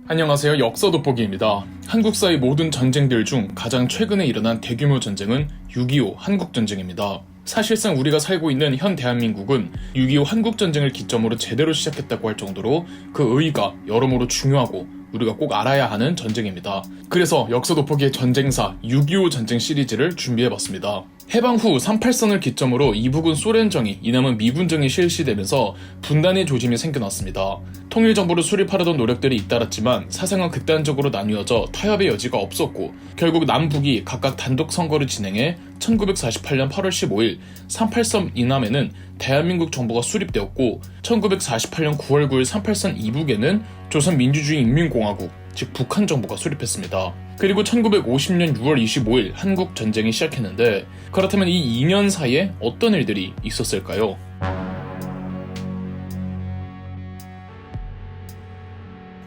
안녕하세요. 역사 돋보기입니다. 한국사의 모든 전쟁들 중 가장 최근에 일어난 대규모 전쟁은 6.25 한국전쟁입니다. 사실상 우리가 살고 있는 현 대한민국은 6.25 한국전쟁을 기점으로 제대로 시작했다고 할 정도로 그 의의가 여러모로 중요하고 우리가 꼭 알아야 하는 전쟁입니다. 그래서 역사 돋보기의 전쟁사 6.25 전쟁 시리즈를 준비해봤습니다. 해방 후 38선을 기점으로 이북은 소련정이, 이남은 미군정이 실시되면서 분단의 조짐이 생겨났습니다. 통일정부를 수립하려던 노력들이 잇따랐지만 사상은 극단적으로 나뉘어져 타협의 여지가 없었고 결국 남북이 각각 단독 선거를 진행해 1948년 8월 15일 38선 이남에는 대한민국 정부가 수립되었고 1948년 9월 9일 38선 이북에는 조선민주주의인민공화국, 즉 북한 정부가 수립했습니다. 그리고 1950년 6월 25일 한국 전쟁이 시작했는데 그렇다면 이 2년 사이에 어떤 일들이 있었을까요?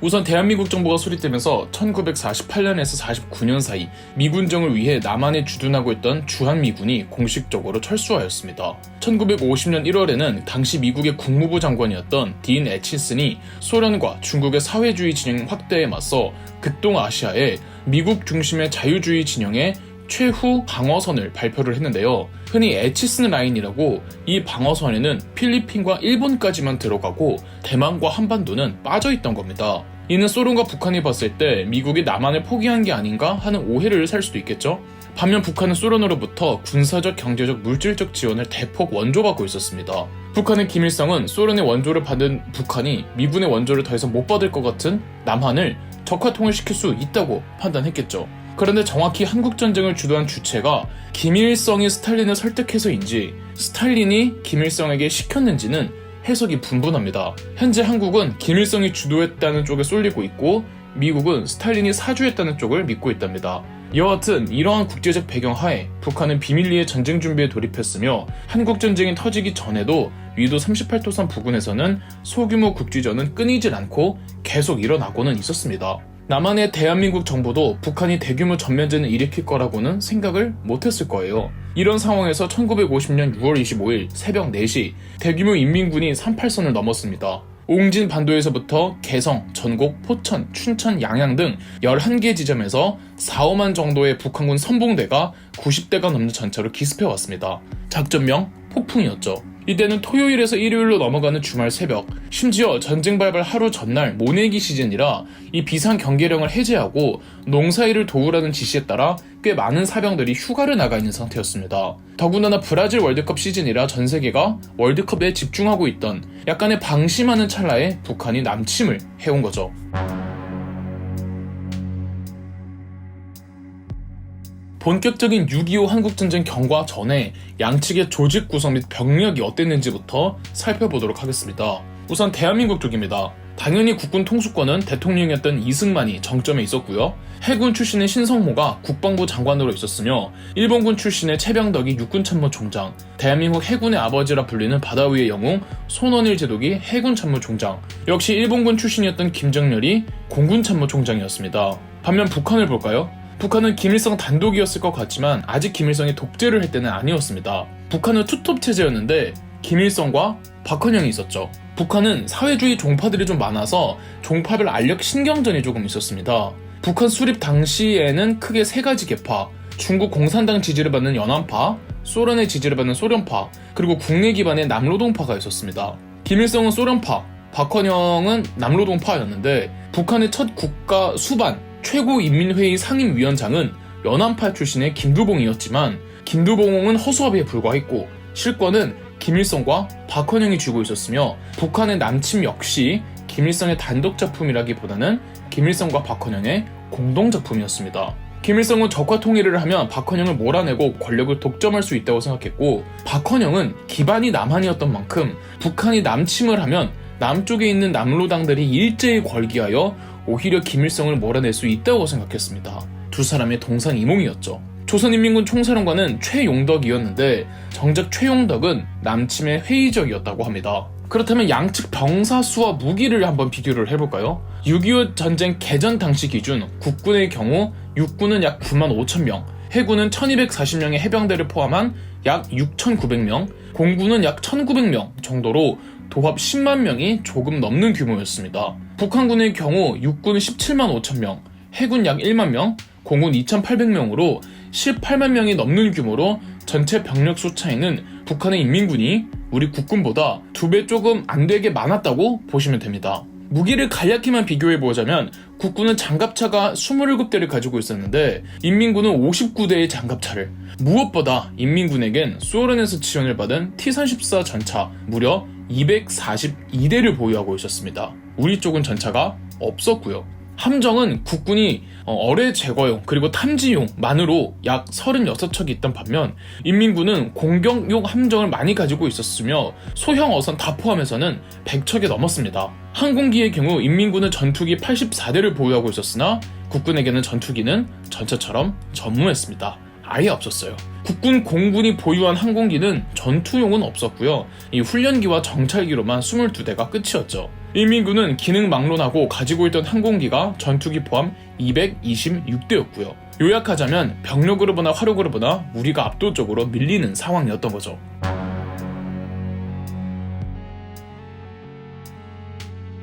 우선 대한민국 정부가 수립되면서 1948년에서 49년 사이 미군정을 위해 남한에 주둔하고 있던 주한미군이 공식적으로 철수하였습니다. 1950년 1월에는 당시 미국의 국무부 장관이었던 딘 애치슨이 소련과 중국의 사회주의 진영 확대에 맞서 극동아시아에 미국 중심의 자유주의 진영의 최후 방어선을 발표를 했는데요. 흔히 애치슨 라인이라고, 이 방어선에는 필리핀과 일본까지만 들어가고 대만과 한반도는 빠져있던 겁니다. 이는 소련과 북한이 봤을 때 미국이 남한을 포기한 게 아닌가 하는 오해를 살 수도 있겠죠. 반면 북한은 소련으로부터 군사적, 경제적, 물질적 지원을 대폭 원조받고 있었습니다. 북한의 김일성은 소련의 원조를 받은 북한이 미군의 원조를 더 이상 못 받을 것 같은 남한을 적화통일시킬 수 있다고 판단했겠죠. 그런데 정확히 한국전쟁을 주도한 주체가 김일성이 스탈린을 설득해서인지 스탈린이 김일성에게 시켰는지는 해석이 분분합니다. 현재 한국은 김일성이 주도했다는 쪽에 쏠리고 있고 미국은 스탈린이 사주했다는 쪽을 믿고 있답니다. 여하튼 이러한 국제적 배경 하에 북한은 비밀리에 전쟁 준비에 돌입했으며 한국전쟁이 터지기 전에도 위도 38도선 부근에서는 소규모 국지전은 끊이질 않고 계속 일어나고는 있었습니다. 남한의 대한민국 정부도 북한이 대규모 전면전을 일으킬 거라고는 생각을 못했을 거예요. 이런 상황에서 1950년 6월 25일 새벽 4시 대규모 인민군이 38선을 넘었습니다. 옹진 반도에서부터 개성, 전곡, 포천, 춘천, 양양 등 11개 지점에서 4, 5만 정도의 북한군 선봉대가 90대가 넘는 전차로 기습해왔습니다. 작전명 폭풍이었죠. 이때는 토요일에서 일요일로 넘어가는 주말 새벽, 심지어 전쟁 발발 하루 전날 모내기 시즌이라 이 비상 경계령을 해제하고 농사일을 도우라는 지시에 따라 꽤 많은 사병들이 휴가를 나가 있는 상태였습니다. 더군다나 브라질 월드컵 시즌이라 전 세계가 월드컵에 집중하고 있던 약간의 방심하는 찰나에 북한이 남침을 해온 거죠. 본격적인 6.25 한국전쟁 경과 전에 양측의 조직 구성 및 병력이 어땠는지부터 살펴보도록 하겠습니다. 우선 대한민국 쪽입니다. 당연히 국군 통수권은 대통령이었던 이승만이 정점에 있었고요. 해군 출신의 신성모가 국방부 장관으로 있었으며 일본군 출신의 최병덕이 육군참모총장, 대한민국 해군의 아버지라 불리는 바다 위의 영웅 손원일 제독이 해군참모총장, 역시 일본군 출신이었던 김정렬이 공군참모총장이었습니다. 반면 북한을 볼까요? 북한은 김일성 단독이었을 것 같지만 아직 김일성이 독재를 할 때는 아니었습니다. 북한은 투톱 체제였는데 김일성과 박헌영이 있었죠. 북한은 사회주의 종파들이 좀 많아서 종파별 알력 신경전이 조금 있었습니다. 북한 수립 당시에는 크게 세 가지 계파, 중국 공산당 지지를 받는 연안파, 소련의 지지를 받는 소련파, 그리고 국내 기반의 남로동파가 있었습니다. 김일성은 소련파, 박헌영은 남로동파였는데 북한의 첫 국가 수반 최고인민회의 상임위원장은 연안파 출신의 김두봉이었지만 김두봉은 허수아비에 불과했고 실권은 김일성과 박헌영이 쥐고 있었으며 북한의 남침 역시 김일성의 단독 작품이라기보다는 김일성과 박헌영의 공동 작품이었습니다. 김일성은 적화 통일을 하면 박헌영을 몰아내고 권력을 독점할 수 있다고 생각했고 박헌영은 기반이 남한이었던 만큼 북한이 남침을 하면 남쪽에 있는 남로당들이 일제히 걸기하여 오히려 김일성을 몰아낼 수 있다고 생각했습니다. 두 사람의 동상이몽이었죠. 조선인민군 총사령관은 최용덕이었는데 정작 최용덕은 남침에 회의적이었다고 합니다. 그렇다면 양측 병사 수와 무기를 한번 비교를 해볼까요? 6.25 전쟁 개전 당시 기준 국군의 경우 육군은 약 9만 5천 명, 해군은 1240명의 해병대를 포함한 약 6,900명, 공군은 약 1,900명 정도로 도합 10만 명이 조금 넘는 규모였습니다. 북한군의 경우 육군 17만 5천 명, 해군 약 1만 명, 공군 2,800명으로 18만 명이 넘는 규모로 전체 병력 수 차이는 북한의 인민군이 우리 국군보다 2배 조금 안 되게 많았다고 보시면 됩니다. 무기를 간략히만 비교해보자면 국군은 장갑차가 27대를 가지고 있었는데 인민군은 59대의 장갑차를, 무엇보다 인민군에겐 소련에서 지원을 받은 T-34 전차 무려 242대를 보유하고 있었습니다. 우리 쪽은 전차가 없었고요. 함정은 국군이 어뢰 제거용 그리고 탐지용만으로 약 36척이 있던 반면 인민군은 공격용 함정을 많이 가지고 있었으며 소형 어선 다 포함해서는 100척이 넘었습니다. 항공기의 경우 인민군은 전투기 84대를 보유하고 있었으나 국군에게는 전투기는 전차처럼 전무했습니다. 아예 없었어요. 국군 공군이 보유한 항공기는 전투용은 없었고요. 이 훈련기와 정찰기로만 22대가 끝이었죠. 인민군은 기능 막론하고 가지고 있던 항공기가 전투기 포함 226대였고요. 요약하자면 병력으로 보나 화력으로 보나 우리가 압도적으로 밀리는 상황이었던 거죠.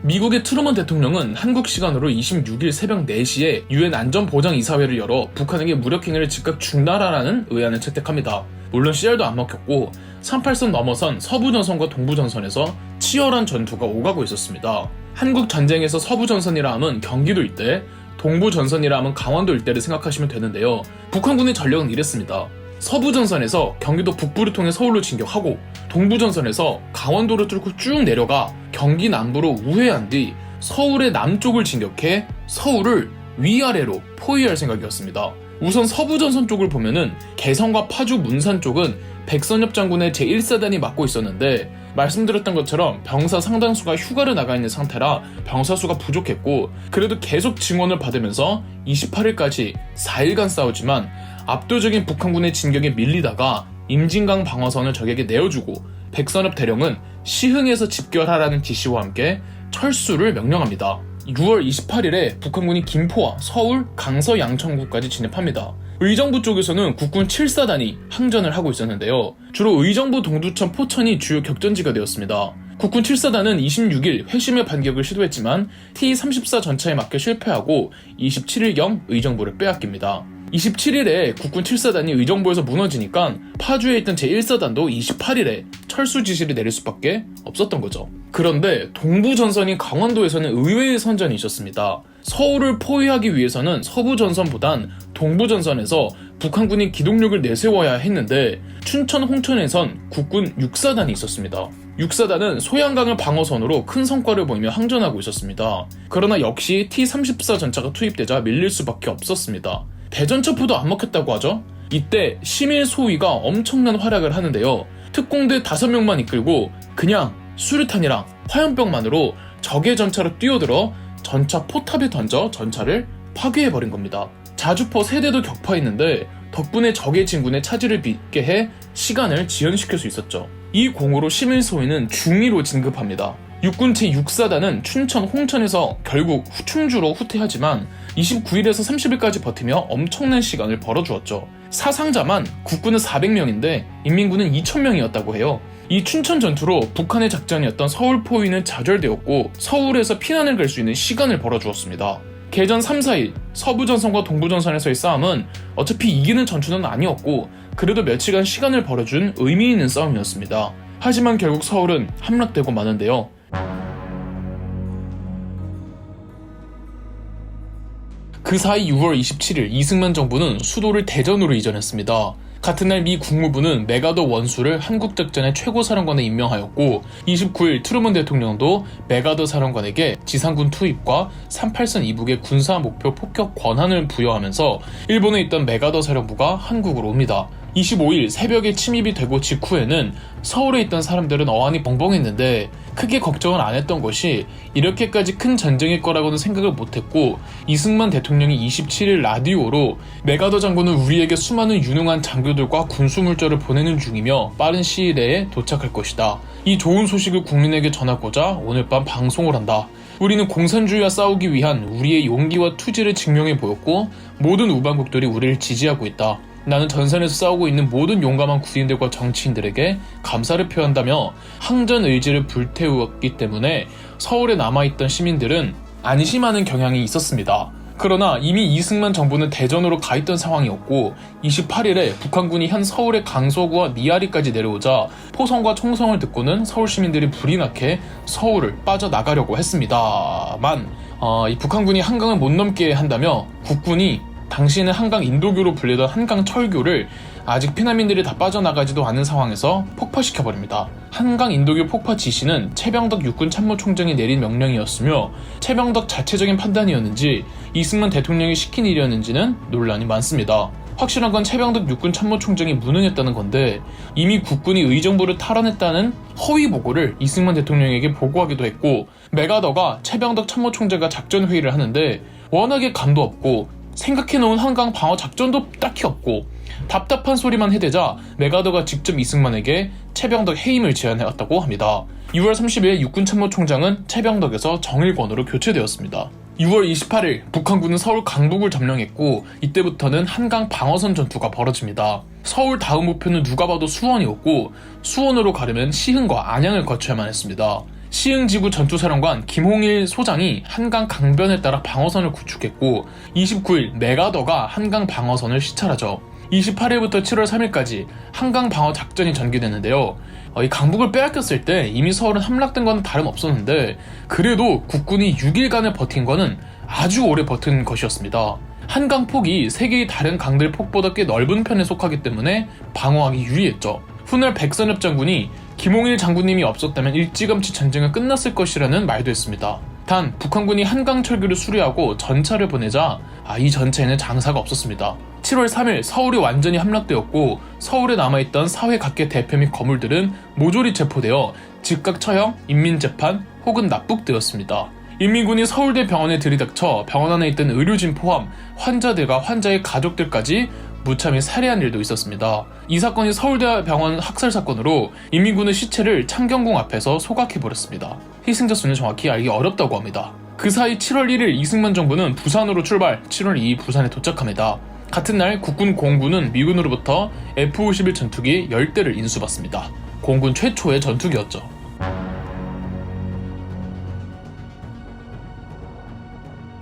미국의 트루먼 대통령은 한국 시간으로 26일 새벽 4시에 유엔 안전보장이사회를 열어 북한에게 무력행위를 즉각 중단하라는 의안을 채택합니다. 물론 CR도 안 먹혔고 38선 넘어선 서부전선과 동부전선에서 치열한 전투가 오가고 있었습니다. 한국 전쟁에서 서부전선이라 함은 경기도 일대, 동부전선이라 함은 강원도 일대를 생각하시면 되는데요. 북한군의 전력은 이랬습니다. 서부전선에서 경기도 북부를 통해 서울로 진격하고 동부전선에서 강원도를 뚫고 쭉 내려가 경기 남부로 우회한 뒤 서울의 남쪽을 진격해 서울을 위아래로 포위할 생각이었습니다. 우선 서부전선 쪽을 보면은 개성과 파주 문산 쪽은 백선엽 장군의 제1사단이 맡고 있었는데 말씀드렸던 것처럼 병사 상당수가 휴가를 나가 있는 상태라 병사 수가 부족했고 그래도 계속 증원을 받으면서 28일까지 4일간 싸우지만 압도적인 북한군의 진격에 밀리다가 임진강 방어선을 적에게 내어주고 백선엽 대령은 시흥에서 집결하라는 지시와 함께 철수를 명령합니다. 6월 28일에 북한군이 김포와 서울, 강서, 양천구까지 진입합니다. 의정부 쪽에서는 국군 7사단이 항전을 하고 있었는데요. 주로 의정부, 동두천, 포천이 주요 격전지가 되었습니다. 국군 7사단은 26일 회심의 반격을 시도했지만 T-34 전차에 맞게 실패하고 27일경 의정부를 빼앗깁니다. 27일에 국군 7사단이 의정부에서 무너지니까 파주에 있던 제1사단도 28일에 철수 지시를 내릴 수밖에 없었던 거죠. 그런데 동부전선인 강원도에서는 의외의 선전이 있었습니다. 서울을 포위하기 위해서는 서부전선보단 동부전선에서 북한군이 기동력을 내세워야 했는데 춘천 홍천에선 국군 6사단이 있었습니다. 6사단은 소양강을 방어선으로 큰 성과를 보이며 항전하고 있었습니다. 그러나 역시 T-34 전차가 투입되자 밀릴 수밖에 없었습니다. 대전차포도 안 먹혔다고 하죠? 이때 심일 소위가 엄청난 활약을 하는데요. 특공대 5명만 이끌고 그냥 수류탄이랑 화염병만으로 적의 전차로 뛰어들어 전차 포탑에 던져 전차를 파괴해버린 겁니다. 자주포 3대도 격파했는데 덕분에 적의 진군에 차질을 빚게 해 시간을 지연시킬 수 있었죠. 이 공으로 심일 소위는 중위로 진급합니다. 육군 제6사단은 춘천, 홍천에서 결국 충주로 후퇴하지만 29일에서 30일까지 버티며 엄청난 시간을 벌어주었죠. 사상자만 국군은 400명인데 인민군은 2000명이었다고 해요. 이 춘천 전투로 북한의 작전이었던 서울 포위는 좌절되었고 서울에서 피난을 갈 수 있는 시간을 벌어주었습니다. 개전 3-4일 서부전선과 동부전선에서의 싸움은 어차피 이기는 전투는 아니었고 그래도 며칠간 시간을 벌어준 의미 있는 싸움이었습니다. 하지만 결국 서울은 함락되고 마는데요. 그 사이 6월 27일 이승만 정부는 수도를 대전으로 이전했습니다. 같은 날 미 국무부는 메가더 원수를 한국 작전의 최고 사령관에 임명하였고 29일 트루먼 대통령도 메가더 사령관에게 지상군 투입과 38선 이북의 군사 목표 폭격 권한을 부여하면서 일본에 있던 메가더 사령부가 한국으로 옵니다. 25일 새벽에 침입이 되고 직후에는 서울에 있던 사람들은 어안이 벙벙했는데 크게 걱정을 안 했던 것이 이렇게까지 큰 전쟁일 거라고는 생각을 못했고 이승만 대통령이 27일 라디오로 메가더 장군은 우리에게 수많은 유능한 장교들과 군수물자를 보내는 중이며 빠른 시일 내에 도착할 것이다. 이 좋은 소식을 국민에게 전하고자 오늘 밤 방송을 한다. 우리는 공산주의와 싸우기 위한 우리의 용기와 투지를 증명해 보였고 모든 우방국들이 우리를 지지하고 있다. 나는 전선에서 싸우고 있는 모든 용감한 군인들과 정치인들에게 감사를 표한다며 항전 의지를 불태우었기 때문에 서울에 남아있던 시민들은 안심하는 경향이 있었습니다. 그러나 이미 이승만 정부는 대전으로 가 있던 상황이었고 28일에 북한군이 현 서울의 강서구와 미아리까지 내려오자 포성과 총성을 듣고는 서울 시민들이 불이 나게 서울을 빠져나가려고 했습니다만 이 북한군이 한강을 못 넘게 한다며 국군이 당시에는 한강 인도교로 불리던 한강 철교를 아직 피난민들이 다 빠져나가지도 않은 상황에서 폭파시켜버립니다. 한강 인도교 폭파 지시는 최병덕 육군 참모총장이 내린 명령이었으며 최병덕 자체적인 판단이었는지 이승만 대통령이 시킨 일이었는지는 논란이 많습니다. 확실한 건 최병덕 육군 참모총장이 무능했다는 건데 이미 국군이 의정부를 탈환했다는 허위 보고를 이승만 대통령에게 보고하기도 했고 메가더가 최병덕 참모총장과 작전회의를 하는데 워낙에 감도 없고 생각해놓은 한강 방어 작전도 딱히 없고 답답한 소리만 해대자 메가더가 직접 이승만에게 최병덕 해임을 제안해왔다고 합니다. 6월 30일 육군 참모총장은 최병덕에서 정일권으로 교체되었습니다. 6월 28일 북한군은 서울 강북을 점령했고 이때부터는 한강 방어선 전투가 벌어집니다. 서울 다음 목표는 누가 봐도 수원이었고 수원으로 가려면 시흥과 안양을 거쳐야만 했습니다. 시흥지구 전투사령관 김홍일 소장이 한강 강변에 따라 방어선을 구축했고 29일 메가더가 한강 방어선을 시찰하죠. 28일부터 7월 3일까지 한강 방어 작전이 전개됐는데요. 이 강북을 빼앗겼을 때 이미 서울은 함락된 것은 다름없었는데 그래도 국군이 6일간을 버틴 것은 아주 오래 버틴 것이었습니다. 한강 폭이 세 개의 다른 강들 폭보다 꽤 넓은 편에 속하기 때문에 방어하기 유리했죠. 훗날 백선엽 장군이 김홍일 장군님이 없었다면 일찌감치 전쟁은 끝났을 것이라는 말도 했습니다. 단 북한군이 한강 철교를 수리하고 전차를 보내자 이 전차에는 장사가 없었습니다. 7월 3일 서울이 완전히 함락되었고 서울에 남아있던 사회 각계 대표 및 거물들은 모조리 체포되어 즉각 처형, 인민재판 혹은 납북되었습니다. 인민군이 서울대 병원에 들이닥쳐 병원 안에 있던 의료진 포함 환자들과 환자의 가족들까지 무참히 살해한 일도 있었습니다. 이 사건이 서울대 병원 학살 사건으로 인민군의 시체를 창경궁 앞에서 소각해버렸습니다. 희생자 수는 정확히 알기 어렵다고 합니다. 그 사이 7월 1일 이승만 정부는 부산으로 출발, 7월 2일 부산에 도착합니다. 같은 날 국군 공군은 미군으로부터 F-51 전투기 10대를 인수받습니다. 공군 최초의 전투기였죠.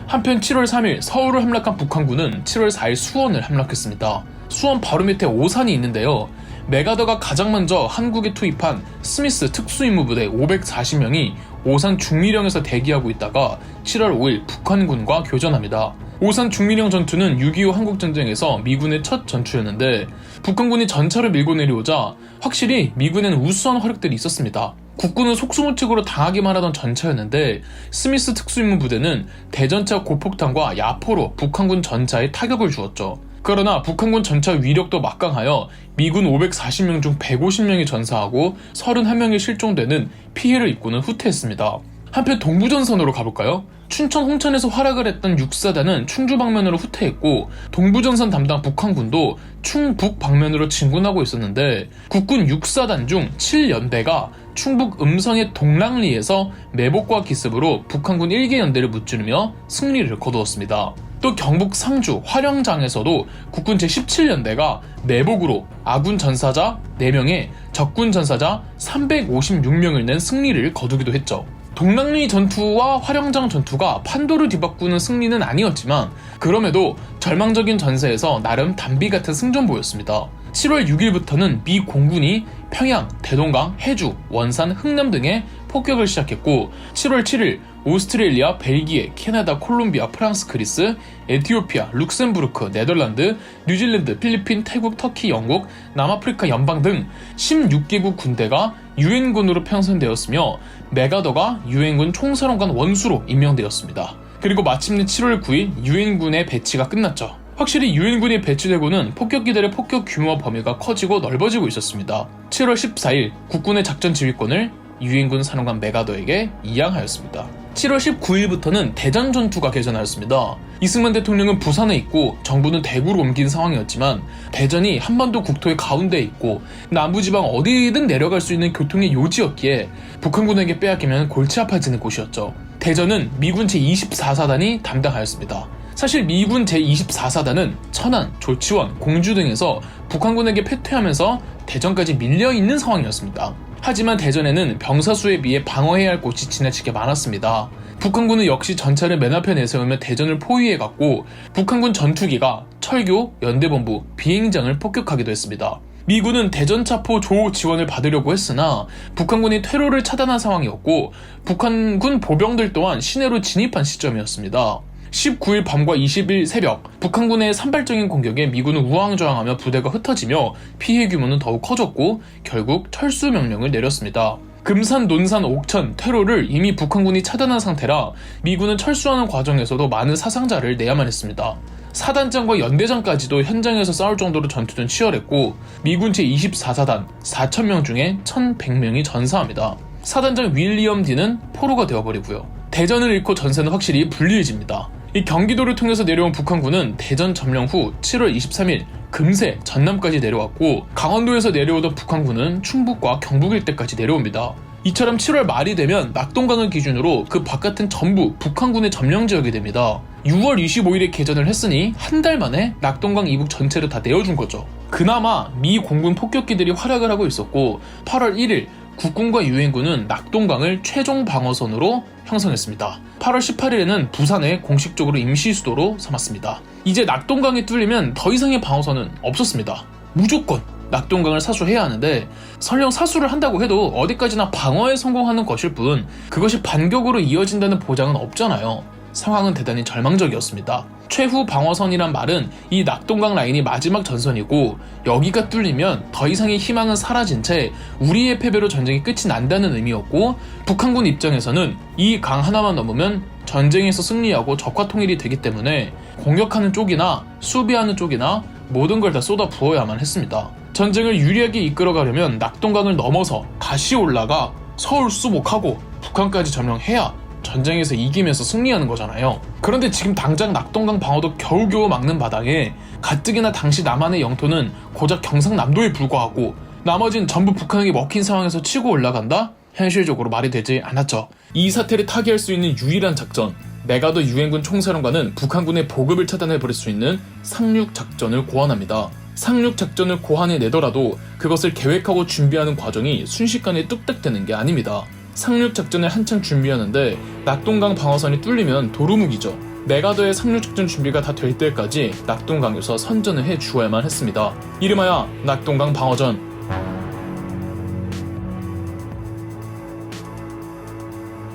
한편 7월 3일 서울을 함락한 북한군은 7월 4일 수원을 함락했습니다. 수원 바로 밑에 오산이 있는데요. 메가더가 가장 먼저 한국에 투입한 스미스 특수임무부대 540명이 오산 중미령에서 대기하고 있다가 7월 5일 북한군과 교전합니다. 오산 중미령 전투는 6.25 한국전쟁에서 미군의 첫 전투였는데 북한군이 전차를 밀고 내려오자 확실히 미군에는 우수한 화력들이 있었습니다. 국군은 속수무책으로 당하기만 하던 전차였는데 스미스 특수임무부대는 대전차 고폭탄과 야포로 북한군 전차에 타격을 주었죠. 그러나 북한군 전차 위력도 막강하여 미군 540명 중 150명이 전사하고 31명이 실종되는 피해를 입고는 후퇴했습니다. 한편 동부전선으로 가볼까요? 춘천 홍천에서 활약을 했던 6사단은 충주 방면으로 후퇴했고 동부전선 담당 북한군도 충북 방면으로 진군하고 있었는데 국군 6사단 중 7연대가 충북 음성의 동랑리에서 매복과 기습으로 북한군 1개 연대를 무찌르며 승리를 거두었습니다. 또 경북 상주 화령장에서도 국군 제17연대가 매복으로 아군 전사자 4명에 적군 전사자 356명을 낸 승리를 거두기도 했죠. 동랑리 전투와 화령장 전투가 판도를 뒤바꾸는 승리는 아니었지만 그럼에도 절망적인 전세에서 나름 단비 같은 승전보였습니다. 7월 6일부터는 미 공군이 평양, 대동강, 해주, 원산, 흥남 등에 폭격을 시작했고 7월 7일 오스트레일리아, 벨기에, 캐나다, 콜롬비아, 프랑스, 그리스, 에티오피아, 룩셈부르크, 네덜란드, 뉴질랜드, 필리핀, 태국, 터키, 영국, 남아프리카 연방 등 16개국 군대가 유엔군으로 편성되었으며 메가더가 유엔군 총사령관 원수로 임명되었습니다. 그리고 마침내 7월 9일 유엔군의 배치가 끝났죠. 확실히 유엔군이 배치되고는 폭격기들의 폭격 규모와 범위가 커지고 넓어지고 있었습니다. 7월 14일 국군의 작전 지휘권을 유엔군 사령관 메가더에게 이양하였습니다. 7월 19일부터는 대전 전투가 개전하였습니다. 이승만 대통령은 부산에 있고 정부는 대구로 옮긴 상황이었지만 대전이 한반도 국토의 가운데에 있고 남부지방 어디든 내려갈 수 있는 교통의 요지였기에 북한군에게 빼앗기면 골치 아파지는 곳이었죠. 대전은 미군 제24사단이 담당하였습니다. 사실 미군 제24사단은 천안, 조치원, 공주 등에서 북한군에게 패퇴하면서 대전까지 밀려있는 상황이었습니다. 하지만 대전에는 병사 수에 비해 방어해야 할 곳이 지나치게 많았습니다. 북한군은 역시 전차를 맨 앞에 내세우며 대전을 포위해갔고 북한군 전투기가 철교, 연대본부, 비행장을 폭격하기도 했습니다. 미군은 대전차포 조 지원을 받으려고 했으나 북한군이 퇴로를 차단한 상황이었고 북한군 보병들 또한 시내로 진입한 시점이었습니다. 19일 밤과 20일 새벽 북한군의 산발적인 공격에 미군은 우왕좌왕하며 부대가 흩어지며 피해 규모는 더욱 커졌고 결국 철수 명령을 내렸습니다. 금산, 논산, 옥천, 퇴로를 이미 북한군이 차단한 상태라 미군은 철수하는 과정에서도 많은 사상자를 내야만 했습니다. 사단장과 연대장까지도 현장에서 싸울 정도로 전투는 치열했고 미군 제24사단 4,000명 중에 1,100명이 전사합니다. 사단장 윌리엄 D는 포로가 되어버리고요. 대전을 잃고 전세는 확실히 불리해집니다. 이 경기도를 통해서 내려온 북한군은 대전 점령 후 7월 23일 금세 전남까지 내려왔고 강원도에서 내려오던 북한군은 충북과 경북 일대까지 내려옵니다. 이처럼 7월 말이 되면 낙동강을 기준으로 그 바깥은 전부 북한군의 점령 지역이 됩니다. 6월 25일에 개전을 했으니 한 달 만에 낙동강 이북 전체를 다 내어준 거죠. 그나마 미 공군 폭격기들이 활약을 하고 있었고 8월 1일 국군과 유엔군은 낙동강을 최종 방어선으로 형성했습니다. 8월 18일에는 부산에 공식적으로 임시 수도로 삼았습니다. 이제 낙동강이 뚫리면 더 이상의 방어선은 없었습니다. 무조건 낙동강을 사수해야 하는데 설령 사수를 한다고 해도 어디까지나 방어에 성공하는 것일 뿐 그것이 반격으로 이어진다는 보장은 없잖아요. 상황은 대단히 절망적이었습니다. 최후 방어선이란 말은 이 낙동강 라인이 마지막 전선이고 여기가 뚫리면 더 이상의 희망은 사라진 채 우리의 패배로 전쟁이 끝이 난다는 의미였고 북한군 입장에서는 이 강 하나만 넘으면 전쟁에서 승리하고 적화 통일이 되기 때문에 공격하는 쪽이나 수비하는 쪽이나 모든 걸 다 쏟아 부어야만 했습니다. 전쟁을 유리하게 이끌어가려면 낙동강을 넘어서 다시 올라가 서울 수복하고 북한까지 점령해야 전쟁에서 이기면서 승리하는 거잖아요. 그런데 지금 당장 낙동강 방어도 겨우겨우 막는 바닥에 가뜩이나 당시 남한의 영토는 고작 경상남도에 불과하고 나머진 전부 북한에게 먹힌 상황에서 치고 올라간다? 현실적으로 말이 되지 않았죠. 이 사태를 타개할 수 있는 유일한 작전, 메가더 유엔군 총사령관은 북한군의 보급을 차단해버릴 수 있는 상륙작전을 고안합니다. 상륙작전을 고안해내더라도 그것을 계획하고 준비하는 과정이 순식간에 뚝딱 되는 게 아닙니다. 상륙작전을 한창 준비하는데 낙동강 방어선이 뚫리면 도루묵이죠. 메가더의 상륙작전 준비가 다 될 때까지 낙동강에서 선전을 해주어야만 했습니다. 이름하여 낙동강 방어전.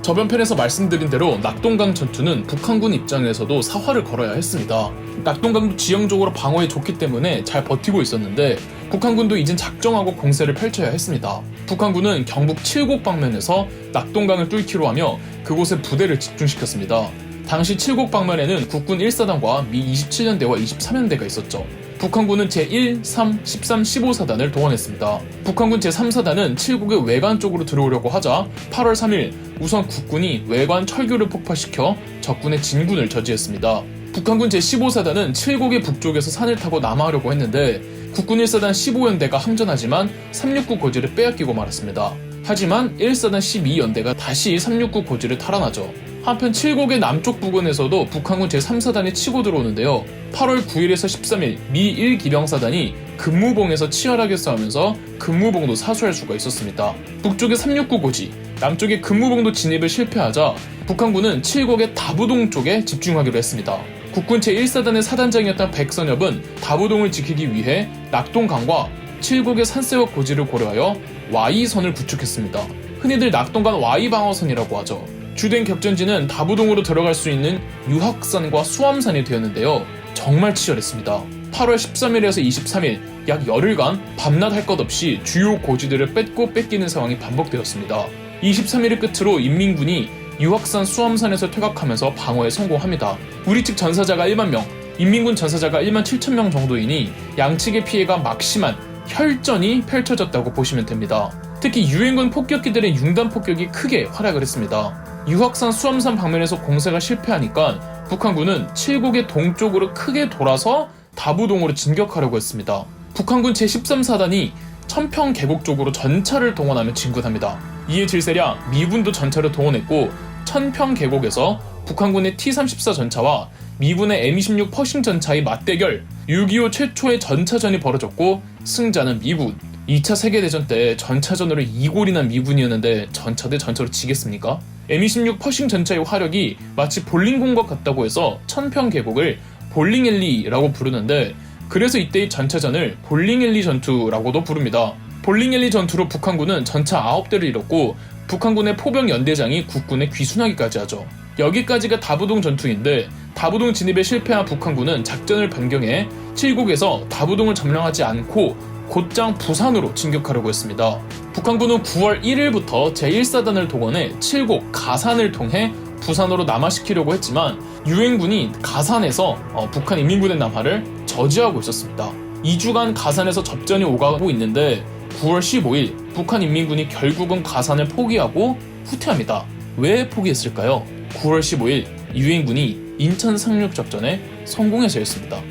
저번 편에서 말씀드린 대로 낙동강 전투는 북한군 입장에서도 사활을 걸어야 했습니다. 낙동강도 지형적으로 방어에 좋기 때문에 잘 버티고 있었는데 북한군도 이젠 작정하고 공세를 펼쳐야 했습니다. 북한군은 경북 칠곡 방면에서 낙동강을 뚫기로 하며 그곳에 부대를 집중시켰습니다. 당시 칠곡 방면에는 국군 1사단과 미 27년대와 23년대가 있었죠. 북한군은 제1, 3, 13, 15사단을 동원했습니다. 북한군 제3사단은 칠곡의 외관 쪽으로 들어오려고 하자 8월 3일 우선 국군이 외관 철교를 폭파시켜 적군의 진군을 저지했습니다. 북한군 제15사단은 칠곡의 북쪽에서 산을 타고 남하하려고 했는데 국군 1사단 15연대가 항전하지만 369 고지를 빼앗기고 말았습니다. 하지만 1사단 12연대가 다시 369 고지를 탈환하죠. 한편 칠곡의 남쪽 부근에서도 북한군 제3사단이 치고 들어오는데요. 8월 9일에서 13일 미 1기병사단이 금무봉에서 치열하게 싸우면서 금무봉도 사수할 수가 있었습니다. 북쪽의 369 고지, 남쪽의 금무봉도 진입을 실패하자 북한군은 칠곡의 다부동 쪽에 집중하기로 했습니다. 국군 제1사단의 사단장이었던 백선엽은 다부동을 지키기 위해 낙동강과 칠곡의 산세와 고지를 고려하여 Y선을 구축했습니다. 흔히들 낙동강 Y방어선이라고 하죠. 주된 격전지는 다부동으로 들어갈 수 있는 유학산과 수암산이 되었는데요. 정말 치열했습니다. 8월 13일에서 23일 약 열흘간 밤낮 할 것 없이 주요 고지들을 뺏고 뺏기는 상황이 반복되었습니다. 23일을 끝으로 인민군이 유학산 수암산에서 퇴각하면서 방어에 성공합니다. 우리 측 전사자가 1만 명, 인민군 전사자가 1만 7천 명 정도이니 양측의 피해가 막심한 혈전이 펼쳐졌다고 보시면 됩니다. 특히 유엔군 폭격기들의 융단 폭격이 크게 활약을 했습니다. 유학산 수암산 방면에서 공세가 실패하니까 북한군은 칠곡의 동쪽으로 크게 돌아서 다부동으로 진격하려고 했습니다. 북한군 제13사단이 천평 계곡 쪽으로 전차를 동원하며 진군합니다. 이에 질세랴 미군도 전차를 동원했고 천평 계곡에서 북한군의 T-34 전차와 미군의 M26 퍼싱 전차의 맞대결, 6.25 최초의 전차전이 벌어졌고 승자는 미군. 2차 세계대전 때 전차전으로 이골이 난 미군이었는데 전차 대 전차로 지겠습니까? Mi-16 퍼싱 전차의 화력이 마치 볼링공과 같다고 해서 천평 계곡을 볼링엘리라고 부르는데, 그래서 이때의 전차전을 볼링엘리 전투라고도 부릅니다. 볼링엘리 전투로 북한군은 전차 9대를 잃었고 북한군의 포병 연대장이 국군에 귀순하기까지 하죠. 여기까지가 다부동 전투인데, 다부동 진입에 실패한 북한군은 작전을 변경해 칠곡에서 다부동을 점령하지 않고 곧장 부산으로 진격하려고 했습니다. 북한군은 9월 1일부터 제1사단을 동원해 칠곡, 가산을 통해 부산으로 남하시키려고 했지만 유엔군이 가산에서 북한 인민군의 남하를 저지하고 있었습니다. 2주간 가산에서 접전이 오가고 있는데 9월 15일 북한 인민군이 결국은 가산을 포기하고 후퇴합니다. 왜 포기했을까요? 9월 15일 유엔군이 인천 상륙 작전에 성공해서였습니다.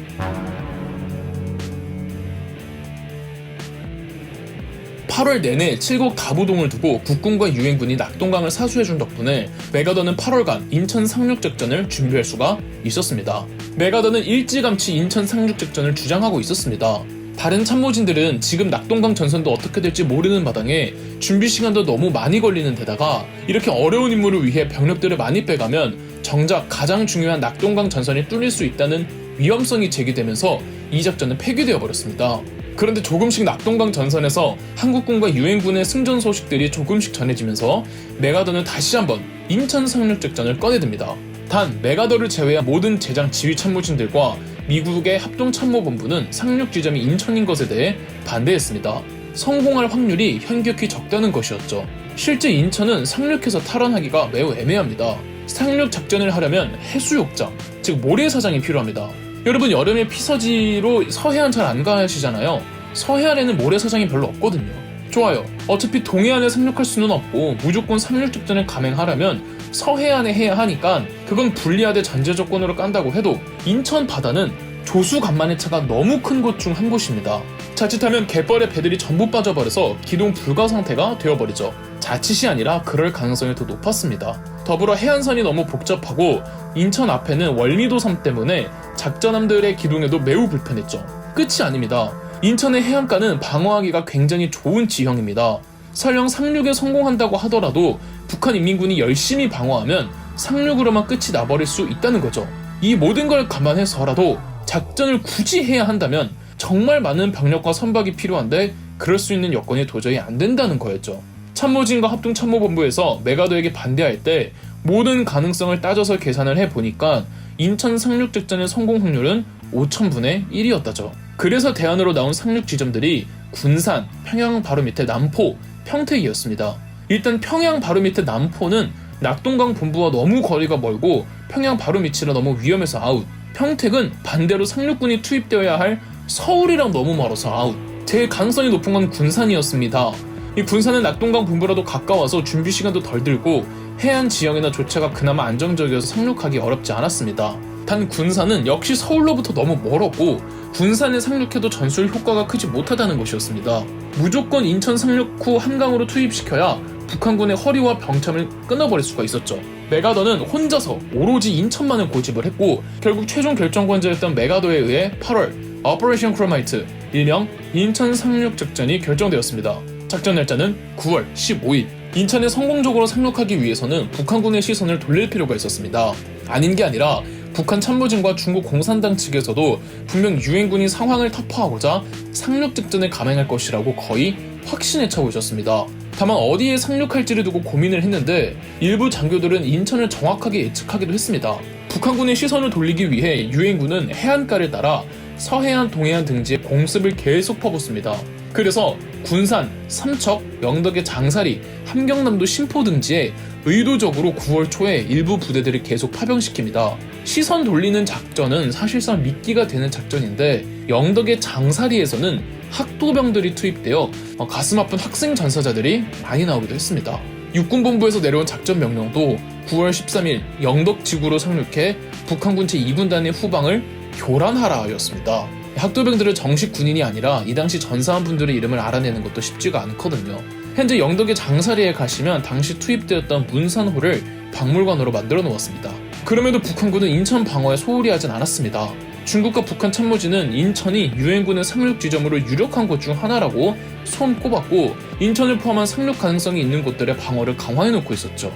8월 내내 칠곡 다부동을 두고 국군과 유엔군이 낙동강을 사수해준 덕분에 메가더는 8월간 인천 상륙작전을 준비할 수가 있었습니다. 메가더는 일찌감치 인천 상륙작전을 주장하고 있었습니다. 다른 참모진들은 지금 낙동강 전선도 어떻게 될지 모르는 마당에 준비 시간도 너무 많이 걸리는 데다가 이렇게 어려운 임무를 위해 병력들을 많이 빼가면 정작 가장 중요한 낙동강 전선이 뚫릴 수 있다는 위험성이 제기되면서 이 작전은 폐기되어 버렸습니다. 그런데 조금씩 낙동강 전선에서 한국군과 유엔군의 승전 소식들이 조금씩 전해지면서 메가더는 다시 한번 인천 상륙작전을 꺼내듭니다. 단 메가더를 제외한 모든 제장 지휘 참모진들과 미국의 합동참모본부는 상륙 지점이 인천인 것에 대해 반대했습니다. 성공할 확률이 현격히 적다는 것이었죠. 실제 인천은 상륙해서 탈환하기가 매우 애매합니다. 상륙 작전을 하려면 해수욕장, 즉 모래사장이 필요합니다. 여러분 여름에 피서지로 서해안 잘 안 가시잖아요. 서해안에는 모래사장이 별로 없거든요. 좋아요. 어차피 동해안에 상륙할 수는 없고 무조건 상륙 작전을 감행하려면 서해안에 해야 하니까 그건 불리하되 전제 조건으로 깐다고 해도 인천 바다는 조수 간만의 차가 너무 큰 곳 중 한 곳입니다. 자칫하면 갯벌에 배들이 전부 빠져버려서 기동 불가 상태가 되어버리죠. 자칫이 아니라 그럴 가능성이 더 높았습니다. 더불어 해안선이 너무 복잡하고 인천 앞에는 월미도섬 때문에 작전함들의 기동에도 매우 불편했죠. 끝이 아닙니다. 인천의 해안가는 방어하기가 굉장히 좋은 지형입니다. 설령 상륙에 성공한다고 하더라도 북한 인민군이 열심히 방어하면 상륙으로만 끝이 나버릴 수 있다는 거죠. 이 모든 걸 감안해서라도 작전을 굳이 해야 한다면 정말 많은 병력과 선박이 필요한데 그럴 수 있는 여건이 도저히 안 된다는 거였죠. 참모진과 합동참모본부에서 메가더에게 반대할 때 모든 가능성을 따져서 계산을 해보니까 인천 상륙작전의 성공 확률은 5000분의 1이었다죠. 그래서 대안으로 나온 상륙 지점들이 군산, 평양 바로 밑에 남포, 평택이었습니다. 일단 평양 바로 밑에 남포는 낙동강 본부와 너무 거리가 멀고 평양 바로 밑이라 너무 위험해서 아웃. 평택은 반대로 상륙군이 투입되어야 할 서울이랑 너무 멀어서 아웃. 제일 가능성이 높은 건 군산이었습니다. 이 군산은 낙동강 본부라도 가까워서 준비 시간도 덜 들고 해안 지형이나 조차가 그나마 안정적이어서 상륙하기 어렵지 않았습니다. 단 군산은 역시 서울로부터 너무 멀었고 군산에 상륙해도 전술 효과가 크지 못하다는 것이었습니다. 무조건 인천 상륙 후 한강으로 투입시켜야 북한군의 허리와 병참을 끊어버릴 수가 있었죠. 메가더는 혼자서 오로지 인천만을 고집을 했고 결국 최종 결정권자였던 메가더에 의해 8월 오퍼레이션 크로마이트, 일명 인천 상륙 작전이 결정되었습니다. 작전 날짜는 9월 15일. 인천에 성공적으로 상륙하기 위해서는 북한군의 시선을 돌릴 필요가 있었습니다. 아닌 게 아니라 북한 참모진과 중국 공산당 측에서도 분명 유엔군이 상황을 타파하고자 상륙 작전을 감행할 것이라고 거의 확신에 차고 있었습니다. 다만 어디에 상륙할지를 두고 고민을 했는데 일부 장교들은 인천을 정확하게 예측하기도 했습니다. 북한군의 시선을 돌리기 위해 유엔군은 해안가를 따라 서해안, 동해안 등지에 공습을 계속 퍼붓습니다. 그래서 군산, 삼척, 영덕의 장사리, 함경남도 신포 등지에 의도적으로 9월 초에 일부 부대들을 계속 파병시킵니다. 시선 돌리는 작전은 사실상 미끼가 되는 작전인데 영덕의 장사리에서는 학도병들이 투입되어 가슴 아픈 학생 전사자들이 많이 나오기도 했습니다. 육군본부에서 내려온 작전 명령도 9월 13일 영덕 지구로 상륙해 북한군 제2군단의 후방을 교란하라 였습니다. 학도병들은 정식 군인이 아니라 이 당시 전사한 분들의 이름을 알아내는 것도 쉽지가 않거든요. 현재 영덕의 장사리에 가시면 당시 투입되었던 문산호를 박물관으로 만들어 놓았습니다. 그럼에도 북한군은 인천 방어에 소홀히 하진 않았습니다. 중국과 북한 참모진은 인천이 유엔군의 상륙 지점으로 유력한 곳 중 하나라고 손꼽았고 인천을 포함한 상륙 가능성이 있는 곳들의 방어를 강화해놓고 있었죠.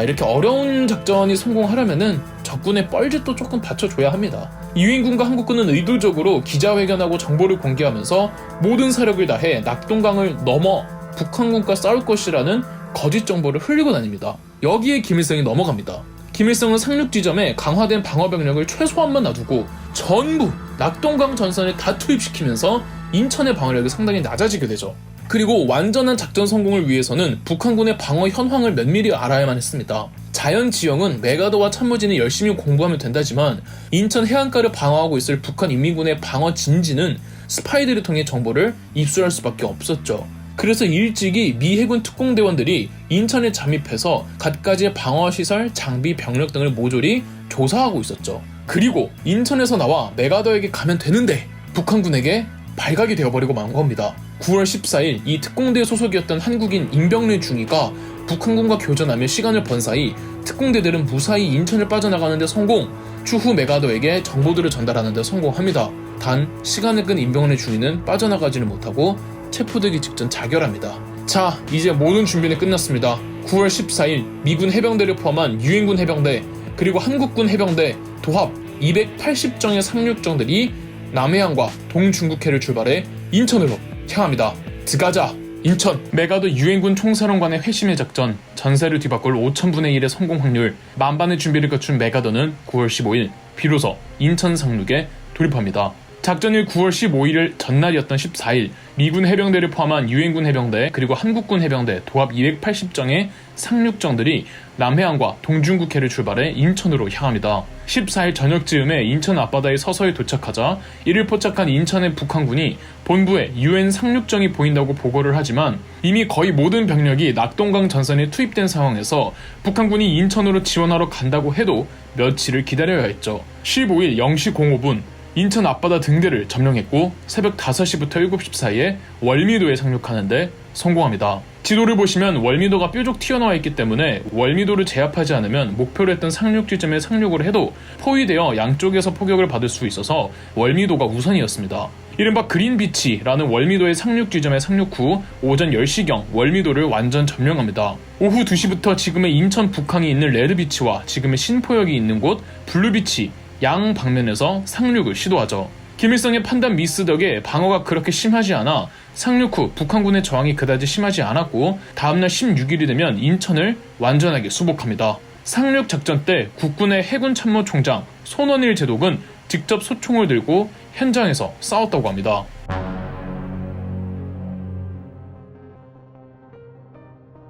이렇게 어려운 작전이 성공하려면은 적군의 뻘짓도 조금 받쳐줘야 합니다. 유엔군과 한국군은 의도적으로 기자회견하고 정보를 공개하면서 모든 사력을 다해 낙동강을 넘어 북한군과 싸울 것이라는 거짓 정보를 흘리고 다닙니다. 여기에 김일성이 넘어갑니다. 김일성은 상륙 지점에 강화된 방어 병력을 최소한만 놔두고 전부 낙동강 전선에 다 투입시키면서 인천의 방어력이 상당히 낮아지게 되죠. 그리고 완전한 작전 성공을 위해서는 북한군의 방어 현황을 면밀히 알아야만 했습니다. 자연 지형은 메가더와 참모진이 열심히 공부하면 된다지만 인천 해안가를 방어하고 있을 북한 인민군의 방어 진지는 스파이들을 통해 정보를 입수할 수밖에 없었죠. 그래서 일찍이 미 해군 특공대원들이 인천에 잠입해서 갖가지의 방어시설, 장비, 병력 등을 모조리 조사하고 있었죠. 그리고 인천에서 나와 메가더에게 가면 되는데 북한군에게 발각이 되어버리고 만 겁니다. 9월 14일 이 특공대 소속이었던 한국인 임병래 중위가 북한군과 교전하며 시간을 번 사이 특공대들은 무사히 인천을 빠져나가는 데 성공, 추후 메가더에게 정보들을 전달하는 데 성공합니다. 단 시간을 끈 임병래 중위는 빠져나가지를 못하고 체포되기 직전 자결합니다. 자, 이제 모든 준비는 끝났습니다. 9월 14일 미군 해병대를 포함한 유엔군 해병대 그리고 한국군 해병대 도합 280정의 상륙정들이 남해안과 동중국해를 출발해 인천으로 향합니다. 들어가자 인천. 메가더 유엔군 총사령관의 회심의 작전, 전세를 뒤바꿀 5000분의 1의 성공 확률, 만반의 준비를 갖춘 메가더는 9월 15일 비로소 인천 상륙에 돌입합니다. 작전일 9월 15일 전날이었던 14일 미군 해병대를 포함한 유엔군 해병대 그리고 한국군 해병대 도합 280정의 상륙정들이 남해안과 동중국해를 출발해 인천으로 향합니다. 14일 저녁쯤에 인천 앞바다에 서서히 도착하자 이를 포착한 인천의 북한군이 본부에 유엔 상륙정이 보인다고 보고를 하지만 이미 거의 모든 병력이 낙동강 전선에 투입된 상황에서 북한군이 인천으로 지원하러 간다고 해도 며칠을 기다려야 했죠. 15일 0시 05분 인천 앞바다 등대를 점령했고 새벽 5시부터 7시 사이에 월미도에 상륙하는데 성공합니다. 지도를 보시면 월미도가 뾰족 튀어나와 있기 때문에 월미도를 제압하지 않으면 목표로 했던 상륙 지점에 상륙을 해도 포위되어 양쪽에서 포격을 받을 수 있어서 월미도가 우선이었습니다. 이른바 그린비치라는 월미도의 상륙 지점에 상륙 후 오전 10시경 월미도를 완전 점령합니다. 오후 2시부터 지금의 인천 북항이 있는 레드비치와 지금의 신포역이 있는 곳 블루비치 양 방면에서 상륙을 시도하죠. 김일성의 판단 미스 덕에 방어가 그렇게 심하지 않아 상륙 후 북한군의 저항이 그다지 심하지 않았고 다음날 16일이 되면 인천을 완전하게 수복합니다. 상륙 작전 때 국군의 해군 참모총장 손원일 제독은 직접 소총을 들고 현장에서 싸웠다고 합니다.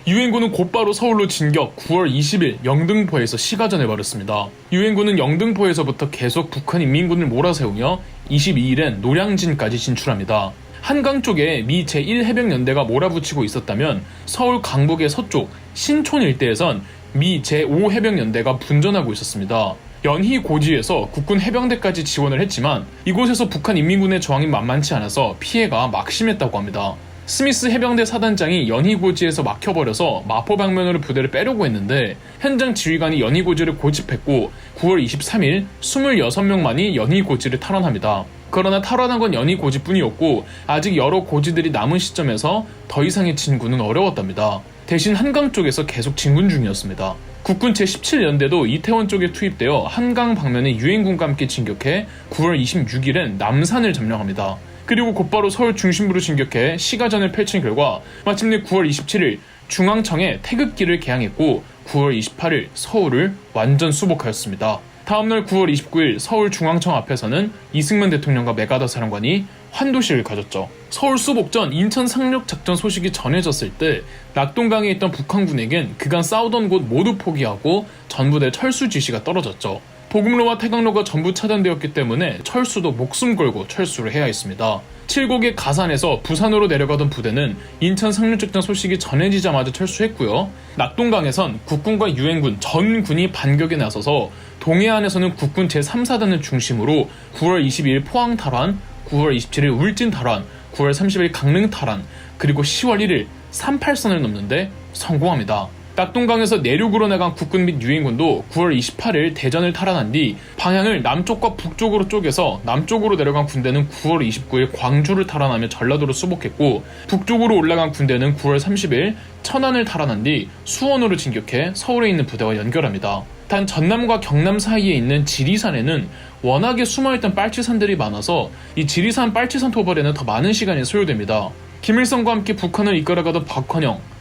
유엔군은 곧바로 서울로 진격 9월 20일 영등포에서 시가전을 벌였습니다. 유엔군은 영등포에서부터 계속 북한 인민군을 몰아세우며 22일엔 노량진까지 진출합니다. 한강 쪽에 미 제1해병연대가 몰아붙이고 있었다면 서울 강북의 서쪽 신촌 일대에선 미 제5해병연대가 분전하고 있었습니다. 연희 고지에서 국군 해병대까지 지원을 했지만 이곳에서 북한 인민군의 저항이 만만치 않아서 피해가 막심했다고 합니다. 스미스 해병대 사단장이 연희고지에서 막혀버려서 마포 방면으로 부대를 빼려고 했는데 현장 지휘관이 연희고지를 고집했고 9월 23일 26명만이 연희고지를 탈환합니다. 그러나 탈환한 건 연희고지뿐이었고 아직 여러 고지들이 남은 시점에서 더 이상의 진군은 어려웠답니다. 대신 한강 쪽에서 계속 진군 중이었습니다. 국군 제17연대도 이태원 쪽에 투입되어 한강 방면에 유엔군과 함께 진격해 9월 26일엔 남산을 점령합니다. 그리고 곧바로 서울 중심부로 진격해 시가전을 펼친 결과 마침내 9월 27일 중앙청에 태극기를 개항했고 9월 28일 서울을 완전 수복하였습니다. 다음날 9월 29일 서울 중앙청 앞에서는 이승만 대통령과 메가더 사령관이 환도식을 가졌죠. 서울 수복 전 인천 상륙 작전 소식이 전해졌을 때 낙동강에 있던 북한군에겐 그간 싸우던 곳 모두 포기하고 전부대 철수 지시가 떨어졌죠. 보급로와 태강로가 전부 차단되었기 때문에 철수도 목숨 걸고 철수를 해야 했습니다. 칠곡의 가산에서 부산으로 내려가던 부대는 인천 상륙작전 소식이 전해지자마자 철수했고요. 낙동강에선 국군과 유엔군 전군이 반격에 나서서 동해안에서는 국군 제3사단을 중심으로 9월 22일 포항 탈환, 9월 27일 울진 탈환, 9월 30일 강릉 탈환, 그리고 10월 1일 38선을 넘는데 성공합니다. 낙동강에서 내륙으로 나간 국군 및 유엔군도 9월 28일 대전을 탈환한 뒤 방향을 남쪽과 북쪽으로 쪼개서 남쪽으로 내려간 군대는 9월 29일 광주를 탈환하며 전라도로 수복했고, 북쪽으로 올라간 군대는 9월 30일 천안을 탈환한 뒤 수원으로 진격해 서울에 있는 부대와 연결합니다. 단 전남과 경남 사이에 있는 지리산에는 워낙에 숨어있던 빨치산들이 많아서 이 지리산 빨치산 토벌에는 더 많은 시간이 소요됩니다. 김일성과 함께 북한을 이끌어가던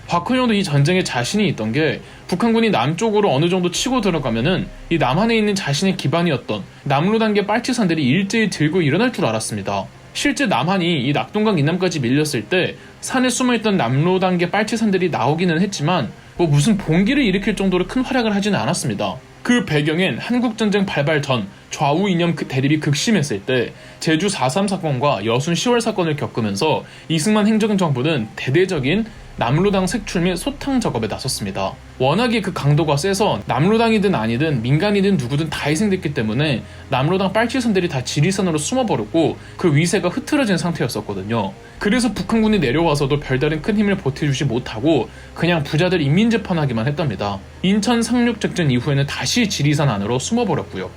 박헌영도 이 전쟁에 자신이 있던 게, 북한군이 남쪽으로 어느 정도 치고 들어가면은 이 남한에 있는 자신의 기반이었던 남로단계 빨치산들이 일제히 들고 일어날 줄 알았습니다. 실제 남한이 이 낙동강 이남까지 밀렸을 때 산에 숨어있던 남로단계 빨치산들이 나오기는 했지만 무슨 봉기를 일으킬 정도로 큰 활약을 하지는 않았습니다. 그 배경엔 한국전쟁 발발 전 좌우 이념 대립이 극심했을 때 제주 4.3 사건과 여순 10월 사건을 겪으면서 이승만 행정정부는 대대적인 남로당 색출 및 소탕 작업에 나섰습니다. 워낙에 그 강도가 세서 남로당이든 아니든 민간이든 누구든 다 희생됐기 때문에 남로당 빨치산들이 다 지리산으로 숨어버렸고 그 위세가 흐트러진 상태였었거든요. 그래서 북한군이 내려와서도 별다른 큰 힘을 보태주지 못하고 그냥 부자들 인민재판하기만 했답니다. 인천 상륙작전 이후에는 다시 지리산 안으로 숨어버렸고요.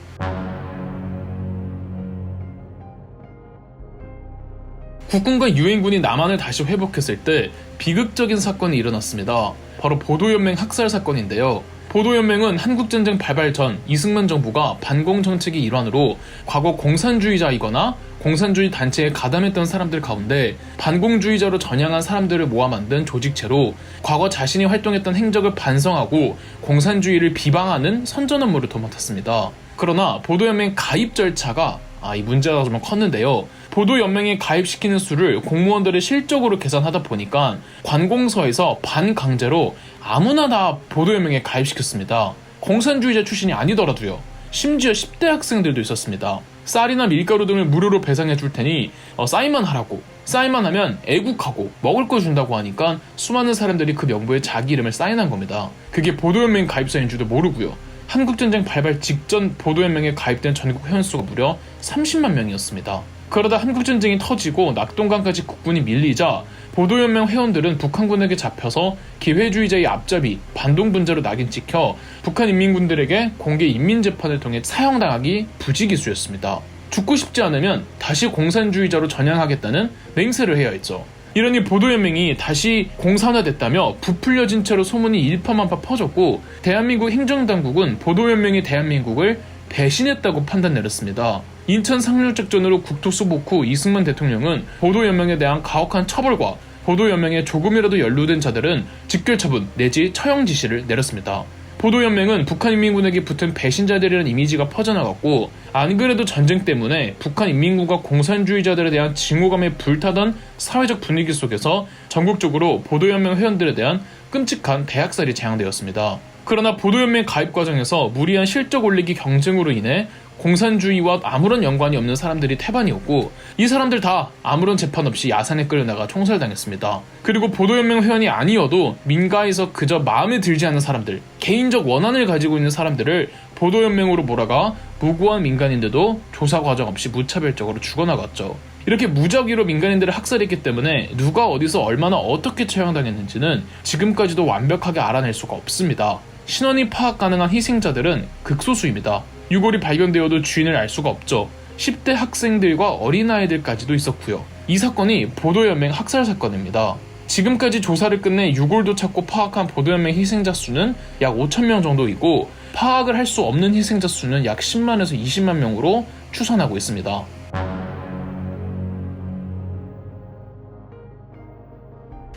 국군과 유엔군이 남한을 다시 회복했을 때 비극적인 사건이 일어났습니다. 바로 보도연맹 학살 사건인데요. 보도연맹은 한국전쟁 발발 전 이승만 정부가 반공정책의 일환으로 과거 공산주의자이거나 공산주의 단체에 가담했던 사람들 가운데 반공주의자로 전향한 사람들을 모아 만든 조직체로 과거 자신이 활동했던 행적을 반성하고 공산주의를 비방하는 선전 업무를 도맡았습니다. 그러나 보도연맹 가입 절차가 이 문제가 좀 컸는데요. 보도연맹에 가입시키는 수를 공무원들의 실적으로 계산하다 보니까 관공서에서 반강제로 아무나 다 보도연맹에 가입시켰습니다. 공산주의자 출신이 아니더라도요. 심지어 10대 학생들도 있었습니다. 쌀이나 밀가루 등을 무료로 배상해 줄 테니 사인만 하라고, 사인만 하면 애국하고 먹을 거 준다고 하니까 수많은 사람들이 그 명부에 자기 이름을 사인한 겁니다. 그게 보도연맹 가입자인 줄도 모르고요. 한국전쟁 발발 직전 보도연맹에 가입된 전국 회원수가 무려 30만 명이었습니다. 그러다 한국전쟁이 터지고 낙동강까지 국군이 밀리자 보도연맹 회원들은 북한군에게 잡혀서 기회주의자의 앞잡이, 반동분자로 낙인 찍혀 북한 인민군들에게 공개 인민재판을 통해 사형당하기 부지기수였습니다. 죽고 싶지 않으면 다시 공산주의자로 전향하겠다는 맹세를 해야 했죠. 이러니 보도연맹이 다시 공산화됐다며 부풀려진 채로 소문이 일파만파 퍼졌고, 대한민국 행정당국은 보도연맹이 대한민국을 배신했다고 판단 내렸습니다. 인천 상륙작전으로 국토수복 후 이승만 대통령은 보도연맹에 대한 가혹한 처벌과 보도연맹에 조금이라도 연루된 자들은 직결처분 내지 처형 지시를 내렸습니다. 보도연맹은 북한인민군에게 붙은 배신자들이라는 이미지가 퍼져나갔고, 안 그래도 전쟁 때문에 북한인민군과 공산주의자들에 대한 증오감에 불타던 사회적 분위기 속에서 전국적으로 보도연맹 회원들에 대한 끔찍한 대학살이 재앙되었습니다. 그러나 보도연맹 가입 과정에서 무리한 실적 올리기 경쟁으로 인해 공산주의와 아무런 연관이 없는 사람들이 태반이었고, 이 사람들 다 아무런 재판 없이 야산에 끌려나가 총살당했습니다. 그리고 보도연맹 회원이 아니어도 민가에서 그저 마음에 들지 않는 사람들, 개인적 원한을 가지고 있는 사람들을 보도연맹으로 몰아가 무고한 민간인들도 조사 과정 없이 무차별적으로 죽어나갔죠. 이렇게 무작위로 민간인들을 학살했기 때문에 누가 어디서 얼마나 어떻게 처형당했는지는 지금까지도 완벽하게 알아낼 수가 없습니다. 신원이 파악 가능한 희생자들은 극소수입니다. 유골이 발견되어도 주인을 알 수가 없죠. 10대 학생들과 어린아이들까지도 있었고요. 이 사건이 보도연맹 학살 사건입니다. 지금까지 조사를 끝내 유골도 찾고 파악한 보도연맹 희생자 수는 약 5,000명 정도이고, 파악을 할 수 없는 희생자 수는 약 10만에서 20만 명으로 추산하고 있습니다.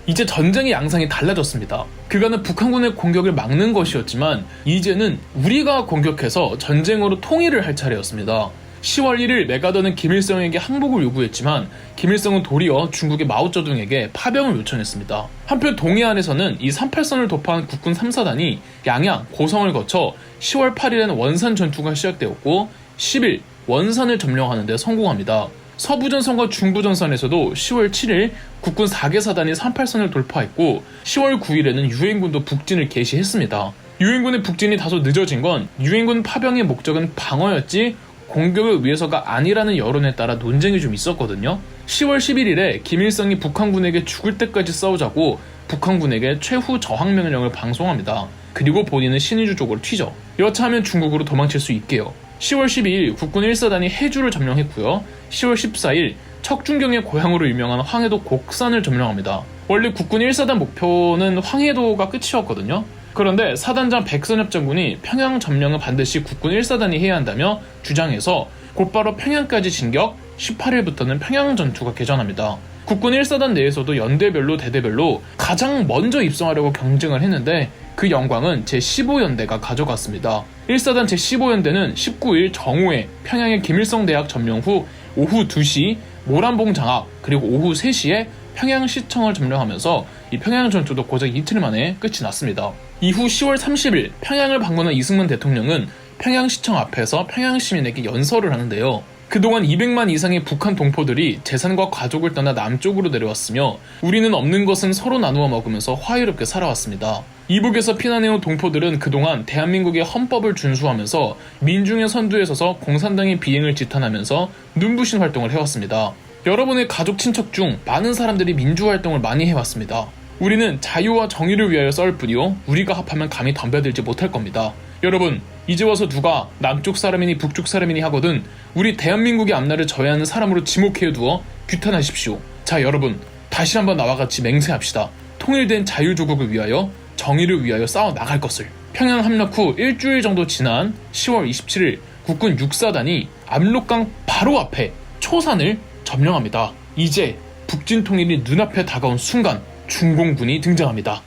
이제 전쟁의 양상이 달라졌습니다. 그간은 북한군의 공격을 막는 것이었지만 이제는 우리가 공격해서 전쟁으로 통일을 할 차례였습니다. 10월 1일 메가더는 김일성에게 항복을 요구했지만 김일성은 도리어 중국의 마오쩌둥에게 파병을 요청했습니다. 한편 동해안에서는 이 38선을 도파한 국군 3사단이 양양, 고성을 거쳐 10월 8일에는 원산 전투가 시작되었고 10일 원산을 점령하는 데 성공합니다. 서부전선과 중부전선에서도 10월 7일 국군 4개 사단이 38선을 돌파했고 10월 9일에는 유엔군도 북진을 개시했습니다. 유엔군의 북진이 다소 늦어진 건 유엔군 파병의 목적은 방어였지 공격을 위해서가 아니라는 여론에 따라 논쟁이 좀 있었거든요. 10월 11일에 김일성이 북한군에게 죽을 때까지 싸우자고 북한군에게 최후 저항 명령을 방송합니다. 그리고 본인은 신의주 쪽으로 튀죠. 여차하면 중국으로 도망칠 수 있게요. 10월 12일 국군 1사단이 해주를 점령했고요. 10월 14일 척준경의 고향으로 유명한 황해도 곡산을 점령합니다. 원래 국군 1사단 목표는 황해도가 끝이었거든요. 그런데 사단장 백선엽 장군이 평양 점령은 반드시 국군 1사단이 해야 한다며 주장해서 곧바로 평양까지 진격, 18일부터는 평양 전투가 개전합니다. 국군 1사단 내에서도 연대별로 대대별로 가장 먼저 입성하려고 경쟁을 했는데 그 영광은 제15연대가 가져갔습니다. 1사단 제15연대는 19일 정오에 평양의 김일성대학 점령 후 오후 2시 모란봉 장악, 그리고 오후 3시에 평양시청을 점령하면서 이 평양 전투도 고작 이틀 만에 끝이 났습니다. 이후 10월 30일 평양을 방문한 이승만 대통령은 평양시청 앞에서 평양시민에게 연설을 하는데요. 그동안 200만 이상의 북한 동포들이 재산과 가족을 떠나 남쪽으로 내려왔으며 우리는 없는 것은 서로 나누어 먹으면서 화해롭게 살아왔습니다. 이북에서 피난해온 동포들은 그동안 대한민국의 헌법을 준수하면서 민중의 선두에 서서 공산당의 비행을 지탄하면서 눈부신 활동을 해왔습니다. 여러분의 가족 친척 중 많은 사람들이 민주활동을 많이 해왔습니다. 우리는 자유와 정의를 위하여 싸울 뿐이요 우리가 합하면 감히 덤벼들지 못할 겁니다. 여러분, 이제 와서 누가 남쪽 사람이니 북쪽 사람이니 하거든 우리 대한민국의 앞날을 져야 하는 사람으로 지목해두어 규탄하십시오. 자, 여러분, 다시 한번 나와 같이 맹세합시다. 통일된 자유조국을 위하여 정의를 위하여 싸워 나갈 것을. 평양 함락 후 일주일 정도 지난 10월 27일 국군 6사단이 압록강 바로 앞에 초산을 점령합니다. 이제 북진 통일이 눈앞에 다가온 순간 중공군이 등장합니다.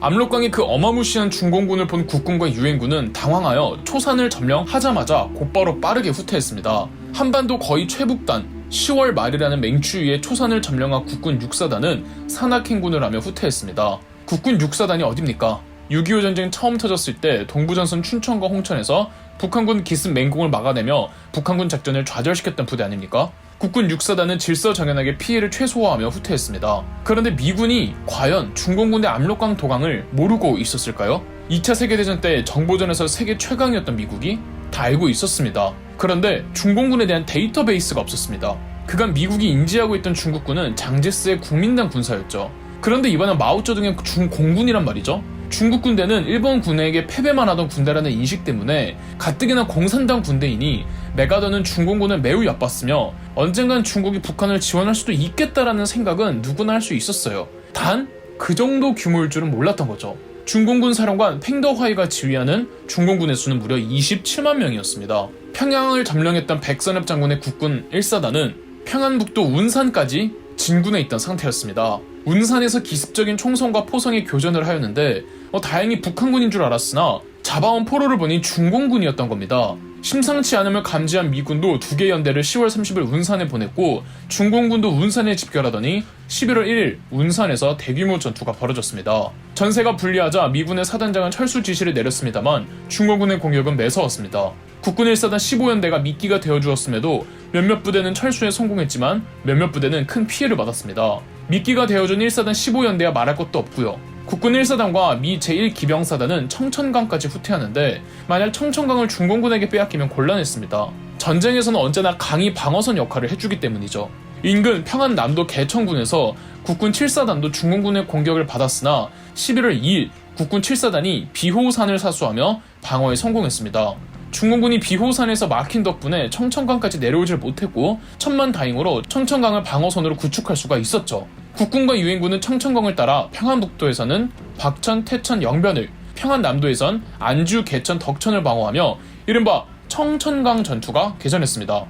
압록강의 그 어마무시한 중공군을 본 국군과 유엔군은 당황하여 초산을 점령하자마자 곧바로 빠르게 후퇴했습니다. 한반도 거의 최북단 10월 말이라는 맹추위에 초산을 점령한 국군 6사단은 산악행군을 하며 후퇴했습니다. 국군 6사단이 어딥니까? 6.25 전쟁 처음 터졌을 때 동부전선 춘천과 홍천에서 북한군 기습 맹공을 막아내며 북한군 작전을 좌절시켰던 부대 아닙니까? 국군 6사단은 질서정연하게 피해를 최소화하며 후퇴했습니다. 그런데 미군이 과연 중공군의 압록강 도강을 모르고 있었을까요? 2차 세계대전 때 정보전에서 세계 최강이었던 미국이 다 알고 있었습니다. 그런데 중공군에 대한 데이터베이스가 없었습니다. 그간 미국이 인지하고 있던 중국군은 장제스의 국민당 군사였죠. 그런데 이번엔 마오쩌둥의 중공군이란 말이죠. 중국 군대는 일본 군에게 패배만 하던 군대라는 인식 때문에 가뜩이나 공산당 군대이니 메가더는 중공군을 매우 얕봤으며 언젠간 중국이 북한을 지원할 수도 있겠다라는 생각은 누구나 할 수 있었어요. 단 그 정도 규모일 줄은 몰랐던 거죠. 중공군 사령관 팽더화이가 지휘하는 중공군의 수는 무려 27만 명이었습니다. 평양을 점령했던 백선엽 장군의 국군 1사단은 평안북도 운산까지 진군해 있던 상태였습니다. 운산에서 기습적인 총성과 포성의 교전을 하였는데 다행히 북한군인 줄 알았으나 잡아온 포로를 보니 중공군이었던 겁니다. 심상치 않음을 감지한 미군도 2개 연대를 10월 30일 운산에 보냈고 중공군도 운산에 집결하더니 11월 1일 운산에서 대규모 전투가 벌어졌습니다. 전세가 불리하자 미군의 사단장은 철수 지시를 내렸습니다만 중공군의 공격은 매서웠습니다. 국군 1사단 15연대가 미끼가 되어주었음에도 몇몇 부대는 철수에 성공했지만 몇몇 부대는 큰 피해를 받았습니다. 미끼가 되어준 1사단 15연대야 말할 것도 없고요. 국군 1사단과 미 제1기병사단은 청천강까지 후퇴하는데 만약 청천강을 중공군에게 빼앗기면 곤란했습니다. 전쟁에서는 언제나 강이 방어선 역할을 해주기 때문이죠. 인근 평안남도 개천군에서 국군 7사단도 중공군의 공격을 받았으나 11월 2일 국군 7사단이 비호산을 사수하며 방어에 성공했습니다. 중공군이 비호산에서 막힌 덕분에 청천강까지 내려오질 못했고 천만다행으로 청천강을 방어선으로 구축할 수가 있었죠. 국군과 유엔군은 청천강을 따라 평안북도에서는 박천, 태천, 영변을, 평안남도에선 안주, 개천, 덕천을 방어하며 이른바 청천강 전투가 개전했습니다.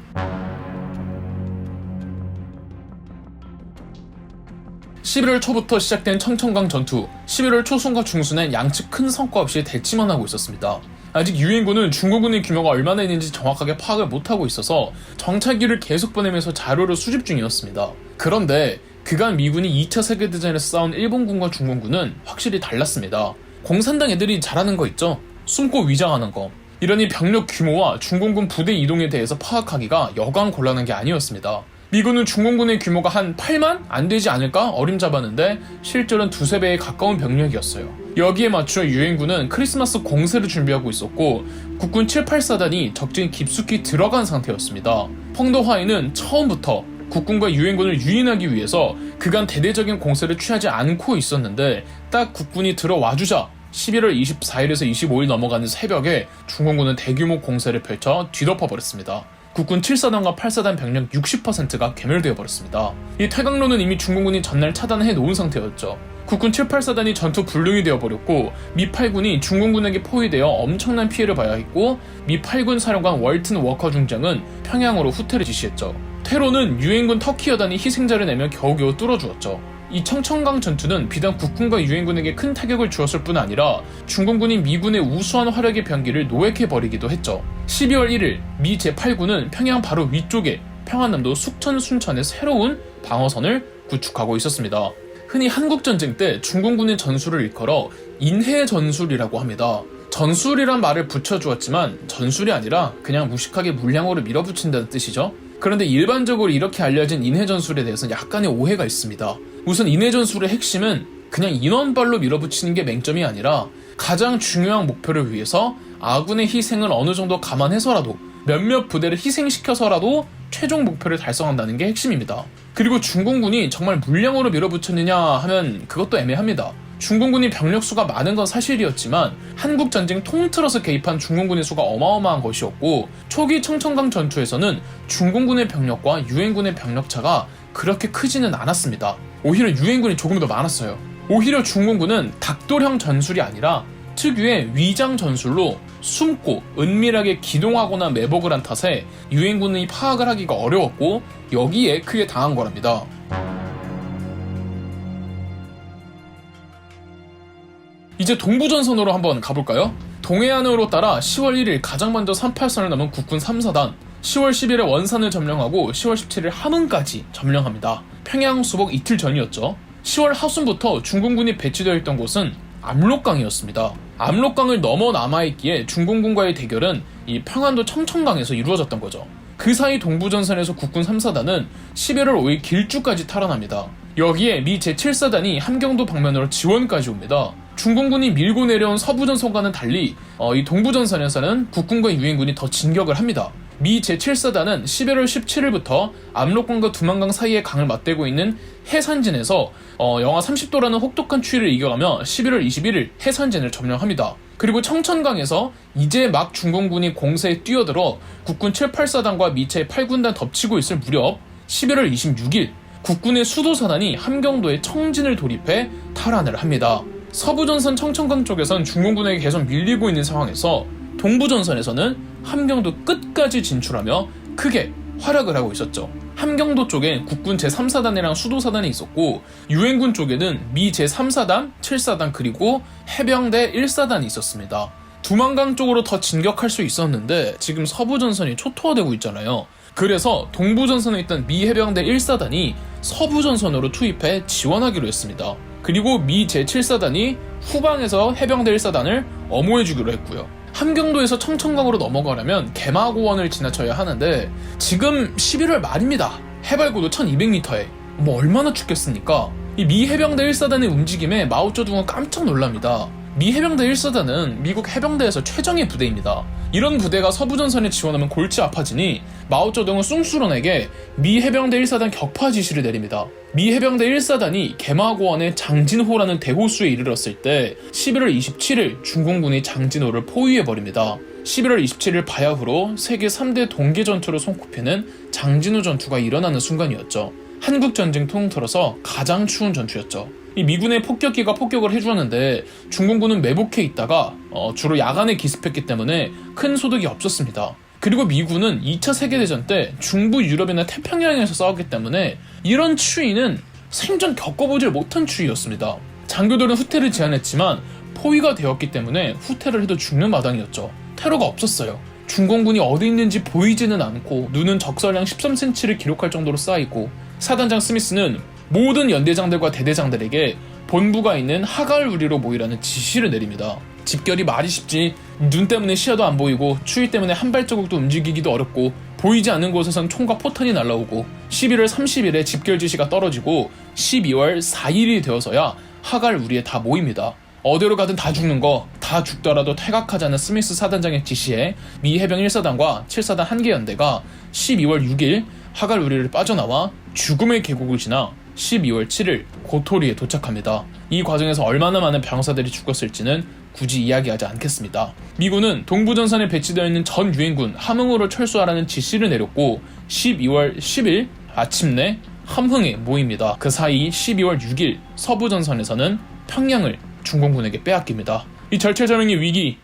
11월 초부터 시작된 청천강 전투, 11월 초순과 중순엔 양측 큰 성과 없이 대치만 하고 있었습니다. 아직 유엔군은 중공군의 규모가 얼마나 있는지 정확하게 파악을 못하고 있어서 정찰기를 계속 보내면서 자료를 수집 중이었습니다. 그런데 그간 미군이 2차 세계대전에서 싸운 일본군과 중공군은 확실히 달랐습니다. 공산당 애들이 잘하는 거 있죠? 숨고 위장하는 거. 이러니 병력 규모와 중공군 부대 이동에 대해서 파악하기가 여간 곤란한 게 아니었습니다. 미군은 중공군의 규모가 한 8만? 안 되지 않을까? 어림잡았는데 실제로는 2~3배에 가까운 병력이었어요. 여기에 맞춰 유엔군은 크리스마스 공세를 준비하고 있었고 국군 7, 8사단이 적진 깊숙이 들어간 상태였습니다. 펑더화이는 처음부터 국군과 유엔군을 유인하기 위해서 그간 대대적인 공세를 취하지 않고 있었는데 딱 국군이 들어와주자 11월 24일에서 25일 넘어가는 새벽에 중공군은 대규모 공세를 펼쳐 뒤덮어버렸습니다. 국군 7사단과 8사단 병력 60%가 괴멸되어 버렸습니다. 이 퇴강로는 이미 중공군이 전날 차단해 놓은 상태였죠. 국군 7, 8사단이 전투 불능이 되어버렸고 미 8군이 중공군에게 포위되어 엄청난 피해를 봐야 했고 미 8군 사령관 월튼 워커 중장은 평양으로 후퇴를 지시했죠. 퇴로는 유엔군 터키 여단이 희생자를 내며 겨우겨우 뚫어주었죠. 이 청천강 전투는 비단 국군과 유엔군에게 큰 타격을 주었을 뿐 아니라 중공군이 미군의 우수한 화력의 병기를 노획해버리기도 했죠. 12월 1일 미 제8군은 평양 바로 위쪽에 평안남도 숙천 순천의 새로운 방어선을 구축하고 있었습니다. 흔히 한국전쟁 때 중공군의 전술을 일컬어 인해전술이라고 합니다. 전술이란 말을 붙여주었지만 전술이 아니라 그냥 무식하게 물량으로 밀어붙인다는 뜻이죠. 그런데 일반적으로 이렇게 알려진 인해전술에 대해서는 약간의 오해가 있습니다. 우선 인해전술의 핵심은 그냥 인원발로 밀어붙이는 게 맹점이 아니라 가장 중요한 목표를 위해서 아군의 희생을 어느 정도 감안해서라도 몇몇 부대를 희생시켜서라도 최종 목표를 달성한다는 게 핵심입니다. 그리고 중공군이 정말 물량으로 밀어붙였느냐 하면 그것도 애매합니다. 중공군이 병력 수가 많은 건 사실이었지만 한국전쟁 통틀어서 개입한 중공군의 수가 어마어마한 것이었고 초기 청천강 전투에서는 중공군의 병력과 유엔군의 병력 차가 그렇게 크지는 않았습니다. 오히려 유엔군이 조금 더 많았어요. 오히려 중공군은 닭도령 전술이 아니라 특유의 위장 전술로 숨고 은밀하게 기동하거나 매복을 한 탓에 유엔군이 파악을 하기가 어려웠고 여기에 크게 당한 거랍니다. 이제 동부전선으로 한번 가볼까요? 동해안으로 따라 10월 1일 가장 먼저 38선을 넘은 국군 3사단, 10월 10일에 원산을 점령하고 10월 17일 함흥까지 점령합니다. 평양 수복 이틀 전이었죠. 10월 하순부터 중공군이 배치되어 있던 곳은 압록강이었습니다. 압록강을 넘어 남아있기에 중공군과의 대결은 이 평안도 청천강에서 이루어졌던 거죠. 그 사이 동부전선에서 국군 3사단은 11월 5일 길주까지 탈환합니다. 여기에 미 제7사단이 함경도 방면으로 지원까지 옵니다. 중공군이 밀고 내려온 서부전선과는 달리 이 동부전선에서는 국군과 유엔군이 더 진격을 합니다. 미 제7사단은 11월 17일부터 압록강과 두만강 사이의 강을 맞대고 있는 해산진에서 영하 30도라는 혹독한 추위를 이겨가며 11월 21일 해산진을 점령합니다. 그리고 청천강에서 이제 막 중공군이 공세에 뛰어들어 국군 7, 8사단과 미 제8군단 덮치고 있을 무렵 11월 26일 국군의 수도사단이 함경도에 청진을 돌입해 탈환을 합니다. 서부전선 청천강 쪽에선 중공군에게 계속 밀리고 있는 상황에서 동부전선에서는 함경도 끝까지 진출하며 크게 활약을 하고 있었죠. 함경도 쪽엔 국군 제3사단이랑 수도사단이 있었고 유엔군 쪽에는 미 제3사단, 7사단 그리고 해병대 1사단이 있었습니다. 두만강 쪽으로 더 진격할 수 있었는데 지금 서부전선이 초토화되고 있잖아요. 그래서 동부전선에 있던 미 해병대 1사단이 서부전선으로 투입해 지원하기로 했습니다. 그리고 미 제7사단이 후방에서 해병대 1사단을 엄호해주기로 했고요. 함경도에서 청천강으로 넘어가려면 개마고원을 지나쳐야 하는데 지금 11월 말입니다. 해발고도 1200m에 얼마나 춥겠습니까? 이 미 해병대 1사단의 움직임에 마오쩌둥은 깜짝 놀랍니다. 미 해병대 1사단은 미국 해병대에서 최정예 부대입니다. 이런 부대가 서부전선에 지원하면 골치 아파지니 마오쩌둥은 숭수론에게 미 해병대 1사단 격파 지시를 내립니다. 미 해병대 1사단이 개마고원의 장진호라는 대호수에 이르렀을 때 11월 27일 중공군이 장진호를 포위해버립니다. 11월 27일 바야흐로 세계 3대 동계 전투로 손꼽히는 장진호 전투가 일어나는 순간이었죠. 한국전쟁 통틀어서 가장 추운 전투였죠. 이 미군의 폭격기가 폭격을 해주었는데 중공군은 매복해 있다가 주로 야간에 기습했기 때문에 큰 소득이 없었습니다. 그리고 미군은 2차 세계대전 때 중부 유럽이나 태평양에서 싸웠기 때문에 이런 추위는 생전 겪어보질 못한 추위였습니다. 장교들은 후퇴를 제안했지만 포위가 되었기 때문에 후퇴를 해도 죽는 마당이었죠. 퇴로가 없었어요. 중공군이 어디 있는지 보이지는 않고 눈은 적설량 13cm를 기록할 정도로 쌓이고 사단장 스미스는 모든 연대장들과 대대장들에게 본부가 있는 하갈 우리로 모이라는 지시를 내립니다. 집결이 말이 쉽지 눈 때문에 시야도 안 보이고 추위 때문에 한 발자국도 움직이기도 어렵고 보이지 않는 곳에선 총과 포탄이 날라오고 11월 30일에 집결 지시가 떨어지고 12월 4일이 되어서야 하갈 우리에 다 모입니다. 어디로 가든 다 죽는 거, 다 죽더라도 퇴각하자는 스미스 사단장의 지시에 미 해병 1사단과 7사단 한개 연대가 12월 6일 하갈 우리를 빠져나와 죽음의 계곡을 지나 12월 7일 고토리에 도착합니다. 이 과정에서 얼마나 많은 병사들이 죽었을지는 굳이 이야기하지 않겠습니다. 미군은 동부전선에 배치되어 있는 전 유엔군 함흥으로 철수하라는 지시를 내렸고 12월 10일 아침내 함흥에 모입니다. 그 사이 12월 6일 서부전선에서는 평양을 중공군에게 빼앗깁니다. 이 절체절명의 위기,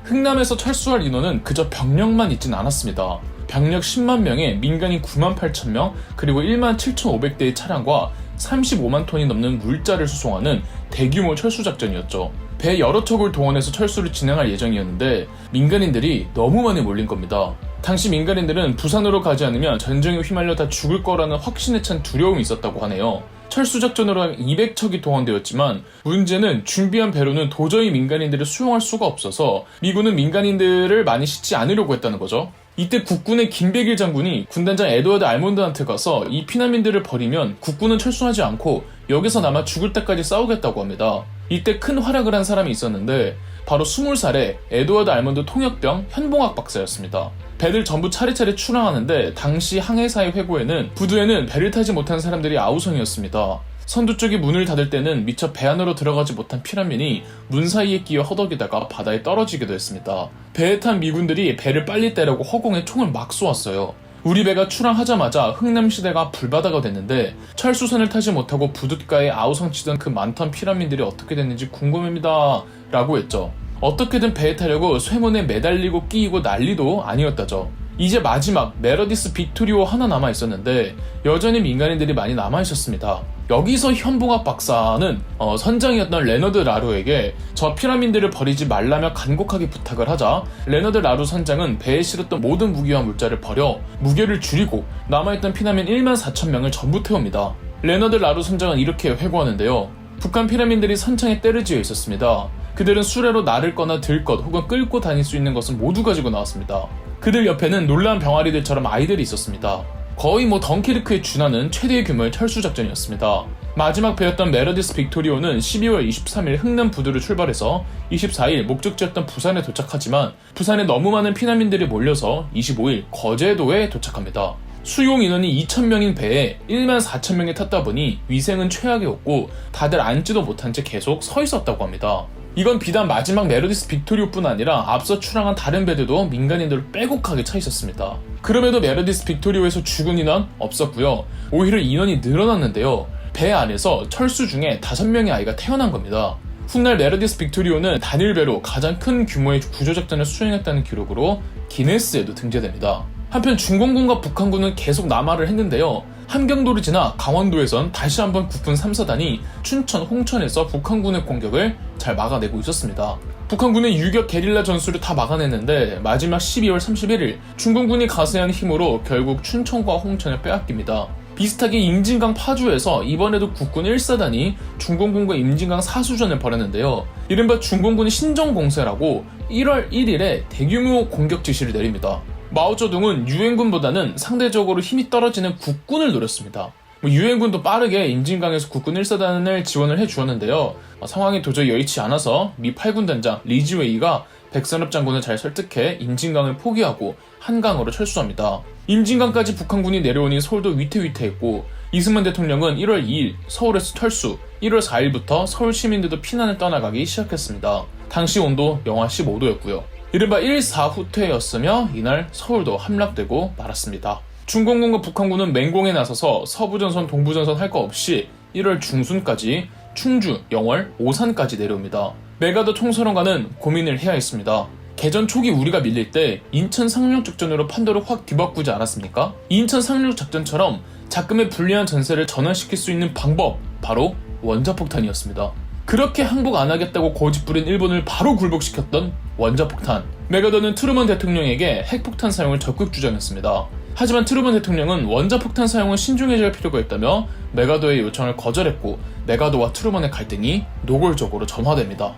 흥남에서 철수할 인원은 그저 병력만 있진 않았습니다. 병력 10만 명에 민간인 9만 8천 명, 그리고 1만 7,500대의 차량과 35만 톤이 넘는 물자를 수송하는 대규모 철수 작전이었죠. 배 여러 척을 동원해서 철수를 진행할 예정이었는데 민간인들이 너무 많이 몰린 겁니다. 당시 민간인들은 부산으로 가지 않으면 전쟁에 휘말려 다 죽을 거라는 확신에 찬 두려움이 있었다고 하네요. 철수작전으로 200척이 동원되었지만 문제는 준비한 배로는 도저히 민간인들을 수용할 수가 없어서 미군은 민간인들을 많이 싣지 않으려고 했다는 거죠. 이때 국군의 김백일 장군이 군단장 에드워드 알몬드한테 가서 이 피난민들을 버리면 국군은 철수하지 않고 여기서 남아 죽을 때까지 싸우겠다고 합니다. 이때 큰 활약을 한 사람이 있었는데 바로 20살의 에드워드 알몬드 통역병 현봉학 박사였습니다. 배들 전부 차례차례 출항하는데 당시 항해사의 회고에는 부두에는 배를 타지 못한 사람들이 아우성이었습니다. 선두 쪽이 문을 닫을 때는 미처 배 안으로 들어가지 못한 피난민이 문 사이에 끼어 허덕이다가 바다에 떨어지기도 했습니다. 배에 탄 미군들이 배를 빨리 떼려고 허공에 총을 막 쏘았어요. 우리 배가 출항하자마자 흥남시대가 불바다가 됐는데 철수선을 타지 못하고 부둣가에 아우성치던 그 많던 피난민들이 어떻게 됐는지 궁금합니다 라고 했죠. 어떻게든 배에 타려고 쇠문에 매달리고 끼이고 난리도 아니었다죠. 이제 마지막 메러디스 빅토리오 하나 남아있었는데 여전히 민간인들이 많이 남아있었습니다. 여기서 현봉학 박사는 선장이었던 레너드 라루에게 저 피라민들을 버리지 말라며 간곡하게 부탁을 하자 레너드 라루 선장은 배에 실었던 모든 무기와 물자를 버려 무게를 줄이고 남아있던 피난민 1만 4천 명을 전부 태웁니다. 레너드 라루 선장은 이렇게 회고하는데요. 북한 피라민들이 선창에 때를 지어 있었습니다. 그들은 수레로 나를 거나 들 것 혹은 끌고 다닐 수 있는 것은 모두 가지고 나왔습니다. 그들 옆에는 놀라운 병아리들처럼 아이들이 있었습니다. 거의 덩키르크에 준하는 최대의 규모의 철수작전이었습니다. 마지막 배였던 메러디스 빅토리오는 12월 23일 흥남 부두를 출발해서 24일 목적지였던 부산에 도착하지만 부산에 너무 많은 피난민들이 몰려서 25일 거제도에 도착합니다. 수용 인원이 2,000명인 배에 1만 4천 명이 탔다 보니 위생은 최악이었고 다들 앉지도 못한 채 계속 서 있었다고 합니다. 이건 비단 마지막 메러디스 빅토리오뿐 아니라 앞서 출항한 다른 배들도 민간인들을 빼곡하게 차 있었습니다. 그럼에도 메러디스 빅토리오에서 죽은 인원 없었고요. 오히려 인원이 늘어났는데요. 배 안에서 철수 중에 5명의 아이가 태어난 겁니다. 훗날 메러디스 빅토리오는 단일배로 가장 큰 규모의 구조작전을 수행했다는 기록으로 기네스에도 등재됩니다. 한편 중공군과 북한군은 계속 남하를 했는데요. 함경도를 지나 강원도에선 다시 한번 국군 3사단이 춘천, 홍천에서 북한군의 공격을 잘 막아내고 있었습니다. 북한군의 유격 게릴라 전술을 다 막아냈는데 마지막 12월 31일 중공군이 가세한 힘으로 결국 춘천과 홍천을 빼앗깁니다. 비슷하게 임진강 파주에서 이번에도 국군 1사단이 중공군과 임진강 사수전을 벌였는데요. 이른바 중공군의 신정공세라고 1월 1일에 대규모 공격 지시를 내립니다. 마오쩌둥은 유엔군보다는 상대적으로 힘이 떨어지는 국군을 노렸습니다. 유엔군도 빠르게 임진강에서 국군 1사단을 지원을 해주었는데요. 상황이 도저히 여의치 않아서 미 8군 단장 리즈웨이가 백선엽 장군을 잘 설득해 임진강을 포기하고 한강으로 철수합니다. 임진강까지 북한군이 내려오니 서울도 위태위태했고 이승만 대통령은 1월 2일 서울에서 철수, 1월 4일부터 서울 시민들도 피난을 떠나가기 시작했습니다. 당시 온도 영하 15도였고요. 이른바 1.4 후퇴였으며 이날 서울도 함락되고 말았습니다. 중공군과 북한군은 맹공에 나서서 서부전선, 동부전선 할 거 없이 1월 중순까지 충주, 영월, 오산까지 내려옵니다. 메가더 총사령관은 고민을 해야 했습니다. 개전 초기 우리가 밀릴 때 인천 상륙 작전으로 판도를 확 뒤바꾸지 않았습니까? 인천 상륙 작전처럼 작금의 불리한 전세를 전환시킬 수 있는 방법, 바로 원자폭탄이었습니다. 그렇게 항복 안 하겠다고 고집부린 일본을 바로 굴복시켰던 원자폭탄. 메가더는 트루먼 대통령에게 핵폭탄 사용을 적극 주장했습니다. 하지만 트루먼 대통령은 원자폭탄 사용은 신중해져야 할 필요가 있다며 메가더의 요청을 거절했고 메가더와 트루먼의 갈등이 노골적으로 점화됩니다.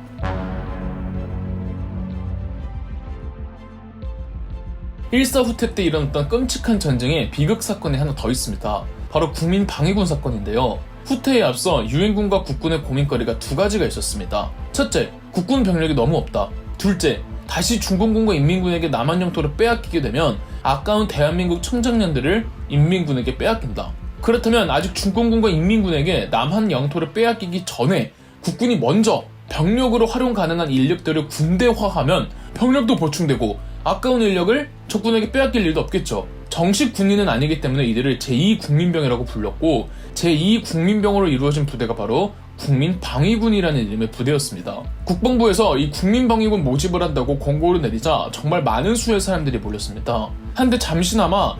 일사 후퇴 때 일어났던 끔찍한 전쟁에 비극 사건이 하나 더 있습니다. 바로 국민 방위군 사건인데요. 후퇴에 앞서 유엔군과 국군의 고민거리가 두 가지가 있었습니다. 첫째, 국군 병력이 너무 없다. 둘째, 다시 중공군과 인민군에게 남한 영토를 빼앗기게 되면 아까운 대한민국 청장년들을 인민군에게 빼앗긴다. 그렇다면 아직 중공군과 인민군에게 남한 영토를 빼앗기기 전에 국군이 먼저 병력으로 활용 가능한 인력들을 군대화하면 병력도 보충되고 아까운 인력을 적군에게 빼앗길 일도 없겠죠. 정식 군인은 아니기 때문에 이들을 제2국민병이라고 불렀고 제2국민병으로 이루어진 부대가 바로 국민방위군이라는 이름의 부대였습니다. 국방부에서 이 국민방위군 모집을 한다고 공고를 내리자 정말 많은 수의 사람들이 몰렸습니다. 한데 잠시나마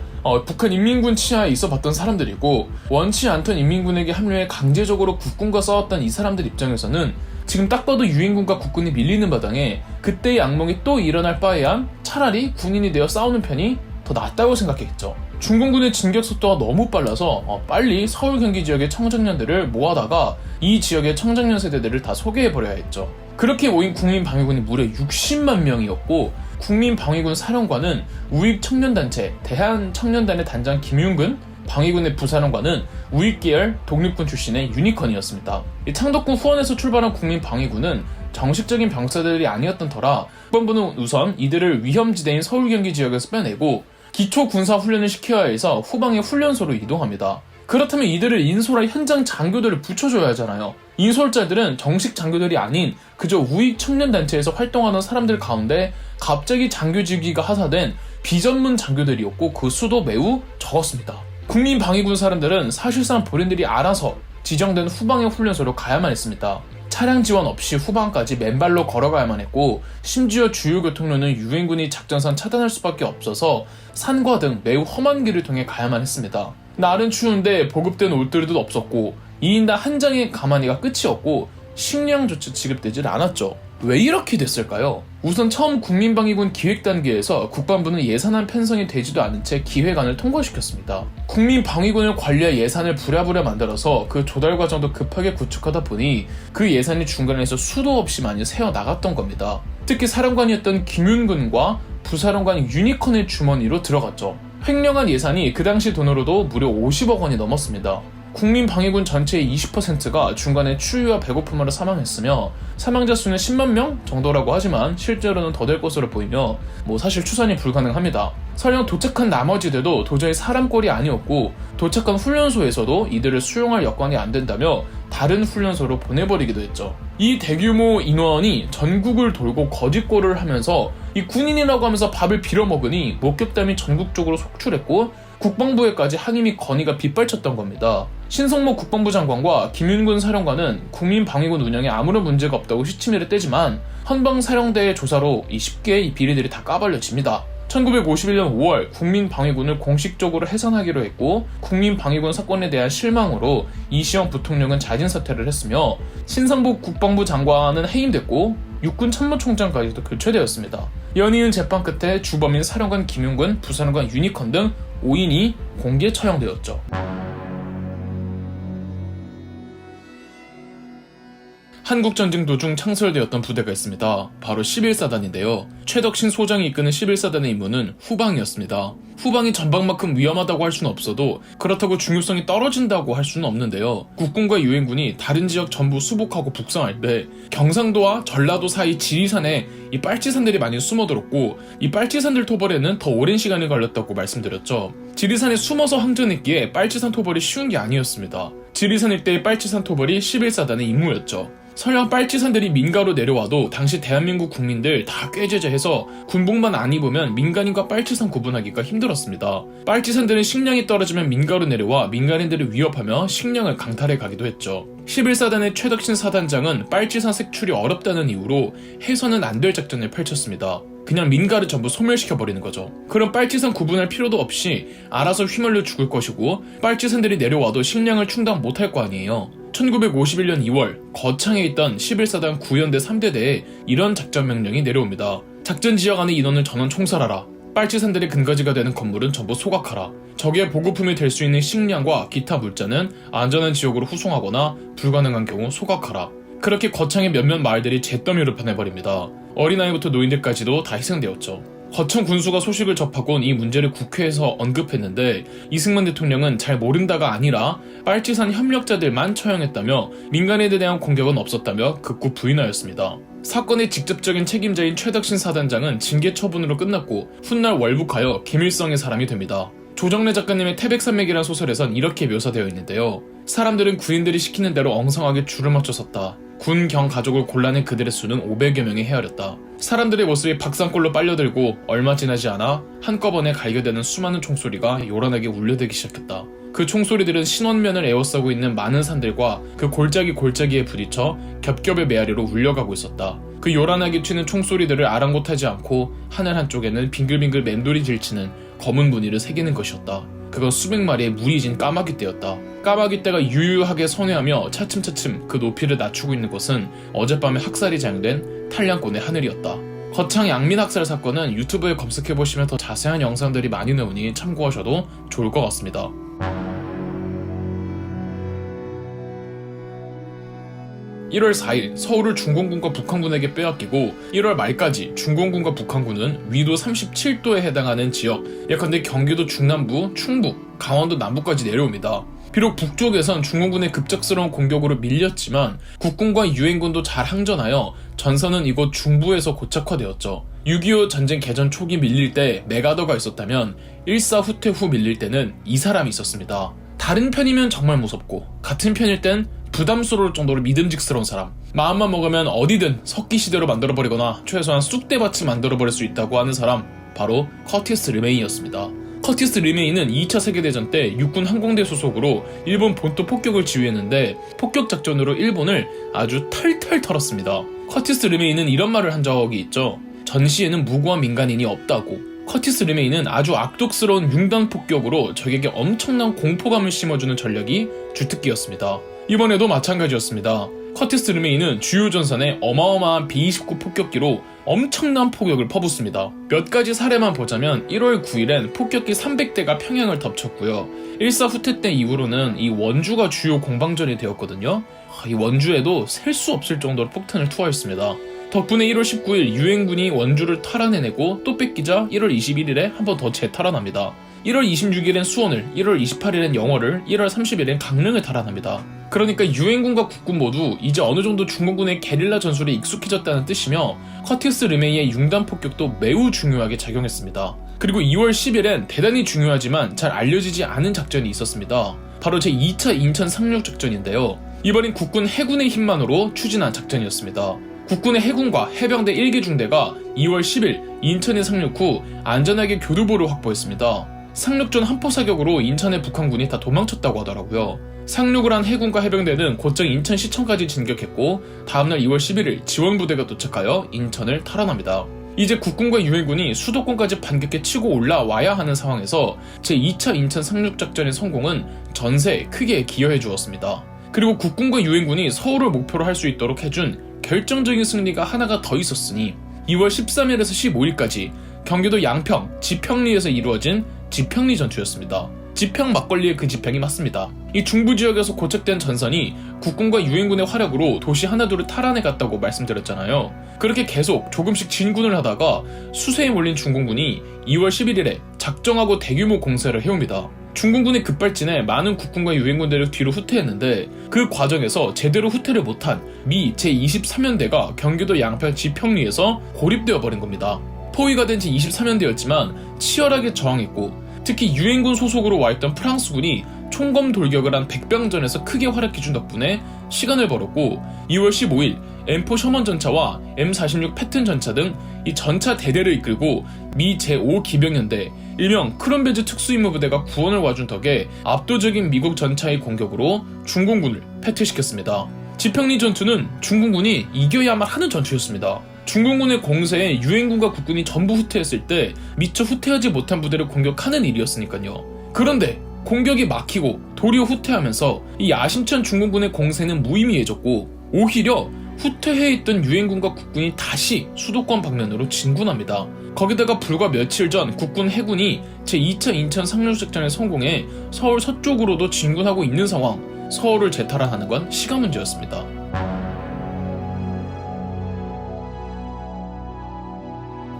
북한 인민군 치하에 있어 봤던 사람들이고 원치 않던 인민군에게 합류해 강제적으로 국군과 싸웠던 이 사람들 입장에서는 지금 딱 봐도 유엔군과 국군이 밀리는 바당에 그때의 악몽이 또 일어날 바에야 차라리 군인이 되어 싸우는 편이 더 낫다고 생각했죠. 중공군의 진격 속도가 너무 빨라서 빨리 서울 경기 지역의 청장년들을 모아다가 이 지역의 청장년 세대들을 다 소개해버려야 했죠. 그렇게 모인 국민방위군이 무려 60만 명이었고 국민방위군 사령관은 우익청년단체 대한청년단의 단장 김윤근, 방위군의 부사령관은 우익계열 독립군 출신의 유니컨이었습니다. 이 창덕군 후원에서 출발한 국민방위군은 정식적인 병사들이 아니었던 터라 국방부는 우선 이들을 위험지대인 서울 경기 지역에서 빼내고 기초 군사 훈련을 시켜야 해서 후방의 훈련소로 이동합니다. 그렇다면 이들을 인솔할 현장 장교들을 붙여줘야 하잖아요. 인솔자들은 정식 장교들이 아닌 그저 우익 청년단체에서 활동하는 사람들 가운데 갑자기 장교직위가 하사된 비전문 장교들이었고 그 수도 매우 적었습니다. 국민방위군 사람들은 사실상 본인들이 알아서 지정된 후방의 훈련소로 가야만 했습니다. 차량 지원 없이 후방까지 맨발로 걸어가야만 했고 심지어 주요 교통로는 유엔군이 작전상 차단할 수밖에 없어서 산과 등 매우 험한 길을 통해 가야만 했습니다. 날은 추운데 보급된 옷들도 없었고 2인당 한 장의 가마니가 끝이었고 식량조차 지급되질 않았죠. 왜 이렇게 됐을까요? 우선 처음 국민방위군 기획 단계에서 국방부는 예산안 편성이 되지도 않은 채 기획안을 통과시켰습니다. 국민방위군을 관리할 예산을 부랴부랴 만들어서 그 조달 과정도 급하게 구축하다 보니 그 예산이 중간에서 수도 없이 많이 새어 나갔던 겁니다. 특히 사령관이었던 김윤근과 부사령관 유니컨의 주머니로 들어갔죠. 횡령한 예산이 그 당시 돈으로도 무려 50억 원이 넘었습니다. 국민방위군 전체의 20%가 중간에 추위와 배고픔으로 사망했으며 사망자 수는 10만 명 정도라고 하지만 실제로는 더 될 것으로 보이며 사실 추산이 불가능합니다. 설령 도착한 나머지들도 도저히 사람 꼴이 아니었고 도착한 훈련소에서도 이들을 수용할 여건이 안 된다며 다른 훈련소로 보내버리기도 했죠. 이 대규모 인원이 전국을 돌고 거짓골을 하면서 이 군인이라고 하면서 밥을 빌어먹으니 목격담이 전국적으로 속출했고 국방부에까지 항의 건의가 빗발쳤던 겁니다. 신성모 국방부 장관과 김윤근 사령관은 국민방위군 운영에 아무런 문제가 없다고 시치미를 떼지만 헌방사령대의 조사로 쉽게 이 비리들이 다 까발려집니다. 1951년 5월 국민방위군을 공식적으로 해산하기로 했고 국민방위군 사건에 대한 실망으로 이시영 부통령은 자진사퇴를 했으며 신상복 국방부 장관은 해임됐고 육군 참모총장까지도 교체되었습니다. 연이은 재판 끝에 주범인 사령관 김윤근, 부사령관 유니컨 등 5인이 공개 처형되었죠. 한국전쟁 도중 창설되었던 부대가 있습니다. 바로 11사단인데요. 최덕신 소장이 이끄는 11사단의 임무는 후방이었습니다. 후방이 전방만큼 위험하다고 할 수는 없어도 그렇다고 중요성이 떨어진다고 할 수는 없는데요. 국군과 유엔군이 다른 지역 전부 수복하고 북상할 때 경상도와 전라도 사이 지리산에 이 빨치산들이 많이 숨어들었고 이 빨치산들 토벌에는 더 오랜 시간이 걸렸다고 말씀드렸죠. 지리산에 숨어서 항전했기에 빨치산 토벌이 쉬운 게 아니었습니다. 지리산 일대의 빨치산 토벌이 11사단의 임무였죠. 설령 빨치산들이 민가로 내려와도 당시 대한민국 국민들 다 꾀죄죄해서 군복만 안 입으면 민간인과 빨치산 구분하기가 힘들었습니다. 빨치산들은 식량이 떨어지면 민가로 내려와 민간인들을 위협하며 식량을 강탈해 가기도 했죠. 11사단의 최덕신 사단장은 빨치산 색출이 어렵다는 이유로 해서는 안 될 작전을 펼쳤습니다. 그냥 민가를 전부 소멸시켜버리는 거죠. 그럼 빨치산 구분할 필요도 없이 알아서 휘말려 죽을 것이고 빨치산들이 내려와도 식량을 충당 못할 거 아니에요. 1951년 2월 거창에 있던 11사단 9연대 3대대에 이런 작전 명령이 내려옵니다. 작전 지역 안의 인원을 전원 총살하라. 빨치산들의 근거지가 되는 건물은 전부 소각하라. 적의 보급품이 될 수 있는 식량과 기타 물자는 안전한 지역으로 후송하거나 불가능한 경우 소각하라. 그렇게 거창의 몇몇 마을들이 잿더미로 변해버립니다. 어린아이부터 노인들까지도 다 희생되었죠. 거천 군수가 소식을 접하곤 이 문제를 국회에서 언급했는데 이승만 대통령은 잘 모른다가 아니라 빨치산 협력자들만 처형했다며 민간인에 대한 공격은 없었다며 극구 부인하였습니다. 사건의 직접적인 책임자인 최덕신 사단장은 징계 처분으로 끝났고 훗날 월북하여 김일성의 사람이 됩니다. 조정래 작가님의 태백산맥이라는 소설에선 이렇게 묘사되어 있는데요. 사람들은 군인들이 시키는 대로 엉성하게 줄을 맞춰 섰다. 군, 경, 가족을 골라낸 그들의 수는 500여 명에 헤아렸다. 사람들의 모습이 박산골로 빨려들고 얼마 지나지 않아 한꺼번에 갈겨대는 수많은 총소리가 요란하게 울려대기 시작했다. 그 총소리들은 신원면을 에워싸고 있는 많은 산들과 그 골짜기에 부딪혀 겹겹의 메아리로 울려가고 있었다. 그 요란하게 튀는 총소리들을 아랑곳하지 않고 하늘 한쪽에는 빙글빙글 맴돌이 질치는 검은 무늬를 새기는 것이었다. 그건 수백 마리의 물이 진 까마귀떼였다. 까마귀떼가 유유하게 선회하며 차츰차츰 그 높이를 낮추고 있는 것은 어젯밤에 학살이 자행된 탄량권의 하늘이었다. 거창 양민학살 사건은 유튜브에 검색해보시면 더 자세한 영상들이 많이 나오니 참고하셔도 좋을 것 같습니다. 1월 4일 서울을 중공군과 북한군에게 빼앗기고 1월 말까지 중공군과 북한군은 위도 37도에 해당하는 지역, 예컨대 경기도 중남부, 충북, 강원도 남부까지 내려옵니다. 비록 북쪽에선 중공군의 급작스러운 공격으로 밀렸지만 국군과 유엔군도 잘 항전하여 전선은 이곳 중부에서 고착화되었죠. 6.25 전쟁 개전 초기 밀릴 때 메가더가 있었다면 1.4 후퇴 후 밀릴 때는 이 사람이 있었습니다. 다른 편이면 정말 무섭고 같은 편일 땐 부담스러울 정도로 믿음직스러운 사람, 마음만 먹으면 어디든 석기시대로 만들어버리거나 최소한 쑥대밭이 만들어버릴 수 있다고 하는 사람, 바로 커티스 르메이였습니다. 커티스 르메이는 2차 세계대전 때 육군 항공대 소속으로 일본 본토 폭격을 지휘했는데 폭격 작전으로 일본을 아주 털털 털었습니다. 커티스 르메이는 이런 말을 한 적이 있죠. 전시에는 무고한 민간인이 없다고. 커티스 르메이는 아주 악독스러운 융단 폭격으로 적에게 엄청난 공포감을 심어주는 전략이 주특기였습니다. 이번에도 마찬가지였습니다. 커티스 르메이는 주요 전선에 어마어마한 B-29 폭격기로 엄청난 폭격을 퍼붓습니다. 몇 가지 사례만 보자면 1월 9일엔 폭격기 300대가 평양을 덮쳤고요. 1.4 후퇴 때 이후로는 이 원주가 주요 공방전이 되었거든요. 이 원주에도 셀 수 없을 정도로 폭탄을 투하했습니다. 덕분에 1월 19일 유엔군이 원주를 탈환해내고 또 뺏기자 1월 21일에 한 번 더 재탈환합니다. 1월 26일엔 수원을, 1월 28일엔 영월을, 1월 30일엔 강릉을 탈환합니다. 그러니까 유엔군과 국군 모두 이제 어느 정도 중공군의 게릴라 전술에 익숙해졌다는 뜻이며 커티스 르메이의 융단 폭격도 매우 중요하게 작용했습니다. 그리고 2월 10일엔 대단히 중요하지만 잘 알려지지 않은 작전이 있었습니다. 바로 제2차 인천 상륙 작전인데요. 이번엔 국군 해군의 힘만으로 추진한 작전이었습니다. 국군의 해군과 해병대 1개 중대가 2월 10일 인천에 상륙 후 안전하게 교두보를 확보했습니다. 상륙 전 한포 사격으로 인천의 북한군이 다 도망쳤다고 하더라고요. 상륙을 한 해군과 해병대는 곧장 인천시청까지 진격했고 다음날 2월 11일 지원부대가 도착하여 인천을 탈환합니다. 이제 국군과 유엔군이 수도권까지 반격해 치고 올라와야 하는 상황에서 제2차 인천 상륙작전의 성공은 전세에 크게 기여해 주었습니다. 그리고 국군과 유엔군이 서울을 목표로 할 수 있도록 해준 결정적인 승리가 하나가 더 있었으니 2월 13일에서 15일까지 경기도 양평, 지평리에서 이루어진 지평리 전투였습니다. 지평 막걸리의 그 지평이 맞습니다. 이 중부 지역에서 고착된 전선이 국군과 유엔군의 활약으로 도시 하나둘을 탈환해 갔다고 말씀드렸잖아요. 그렇게 계속 조금씩 진군을 하다가 수세에 몰린 중공군이 2월 11일에 작정하고 대규모 공세를 해옵니다. 중공군의 급발진에 많은 국군과 유엔군대를 뒤로 후퇴했는데 그 과정에서 제대로 후퇴를 못한 미 제23연대가 경기도 양평 지평리에서 고립되어 버린 겁니다. 포위가 된 제23연대였지만 치열하게 저항했고 특히 유엔군 소속으로 와있던 프랑스군이 총검 돌격을 한 백병전에서 크게 활약해준 덕분에 시간을 벌었고 2월 15일 M4 셔먼 전차와 M46 패튼 전차 등 이 전차 대대를 이끌고 미 제5기병연대 일명 크론베즈 특수임무부대가 구원을 와준 덕에 압도적인 미국 전차의 공격으로 중공군을 패퇴시켰습니다. 지평리 전투는 중공군이 이겨야만 하는 전투였습니다. 중공군의 공세에 유엔군과 국군이 전부 후퇴했을 때 미처 후퇴하지 못한 부대를 공격하는 일이었으니까요. 그런데 공격이 막히고 도리어 후퇴하면서 이 야심찬 중공군의 공세는 무의미해졌고 오히려 후퇴해 있던 유엔군과 국군이 다시 수도권 방면으로 진군합니다. 거기다가 불과 며칠 전 국군 해군이 제2차 인천 상륙작전에 성공해 서울 서쪽으로도 진군하고 있는 상황, 서울을 재탈환하는 건 시간 문제였습니다.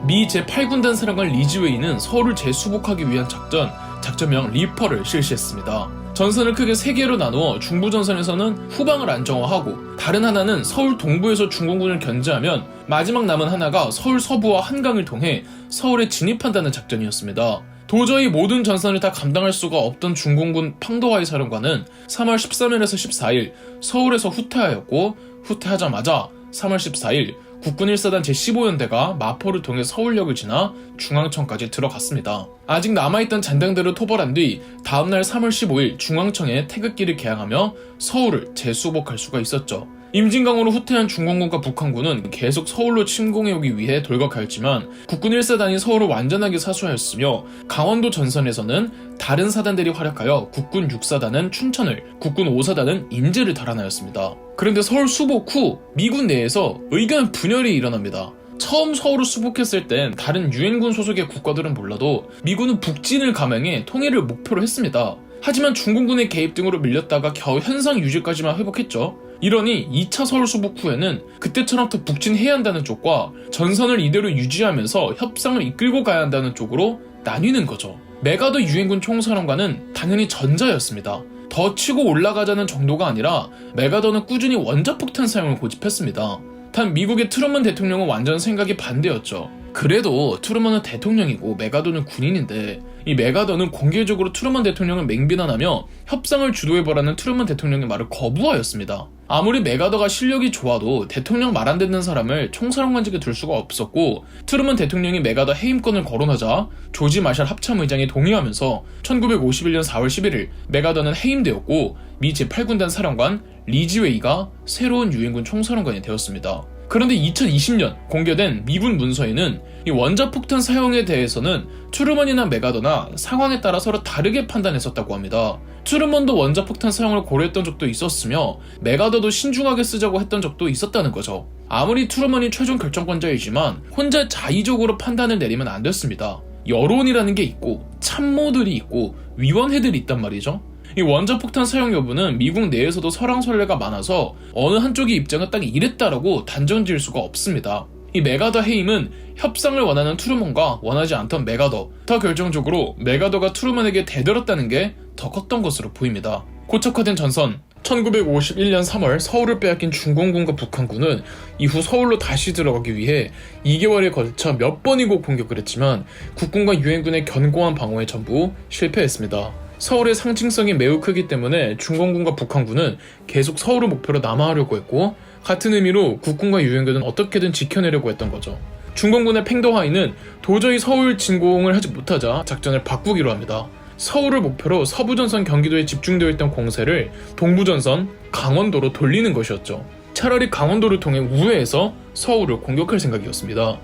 미 제8군단 사령관 리즈웨이는 서울을 재수복하기 위한 작전명 리퍼를 실시했습니다. 전선을 크게 3개로 나누어 중부전선에서는 후방을 안정화하고 다른 하나는 서울 동부에서 중공군을 견제하면 마지막 남은 하나가 서울 서부와 한강을 통해 서울에 진입한다는 작전이었습니다. 도저히 모든 전선을 다 감당할 수가 없던 중공군 팡도하이 사령관은 3월 13일에서 14일 서울에서 후퇴하였고, 후퇴하자마자 3월 14일 국군 1사단 제15연대가 마포를 통해 서울역을 지나 중앙청까지 들어갔습니다. 아직 남아있던 잔당들을 토벌한 뒤 다음날 3월 15일 중앙청에 태극기를 개항하며 서울을 재수복할 수가 있었죠. 임진강으로 후퇴한 중공군과 북한군은 계속 서울로 침공해오기 위해 돌격하였지만 국군 1사단이 서울을 완전하게 사수하였으며 강원도 전선에서는 다른 사단들이 활약하여 국군 6사단은 춘천을, 국군 5사단은 인제를 달아나였습니다. 그런데 서울 수복 후 미군 내에서 의견 분열이 일어납니다. 처음 서울을 수복했을 땐 다른 유엔군 소속의 국가들은 몰라도 미군은 북진을 감행해 통일을 목표로 했습니다. 하지만 중공군의 개입 등으로 밀렸다가 겨우 현상 유지까지만 회복했죠. 이러니 2차 서울 수복 후에는 그때처럼 더 북진해야 한다는 쪽과 전선을 이대로 유지하면서 협상을 이끌고 가야 한다는 쪽으로 나뉘는 거죠. 메가더 유엔군 총사령관은 당연히 전자였습니다. 더 치고 올라가자는 정도가 아니라 메가더는 꾸준히 원자폭탄 사용을 고집했습니다. 단 미국의 트루먼 대통령은 완전 생각이 반대였죠. 그래도 트루먼은 대통령이고 메가더는 군인인데 이 메가더는 공개적으로 트루먼 대통령을 맹비난하며 협상을 주도해보라는 트루먼 대통령의 말을 거부하였습니다. 아무리 메가더가 실력이 좋아도 대통령 말 안 듣는 사람을 총사령관직에 둘 수가 없었고, 트루먼 대통령이 메가더 해임권을 거론하자 조지 마샬 합참의장이 동의하면서 1951년 4월 11일 메가더는 해임되었고 미 제8군단 사령관 리즈웨이가 새로운 유엔군 총사령관이 되었습니다. 그런데 2020년 공개된 미군 문서에는 이 원자폭탄 사용에 대해서는 트루먼이나 메가더나 상황에 따라 서로 다르게 판단했었다고 합니다. 트루먼도 원자폭탄 사용을 고려했던 적도 있었으며 메가더도 신중하게 쓰자고 했던 적도 있었다는 거죠. 아무리 트루먼이 최종 결정권자이지만 혼자 자의적으로 판단을 내리면 안 됐습니다. 여론이라는 게 있고 참모들이 있고 위원회들이 있단 말이죠. 이 원자폭탄 사용 여부는 미국 내에서도 설왕설래가 많아서 어느 한쪽의 입장은 딱 이랬다라고 단정 지을 수가 없습니다. 이 메가더 해임은 협상을 원하는 트루먼과 원하지 않던 메가더, 더 결정적으로 메가더가 트루먼에게 대들었다는 게 더 컸던 것으로 보입니다. 고착화된 전선, 1951년 3월 서울을 빼앗긴 중공군과 북한군은 이후 서울로 다시 들어가기 위해 2개월에 걸쳐 몇 번이고 공격을 했지만 국군과 유엔군의 견고한 방어에 전부 실패했습니다. 서울의 상징성이 매우 크기 때문에 중공군과 북한군은 계속 서울을 목표로 남하하려고 했고, 같은 의미로 국군과 유엔군은 어떻게든 지켜내려고 했던 거죠. 중공군의 팽도하이는 도저히 서울 진공을 하지 못하자 작전을 바꾸기로 합니다. 서울을 목표로 서부전선 경기도에 집중되어 있던 공세를 동부전선 강원도로 돌리는 것이었죠. 차라리 강원도를 통해 우회해서 서울을 공격할 생각이었습니다.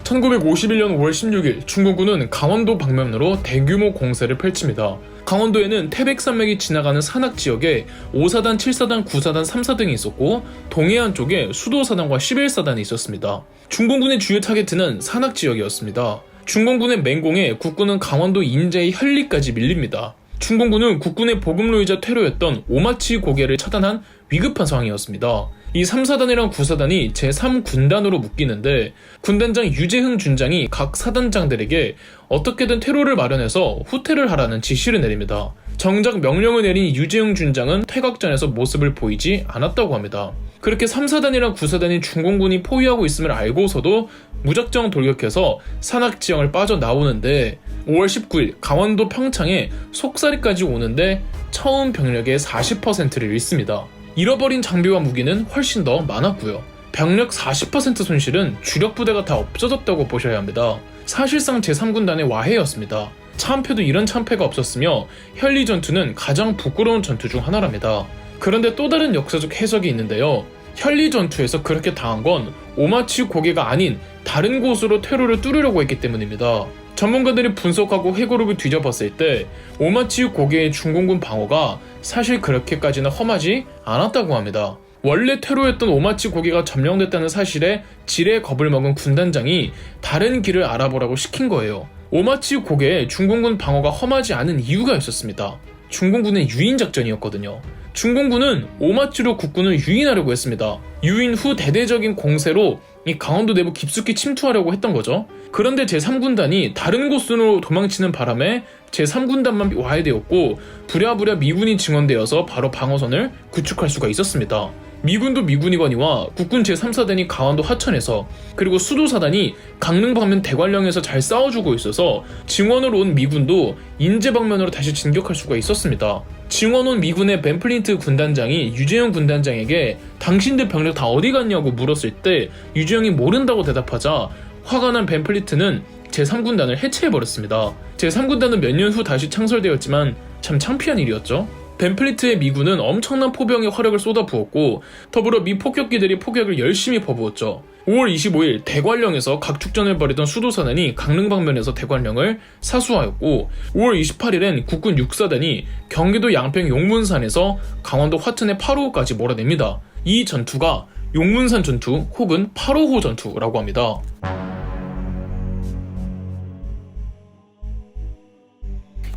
1951년 5월 16일 중공군은 강원도 방면으로 대규모 공세를 펼칩니다. 강원도에는 태백산맥이 지나가는 산악지역에 5사단, 7사단, 9사단, 3사등이 있었고 동해안 쪽에 수도사단과 11사단이 있었습니다. 중공군의 주요 타겟은 산악지역이었습니다. 중공군의 맹공에 국군은 강원도 인제의 현리까지 밀립니다. 중공군은 국군의 보급로이자 퇴로였던 오마치 고개를 차단한 위급한 상황이었습니다. 이 3사단이랑 9사단이 제3군단으로 묶이는데 군단장 유재흥 준장이 각 사단장들에게 어떻게든 퇴로를 마련해서 후퇴를 하라는 지시를 내립니다. 정작 명령을 내린 유재흥 준장은 퇴각전에서 모습을 보이지 않았다고 합니다. 그렇게 3사단이랑 9사단이 중공군이 포위하고 있음을 알고서도 무작정 돌격해서 산악지형을 빠져나오는데 5월 19일 강원도 평창에 속살이까지 오는데 처음 병력의 40%를 잃습니다. 잃어버린 장비와 무기는 훨씬 더 많았고요. 병력 40% 손실은 주력 부대가 다 없어졌다고 보셔야 합니다. 사실상 제3군단의 와해였습니다. 차은표도 이런 참패가 없었으며 현리 전투는 가장 부끄러운 전투 중 하나랍니다. 그런데 또 다른 역사적 해석이 있는데요. 현리 전투에서 그렇게 당한 건 오마치 고개가 아닌 다른 곳으로 퇴로를 뚫으려고 했기 때문입니다. 전문가들이 분석하고 회고록을 뒤져봤을 때 오마치 고개의 중공군 방어가 사실 그렇게까지는 험하지 않았다고 합니다. 원래 퇴로였던 오마치 고개가 점령됐다는 사실에 지레 겁을 먹은 군단장이 다른 길을 알아보라고 시킨 거예요. 오마치 고개에 중공군 방어가 험하지 않은 이유가 있었습니다. 중공군의 유인작전이었거든요. 중공군은 오마츠로 국군을 유인하려고 했습니다. 유인 후 대대적인 공세로 이 강원도 내부 깊숙이 침투하려고 했던 거죠. 그런데 제3군단이 다른 곳으로 도망치는 바람에 제3군단만 와야 되었고 부랴부랴 미군이 증원되어서 바로 방어선을 구축할 수가 있었습니다. 미군도 미군이거니와 국군 제3사단이 강원도 하천에서 그리고 수도사단이 강릉 방면 대관령에서 잘 싸워주고 있어서 증원으로 온 미군도 인제 방면으로 다시 진격할 수가 있었습니다. 증원 온 미군의 벤플린트 군단장이 유재영 군단장에게 당신들 병력 다 어디 갔냐고 물었을 때 유재영이 모른다고 대답하자 화가 난 벤플린트는 제3군단을 해체해버렸습니다. 제3군단은 몇 년 후 다시 창설되었지만 참 창피한 일이었죠. 벤플리트의 미군은 엄청난 포병의 화력을 쏟아부었고 더불어 미 폭격기들이 폭격을 열심히 퍼부었죠. 5월 25일 대관령에서 각축전을 벌이던 수도사단이 강릉 방면에서 대관령을 사수하였고 5월 28일엔 국군 6사단이 경기도 양평 용문산에서 강원도 화천의 8호까지 몰아냅니다. 이 전투가 용문산 전투 혹은 8호호 전투라고 합니다.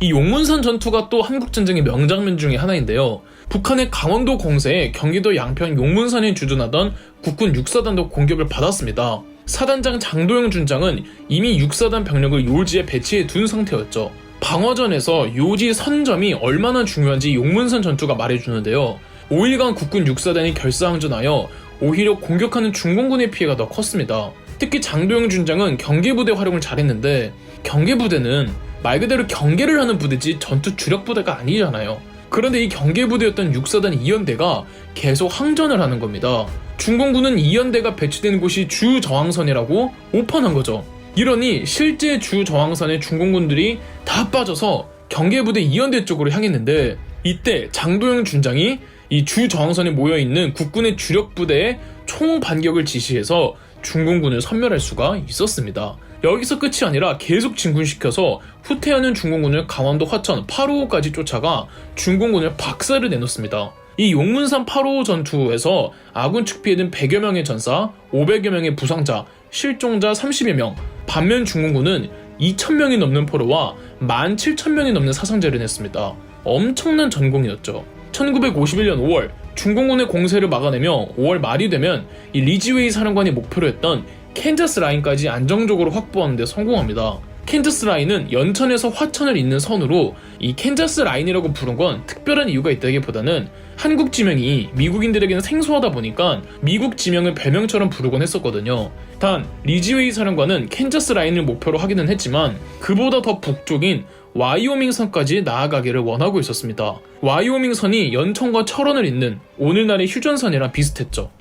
이 용문산 전투가 또 한국전쟁의 명장면 중에 하나인데요. 북한의 강원도 공세에 경기도 양평 용문산에 주둔하던 국군 6사단도 공격을 받았습니다. 사단장 장도영 준장은 이미 6사단 병력을 요지에 배치해 둔 상태였죠. 방어전에서 요지 선점이 얼마나 중요한지 용문산 전투가 말해주는데요. 5일간 국군 6사단이 결사항전하여 오히려 공격하는 중공군의 피해가 더 컸습니다. 특히 장도영 준장은 경계부대 활용을 잘했는데 경계부대는 말 그대로 경계를 하는 부대지 전투 주력 부대가 아니잖아요. 그런데 이 경계부대였던 6사단 2연대가 계속 항전을 하는 겁니다. 중공군은 2연대가 배치된 곳이 주저항선이라고 오판한 거죠. 이러니 실제 주저항선에 중공군들이 다 빠져서 경계부대 2연대 쪽으로 향했는데 이때 장도영 준장이 이 주저항선에 모여있는 국군의 주력 부대에 총반격을 지시해서 중공군을 섬멸할 수가 있었습니다. 여기서 끝이 아니라 계속 진군시켜서 후퇴하는 중공군을 강원도 화천 8호호까지 쫓아가 중공군을 박살을 내놓습니다. 이 용문산 8호호 전투에서 아군 측 피해는 100여 명의 전사, 500여 명의 부상자, 실종자 30여 명, 반면 중공군은 2,000명이 넘는 포로와 17,000명이 넘는 사상자를 냈습니다. 엄청난 전공이었죠. 1951년 5월 중공군의 공세를 막아내며 5월 말이 되면 이 리지웨이 사령관이 목표로 했던 캔자스 라인까지 안정적으로 확보하는 데 성공합니다. 캔자스 라인은 연천에서 화천을 잇는 선으로 이 캔자스 라인이라고 부른 건 특별한 이유가 있다기보다는 한국 지명이 미국인들에게는 생소하다 보니까 미국 지명을 별명처럼 부르곤 했었거든요. 단 리지웨이 사령관은 캔자스 라인을 목표로 하기는 했지만 그보다 더 북쪽인 와이오밍 선까지 나아가기를 원하고 있었습니다. 와이오밍 선이 연천과 철원을 잇는 오늘날의 휴전선이랑 비슷했죠.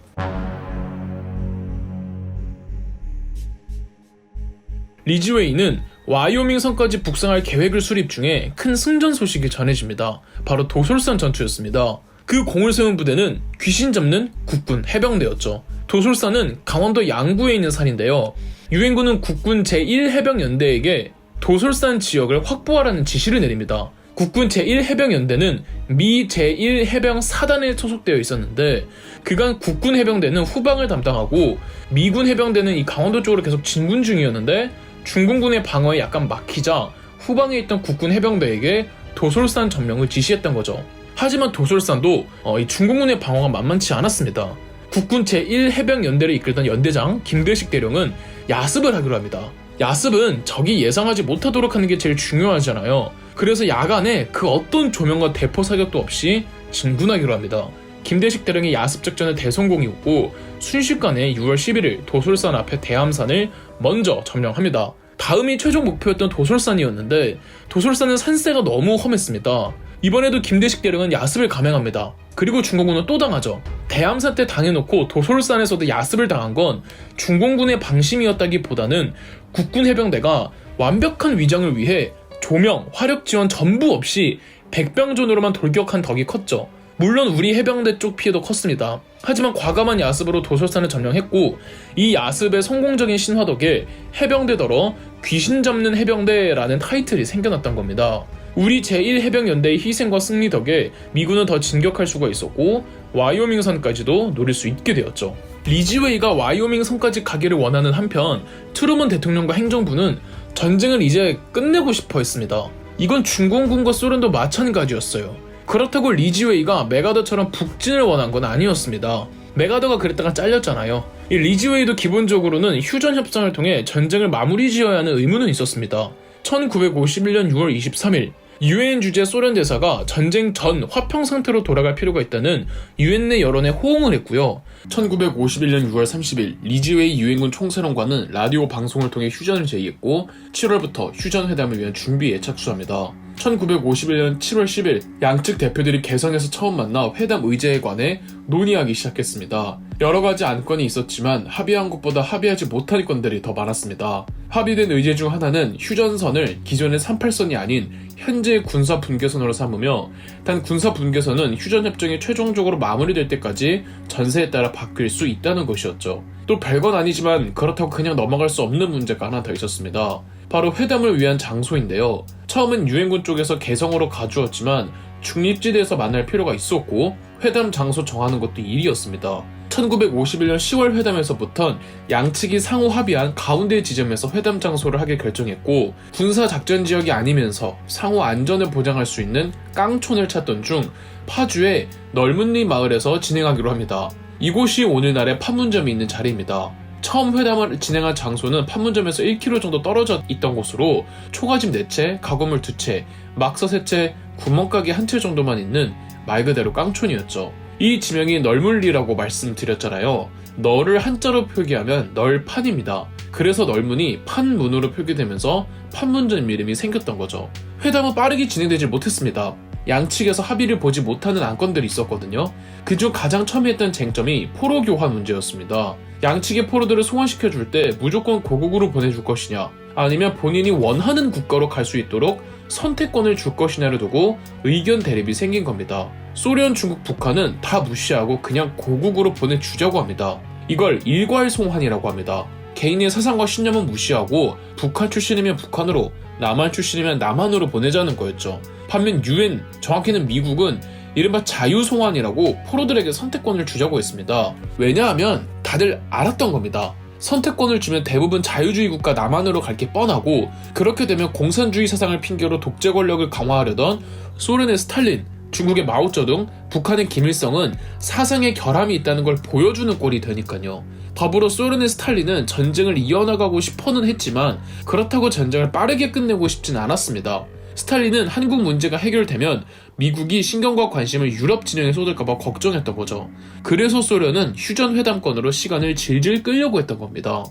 리지웨이는 와이오밍 선까지 북상할 계획을 수립 중에 큰 승전 소식이 전해집니다. 바로 도솔산 전투였습니다. 그 공을 세운 부대는 귀신 잡는 국군 해병대였죠. 도솔산은 강원도 양구에 있는 산인데요. 유엔군은 국군 제1해병연대에게 도솔산 지역을 확보하라는 지시를 내립니다. 국군 제1해병연대는 미 제1해병사단에 소속되어 있었는데 그간 국군 해병대는 후방을 담당하고 미군 해병대는 이 강원도 쪽으로 계속 진군 중이었는데 중공군의 방어에 약간 막히자 후방에 있던 국군 해병대에게 도솔산 점령을 지시했던 거죠. 하지만 도솔산도 이 중공군의 방어가 만만치 않았습니다. 국군 제1해병연대를 이끌던 연대장 김대식 대령은 야습을 하기로 합니다. 야습은 적이 예상하지 못하도록 하는 게 제일 중요하잖아요. 그래서 야간에 그 어떤 조명과 대포 사격도 없이 진군하기로 합니다. 김대식 대령의 야습 작전은 대성공이었고 순식간에 6월 11일 도솔산 앞에 대함산을 먼저 점령합니다. 다음이 최종 목표였던 도솔산이었는데 도솔산은 산세가 너무 험했습니다. 이번에도 김대식 대령은 야습을 감행합니다. 그리고 중공군은 또 당하죠. 대함산 때 당해놓고 도솔산에서도 야습을 당한 건 중공군의 방심이었다기보다는 국군 해병대가 완벽한 위장을 위해 조명, 화력 지원 전부 없이 백병전으로만 돌격한 덕이 컸죠. 물론 우리 해병대 쪽 피해도 컸습니다. 하지만 과감한 야습으로 도솔산을 점령했고 이 야습의 성공적인 신화 덕에 해병대더러 귀신 잡는 해병대라는 타이틀이 생겨났던 겁니다. 우리 제1해병연대의 희생과 승리 덕에 미군은 더 진격할 수가 있었고 와이오밍 선까지도 노릴 수 있게 되었죠. 리지웨이가 와이오밍 선까지 가기를 원하는 한편 트루먼 대통령과 행정부는 전쟁을 이제 끝내고 싶어 했습니다. 이건 중공군과 소련도 마찬가지였어요. 그렇다고 리지웨이가 메가더처럼 북진을 원한 건 아니었습니다. 메가더가 그랬다가 잘렸잖아요. 이 리지웨이도 기본적으로는 휴전 협상을 통해 전쟁을 마무리 지어야 하는 의무는 있었습니다. 1951년 6월 23일 유엔 주재 소련 대사가 전쟁 전 화평 상태로 돌아갈 필요가 있다는 유엔 내 여론에 호응을 했고요. 1951년 6월 30일 리지웨이 유엔군 총사령관은 라디오 방송을 통해 휴전을 제의했고 7월부터 휴전 회담을 위한 준비에 착수합니다. 1951년 7월 10일 양측 대표들이 개성에서 처음 만나 회담 의제에 관해 논의하기 시작했습니다. 여러가지 안건이 있었지만 합의한 것보다 합의하지 못한 건들이 더 많았습니다. 합의된 의제 중 하나는 휴전선을 기존의 38선이 아닌 현재의 군사 분계선으로 삼으며 단 군사 분계선은 휴전 협정이 최종적으로 마무리될 때까지 전세에 따라 바뀔 수 있다는 것이었죠. 또 별건 아니지만 그렇다고 그냥 넘어갈 수 없는 문제가 하나 더 있었습니다. 바로 회담을 위한 장소인데요. 처음엔 유엔군 쪽에서 개성으로 가주었지만 중립지대에서 만날 필요가 있었고 회담 장소 정하는 것도 일이었습니다. 1951년 10월 회담에서부턴 양측이 상호 합의한 가운데 지점에서 회담 장소를 하게 결정했고 군사작전 지역이 아니면서 상호 안전을 보장할 수 있는 깡촌을 찾던 중 파주의 널문리 마을에서 진행하기로 합니다. 이곳이 오늘날의 판문점이 있는 자리입니다. 처음 회담을 진행한 장소는 판문점에서 1km 정도 떨어져 있던 곳으로 초가집 4채, 가구물 2채, 막서 3채, 구멍가게 1채 정도만 있는 말 그대로 깡촌이었죠. 이 지명이 널물리라고 말씀드렸잖아요. 널을 한자로 표기하면 널판입니다. 그래서 널문이 판문으로 표기되면서 판문점 이름이 생겼던 거죠. 회담은 빠르게 진행되지 못했습니다. 양측에서 합의를 보지 못하는 안건들이 있었거든요. 그중 가장 첨예했던 쟁점이 포로 교환 문제였습니다. 양측의 포로들을 송환시켜줄 때 무조건 고국으로 보내줄 것이냐 아니면 본인이 원하는 국가로 갈 수 있도록 선택권을 줄 것이냐를 두고 의견 대립이 생긴 겁니다. 소련, 중국, 북한은 다 무시하고 그냥 고국으로 보내주자고 합니다. 이걸 일괄 송환이라고 합니다. 개인의 사상과 신념은 무시하고 북한 출신이면 북한으로, 남한 출신이면 남한으로 보내자는 거였죠. 반면 유엔, 정확히는 미국은 이른바 자유송환이라고 포로들에게 선택권을 주자고 했습니다. 왜냐하면 다들 알았던 겁니다. 선택권을 주면 대부분 자유주의 국가 남한으로 갈 게 뻔하고 그렇게 되면 공산주의 사상을 핑계로 독재 권력을 강화하려던 소련의 스탈린, 중국의 마오쩌둥, 북한의 김일성은 사상의 결함이 있다는 걸 보여주는 꼴이 되니까요. 더불어 소련의 스탈린은 전쟁을 이어나가고 싶어는 했지만 그렇다고 전쟁을 빠르게 끝내고 싶진 않았습니다. 스탈린은 한국 문제가 해결되면 미국이 신경과 관심을 유럽 진영에 쏟을까봐 걱정했던 거죠. 그래서 소련은 휴전 회담권으로 시간을 질질 끌려고 했던 겁니다.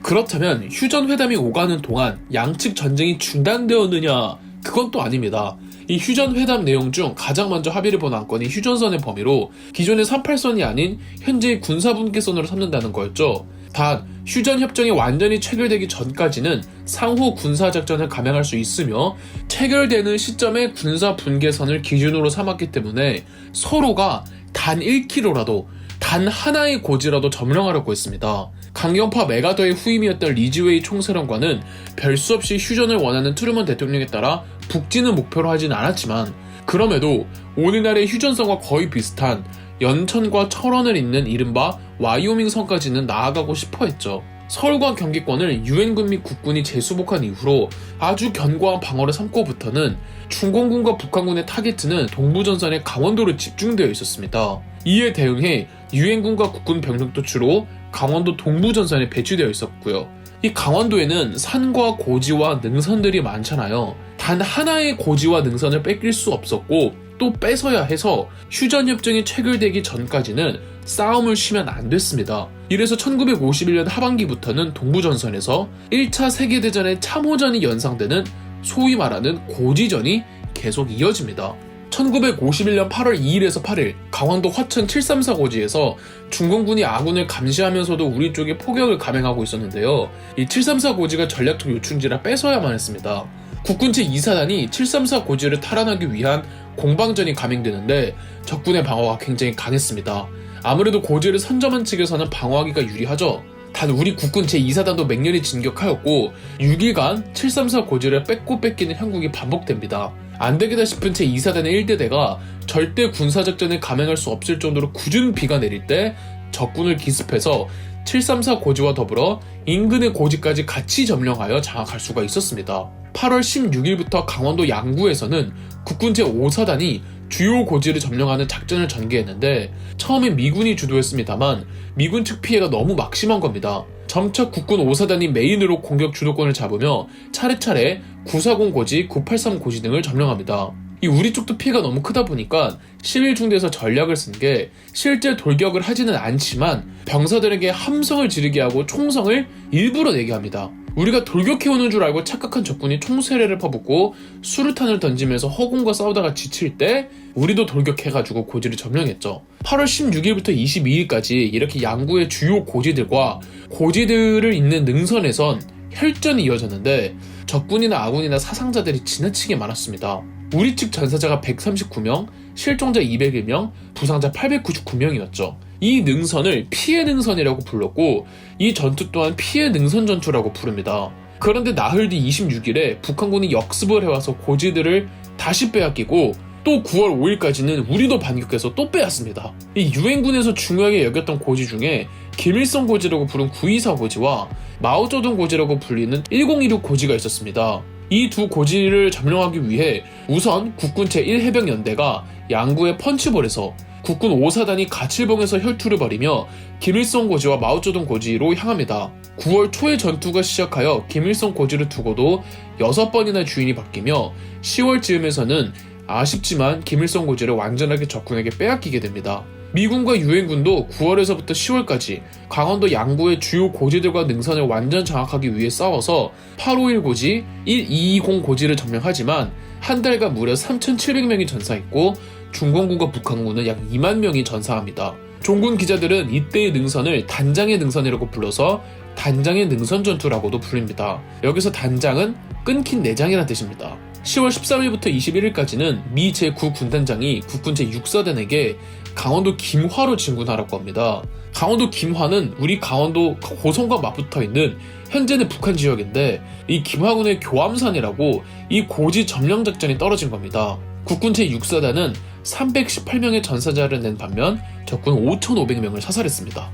그렇다면 휴전 회담이 오가는 동안 양측 전쟁이 중단되었느냐? 그건 또 아닙니다. 이 휴전 회담 내용 중 가장 먼저 합의를 본 안건이 휴전선의 범위로 기존의 38선이 아닌 현재의 군사분계선으로 삼는다는 거였죠. 단 휴전 협정이 완전히 체결되기 전까지는 상호 군사작전을 감행할 수 있으며 체결되는 시점에 군사분계선을 기준으로 삼았기 때문에 서로가 단 1km라도 단 하나의 고지라도 점령하려고 했습니다. 강경파 메가더의 후임이었던 리지웨이 총사령관은 별 수 없이 휴전을 원하는 트루먼 대통령에 따라 북진을 목표로 하진 않았지만 그럼에도 오늘날의 휴전선과 거의 비슷한 연천과 철원을 잇는 이른바 와이오밍 선까지는 나아가고 싶어 했죠. 서울과 경기권을 유엔군 및 국군이 재수복한 이후로 아주 견고한 방어를 삼고부터는 중공군과 북한군의 타겟은 동부전선의 강원도로 집중되어 있었습니다. 이에 대응해 유엔군과 국군 병력도 주로 강원도 동부전선에 배치되어 있었고요. 이 강원도에는 산과 고지와 능선들이 많잖아요. 단 하나의 고지와 능선을 뺏길 수 없었고 또 뺏어야 해서 휴전협정이 체결되기 전까지는 싸움을 쉬면 안 됐습니다. 이래서 1951년 하반기부터는 동부전선에서 1차 세계대전의 참호전이 연상되는 소위 말하는 고지전이 계속 이어집니다. 1951년 8월 2일에서 8일 강원도 화천 734 고지에서 중공군이 아군을 감시하면서도 우리 쪽에 포격을 감행하고 있었는데요. 이 734 고지가 전략적 요충지라 뺏어야만 했습니다. 국군 제2사단이 734 고지를 탈환하기 위한 공방전이 감행되는데 적군의 방어가 굉장히 강했습니다. 아무래도 고지를 선점한 측에서는 방어하기가 유리하죠. 단 우리 국군 제2사단도 맹렬히 진격하였고 6일간 734 고지를 뺏고 뺏기는 형국이 반복됩니다. 안되겠다 싶은 제2사단의 1대대가 절대 군사작전을 감행할 수 없을 정도로 굳은 비가 내릴 때 적군을 기습해서 734 고지와 더불어 인근의 고지까지 같이 점령하여 장악할 수가 있었습니다. 8월 16일부터 강원도 양구에서는 국군 제5사단이 주요 고지를 점령하는 작전을 전개했는데 처음엔 미군이 주도했습니다만 미군 측 피해가 너무 막심한 겁니다. 점차 국군 5사단이 메인으로 공격 주도권을 잡으며 차례차례 940 고지, 983 고지 등을 점령합니다. 이 우리 쪽도 피해가 너무 크다 보니까 11중대에서 전략을 쓴 게 실제 돌격을 하지는 않지만 병사들에게 함성을 지르게 하고 총성을 일부러 내게 합니다. 우리가 돌격해오는 줄 알고 착각한 적군이 총세례를 퍼붓고 수류탄을 던지면서 허공과 싸우다가 지칠 때 우리도 돌격해가지고 고지를 점령했죠. 8월 16일부터 22일까지 이렇게 양구의 주요 고지들과 고지들을 잇는 능선에선 혈전이 이어졌는데 적군이나 아군이나 사상자들이 지나치게 많았습니다. 우리 측 전사자가 139명, 실종자 201명, 부상자 899명이었죠. 이 능선을 피해 능선이라고 불렀고 이 전투 또한 피해 능선 전투라고 부릅니다. 그런데 나흘 뒤 26일에 북한군이 역습을 해와서 고지들을 다시 빼앗기고 또 9월 5일까지는 우리도 반격해서 또 빼앗습니다. 이 유엔군에서 중요하게 여겼던 고지 중에 김일성 고지라고 부른 924 고지와 마오쩌둥 고지라고 불리는 1016 고지가 있었습니다. 이 두 고지를 점령하기 위해 우선 국군 제1해병연대가 양구의 펀치볼에서 국군 5사단이 가칠봉에서 혈투를 벌이며 김일성 고지와 마오쩌둥 고지로 향합니다. 9월 초에 전투가 시작하여 김일성 고지를 두고도 6번이나 주인이 바뀌며 10월 즈음에서는 아쉽지만 김일성 고지를 완전하게 적군에게 빼앗기게 됩니다. 미군과 유엔군도 9월에서부터 10월까지 강원도 양구의 주요 고지들과 능선을 완전 장악하기 위해 싸워서 851 고지, 1220 고지를 점령하지만 한 달간 무려 3,700명이 전사했고 중공군과 북한군은 약 2만 명이 전사합니다. 종군 기자들은 이때의 능선을 단장의 능선이라고 불러서 단장의 능선 전투라고도 불립니다. 여기서 단장은 끊긴 내장이라는 뜻입니다. 10월 13일부터 21일까지는 미 제9군단장이 국군 제6사단에게 강원도 김화로 진군하라고 합니다. 강원도 김화는 우리 강원도 고성과 맞붙어있는 현재는 북한 지역인데 이 김화군의 교암산이라고 이 고지 점령 작전이 떨어진 겁니다. 국군 제6사단은 318명의 전사자를 낸 반면 적군 5,500명을 사살했습니다.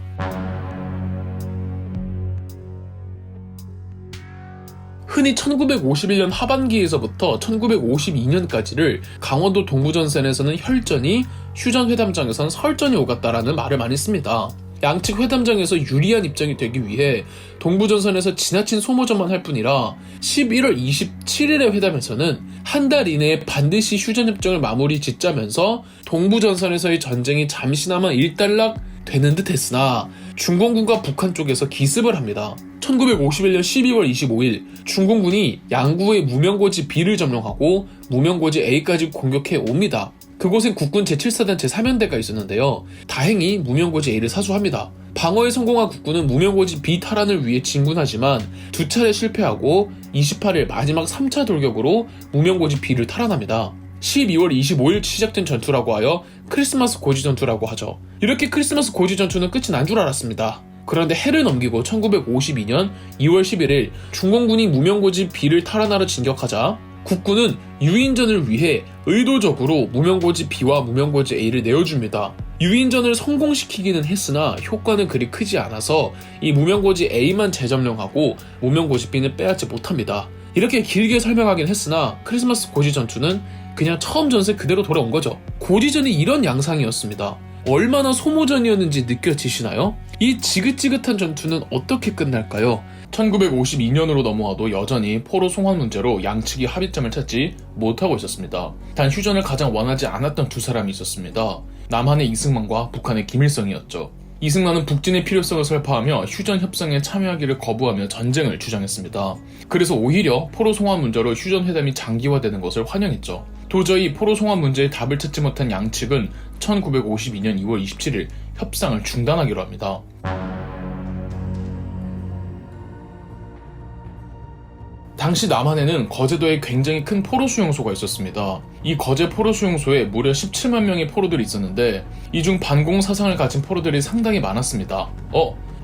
흔히 1951년 하반기에서부터 1952년까지를 강원도 동부전선에서는 혈전이, 휴전회담장에선 설전이 오갔다라는 말을 많이 씁니다. 양측 회담장에서 유리한 입장이 되기 위해 동부전선에서 지나친 소모전만 할 뿐이라 11월 27일의 회담에서는 한 달 이내에 반드시 휴전협정을 마무리 짓자면서 동부전선에서의 전쟁이 잠시나마 일단락 되는 듯 했으나 중공군과 북한 쪽에서 기습을 합니다. 1951년 12월 25일 중공군이 양구의 무명고지 B를 점령하고 무명고지 A까지 공격해 옵니다. 그곳엔 국군 제7사단 제3연대가 있었는데요. 다행히 무명고지 A를 사수합니다. 방어에 성공한 국군은 무명고지 B 탈환을 위해 진군하지만 두 차례 실패하고 28일 마지막 3차 돌격으로 무명고지 B를 탈환합니다. 12월 25일 시작된 전투라고 하여 크리스마스 고지 전투라고 하죠. 이렇게 크리스마스 고지 전투는 끝이 난 줄 알았습니다. 그런데 해를 넘기고 1952년 2월 11일 중공군이 무명고지 B를 탈환하러 진격하자 국군은 유인전을 위해 의도적으로 무명고지 B와 무명고지 A를 내어줍니다. 유인전을 성공시키기는 했으나 효과는 그리 크지 않아서 이 무명고지 A만 재점령하고 무명고지 B는 빼앗지 못합니다. 이렇게 길게 설명하긴 했으나 크리스마스 고지 전투는 그냥 처음 전세 그대로 돌아온 거죠. 고지전이 이런 양상이었습니다. 얼마나 소모전이었는지 느껴지시나요? 이 지긋지긋한 전투는 어떻게 끝날까요? 1952년으로 넘어와도 여전히 포로 송환 문제로 양측이 합의점을 찾지 못하고 있었습니다. 단 휴전을 가장 원하지 않았던 두 사람이 있었습니다. 남한의 이승만과 북한의 김일성이었죠. 이승만은 북진의 필요성을 설파하며 휴전 협상에 참여하기를 거부하며 전쟁을 주장했습니다. 그래서 오히려 포로 송환 문제로 휴전 회담이 장기화되는 것을 환영했죠. 도저히 포로 송환 문제에 답을 찾지 못한 양측은 1952년 2월 27일 협상을 중단하기로 합니다. 당시 남한에는 거제도에 굉장히 큰 포로 수용소가 있었습니다. 이 거제 포로 수용소에 무려 17만 명의 포로들이 있었는데 이 중 반공 사상을 가진 포로들이 상당히 많았습니다.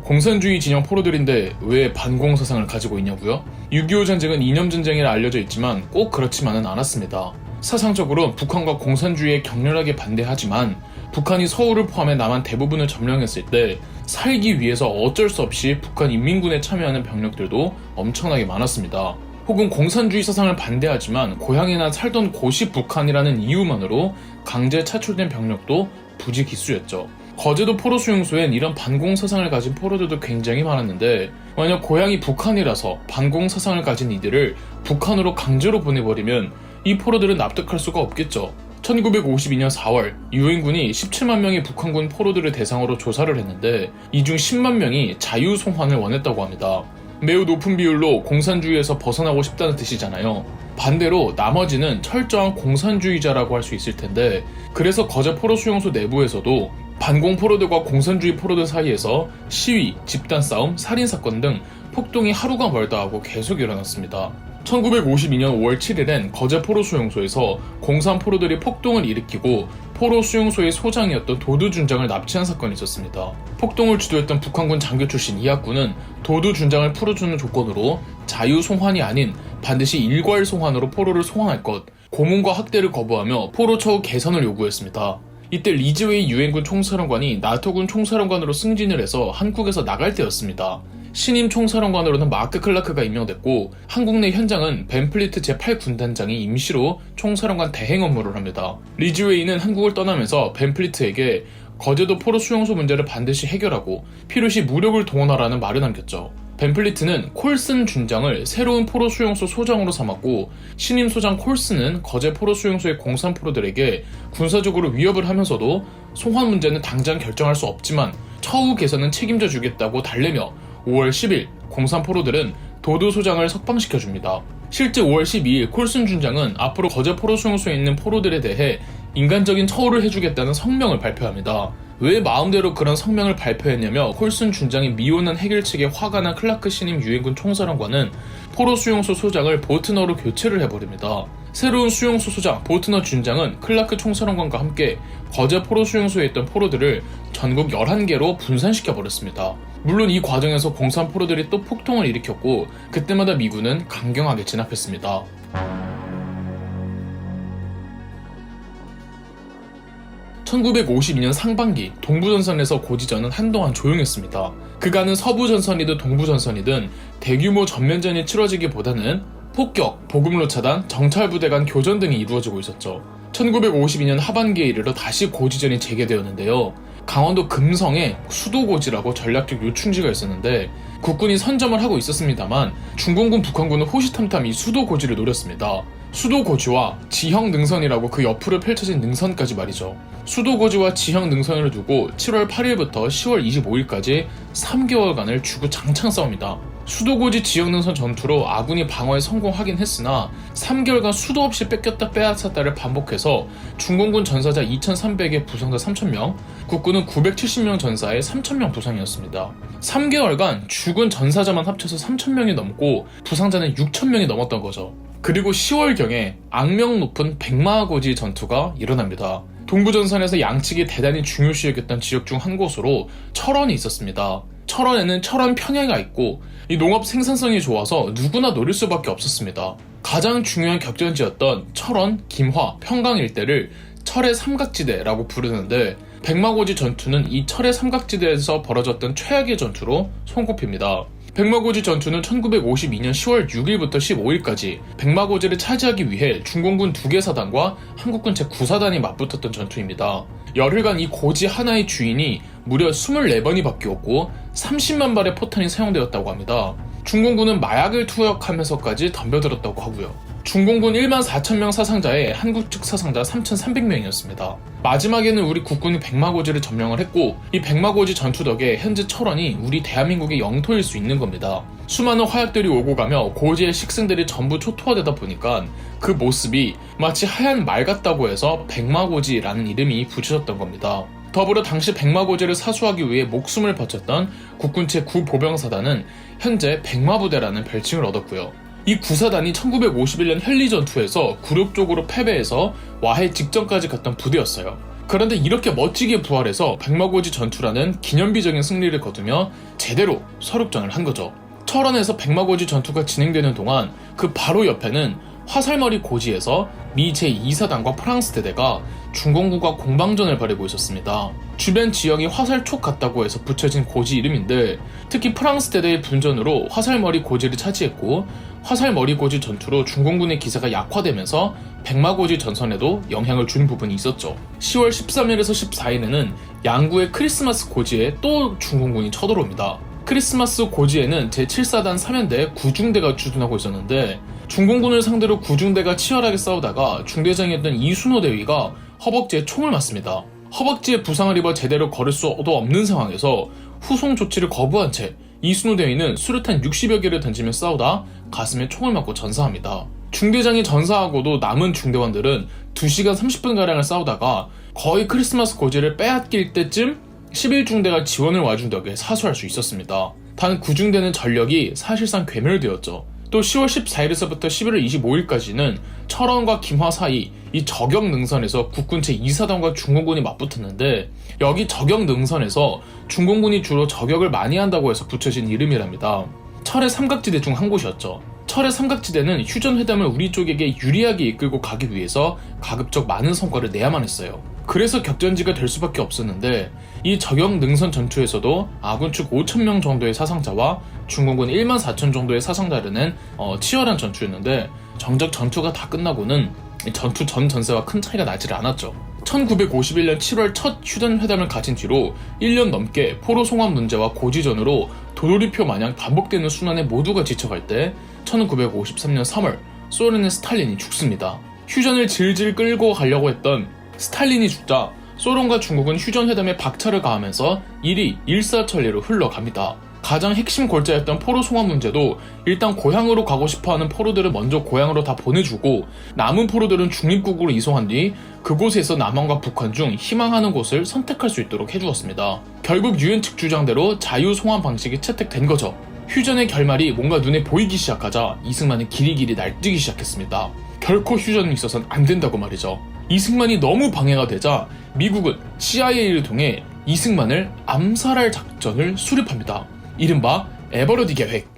공산주의 진영 포로들인데 왜 반공 사상을 가지고 있냐고요? 6.25 전쟁은 이념 전쟁이라 알려져 있지만 꼭 그렇지만은 않았습니다. 사상적으로 북한과 공산주의에 격렬하게 반대하지만 북한이 서울을 포함해 남한 대부분을 점령했을 때 살기 위해서 어쩔 수 없이 북한 인민군에 참여하는 병력들도 엄청나게 많았습니다. 혹은 공산주의 사상을 반대하지만 고향이나 살던 곳이 북한이라는 이유만으로 강제 차출된 병력도 부지기수였죠. 거제도 포로 수용소엔 이런 반공 사상을 가진 포로들도 굉장히 많았는데 만약 고향이 북한이라서 반공 사상을 가진 이들을 북한으로 강제로 보내버리면 이 포로들은 납득할 수가 없겠죠. 1952년 4월 유엔군이 17만 명의 북한군 포로들을 대상으로 조사를 했는데 이 중 10만 명이 자유송환을 원했다고 합니다. 매우 높은 비율로 공산주의에서 벗어나고 싶다는 뜻이잖아요. 반대로 나머지는 철저한 공산주의자라고 할 수 있을 텐데 그래서 거제 포로 수용소 내부에서도 반공 포로들과 공산주의 포로들 사이에서 시위, 집단 싸움, 살인사건 등 폭동이 하루가 멀다 하고 계속 일어났습니다. 1952년 5월 7일엔 거제 포로 수용소에서 공산 포로들이 폭동을 일으키고 포로 수용소의 소장이었던 도두준장을 납치한 사건이 있었습니다. 폭동을 주도했던 북한군 장교 출신 이학군은 도두준장을 풀어주는 조건으로 자유 송환이 아닌 반드시 일괄 송환으로 포로를 송환할 것, 고문과 학대를 거부하며 포로 처우 개선을 요구했습니다. 이때 리즈웨이 유엔군 총사령관이 나토군 총사령관으로 승진을 해서 한국에서 나갈 때였습니다. 신임 총사령관으로는 마크 클라크가 임명됐고 한국 내 현장은 벤플리트 제8군단장이 임시로 총사령관 대행 업무를 합니다. 리즈웨이는 한국을 떠나면서 벤플리트에게 거제도 포로 수용소 문제를 반드시 해결하고 필요시 무력을 동원하라는 말을 남겼죠. 벤플리트는 콜슨 준장을 새로운 포로 수용소 소장으로 삼았고 신임 소장 콜슨은 거제 포로 수용소의 공산 포로들에게 군사적으로 위협을 하면서도 송환 문제는 당장 결정할 수 없지만 처우 개선은 책임져 주겠다고 달래며 5월 10일 공산 포로들은 도두 소장을 석방시켜줍니다. 실제 5월 12일 콜슨 준장은 앞으로 거제 포로 수용소에 있는 포로들에 대해 인간적인 처우를 해주겠다는 성명을 발표합니다. 왜 마음대로 그런 성명을 발표했냐며 콜슨 준장이 미혼한 해결책에 화가 난 클라크 신임 유엔군 총사령관은 포로 수용소 소장을 보트너로 교체를 해버립니다. 새로운 수용소 소장 보트너 준장은 클라크 총사령관과 함께 거제 포로 수용소에 있던 포로들을 전국 11개로 분산시켜버렸습니다. 물론 이 과정에서 공산 포로들이 또 폭동을 일으켰고 그때마다 미군은 강경하게 진압했습니다. 1952년 상반기 동부전선에서 고지전은 한동안 조용했습니다. 그간은 서부전선이든 동부전선이든 대규모 전면전이 치러지기보다는 폭격, 보급로 차단, 정찰부대 간 교전 등이 이루어지고 있었죠. 1952년 하반기에 이르러 다시 고지전이 재개되었는데요. 강원도 금성에 수도고지라고 전략적 요충지가 있었는데 국군이 선점을 하고 있었습니다만 중공군 북한군은 호시탐탐 이 수도고지를 노렸습니다. 수도고지와 지형능선이라고 그 옆으로 펼쳐진 능선까지 말이죠. 수도고지와 지형능선을 두고 7월 8일부터 10월 25일까지 3개월간을 주구장창 싸웁니다. 수도고지 지형능선 전투로 아군이 방어에 성공하긴 했으나 3개월간 수도 없이 뺏겼다 빼앗았다를 반복해서 중공군 전사자 2,300에 부상자 3,000명, 국군은 970명 전사에 3,000명 부상이었습니다. 3개월간 죽은 전사자만 합쳐서 3,000명이 넘고 부상자는 6,000명이 넘었던 거죠. 그리고 10월경에 악명 높은 백마고지 전투가 일어납니다. 동부전선에서 양측이 대단히 중요시 여겼던 지역 중 한 곳으로 철원이 있었습니다. 철원에는 철원 평야가 있고 이 농업 생산성이 좋아서 누구나 노릴 수밖에 없었습니다. 가장 중요한 격전지였던 철원, 김화, 평강 일대를 철의 삼각지대라고 부르는데 백마고지 전투는 이 철의 삼각지대에서 벌어졌던 최악의 전투로 손꼽힙니다. 백마고지 전투는 1952년 10월 6일부터 15일까지 백마고지를 차지하기 위해 중공군 2개 사단과 한국군 제9사단이 맞붙었던 전투입니다. 열흘간 이 고지 하나의 주인이 무려 24번이 바뀌었고 30만 발의 포탄이 사용되었다고 합니다. 중공군은 마약을 투약하면서까지 덤벼들었다고 하고요. 중공군 1만 4천명 사상자에 한국 측 사상자 3,300명이었습니다. 마지막에는 우리 국군이 백마고지를 점령을 했고 이 백마고지 전투 덕에 현재 철원이 우리 대한민국의 영토일 수 있는 겁니다. 수많은 화약들이 오고 가며 고지의 식생들이 전부 초토화되다 보니까 그 모습이 마치 하얀 말 같다고 해서 백마고지라는 이름이 붙여졌던 겁니다. 더불어 당시 백마고지를 사수하기 위해 목숨을 바쳤던 국군 제9보병사단은 현재 백마부대라는 별칭을 얻었고요. 이 구사단이 1951년 현리전투에서 굴욕적으로 패배해서 와해 직전까지 갔던 부대였어요. 그런데 이렇게 멋지게 부활해서 백마고지 전투라는 기념비적인 승리를 거두며 제대로 설욕전을 한 거죠. 철원에서 백마고지 전투가 진행되는 동안 그 바로 옆에는 화살머리 고지에서 미 제2사단과 프랑스 대대가 중공군과 공방전을 벌이고 있었습니다. 주변 지형이 화살촉 같다고 해서 붙여진 고지 이름인데, 특히 프랑스 대대의 분전으로 화살머리 고지를 차지했고, 화살머리 고지 전투로 중공군의 기세가 약화되면서 백마고지 전선에도 영향을 준 부분이 있었죠. 10월 13일에서 14일에는 양구의 크리스마스 고지에 또 중공군이 쳐들어옵니다. 크리스마스 고지에는 제7사단 3연대 구중대가 주둔하고 있었는데, 중공군을 상대로 구중대가 치열하게 싸우다가 중대장이었던 이순호 대위가 허벅지에 총을 맞습니다. 허벅지에 부상을 입어 제대로 걸을 수도 없는 상황에서 후송 조치를 거부한 채 이순호 대위는 수류탄 60여 개를 던지며 싸우다 가슴에 총을 맞고 전사합니다. 중대장이 전사하고도 남은 중대원들은 2시간 30분가량을 싸우다가 거의 크리스마스 고지를 빼앗길 때쯤 11중대가 지원을 와준 덕에 사수할 수 있었습니다. 단 9중대는 전력이 사실상 괴멸되었죠. 또 10월 14일에서부터 11월 25일까지는 철원과 김화 사이 이 저격 능선에서 국군 제2사단과 중공군이 맞붙었는데, 여기 저격 능선에서 중공군이 주로 저격을 많이 한다고 해서 붙여진 이름이랍니다. 철의 삼각지대 중 한 곳이었죠. 철의 삼각지대는 휴전회담을 우리 쪽에게 유리하게 이끌고 가기 위해서 가급적 많은 성과를 내야만 했어요. 그래서 격전지가 될 수밖에 없었는데, 이 저격 능선 전투에서도 아군 측 5,000명 정도의 사상자와 중공군 14,000 정도의 사상자를 낸 치열한 전투였는데, 정작 전투가 다 끝나고는 전투 전 전세와 큰 차이가 나질 않았죠. 1951년 7월 첫 휴전회담을 가진 뒤로 1년 넘게 포로 송환 문제와 고지전으로 도돌이표 마냥 반복되는 순환에 모두가 지쳐갈 때 1953년 3월 소련의 스탈린이 죽습니다. 휴전을 질질 끌고 가려고 했던 스탈린이 죽자 소련과 중국은 휴전회담에 박차를 가하면서 일이 일사천리로 흘러갑니다. 가장 핵심 골자였던 포로 송환 문제도 일단 고향으로 가고 싶어하는 포로들을 먼저 고향으로 다 보내주고, 남은 포로들은 중립국으로 이송한 뒤 그곳에서 남한과 북한 중 희망하는 곳을 선택할 수 있도록 해주었습니다. 결국 유엔 측 주장대로 자유 송환 방식이 채택된 거죠. 휴전의 결말이 뭔가 눈에 보이기 시작하자 이승만은 길이길이 날뛰기 시작했습니다. 결코 휴전은 있어서는 안 된다고 말이죠. 이승만이 너무 방해가 되자 미국은 CIA를 통해 이승만을 암살할 작전을 수립합니다. 이른바 에버러디 계획.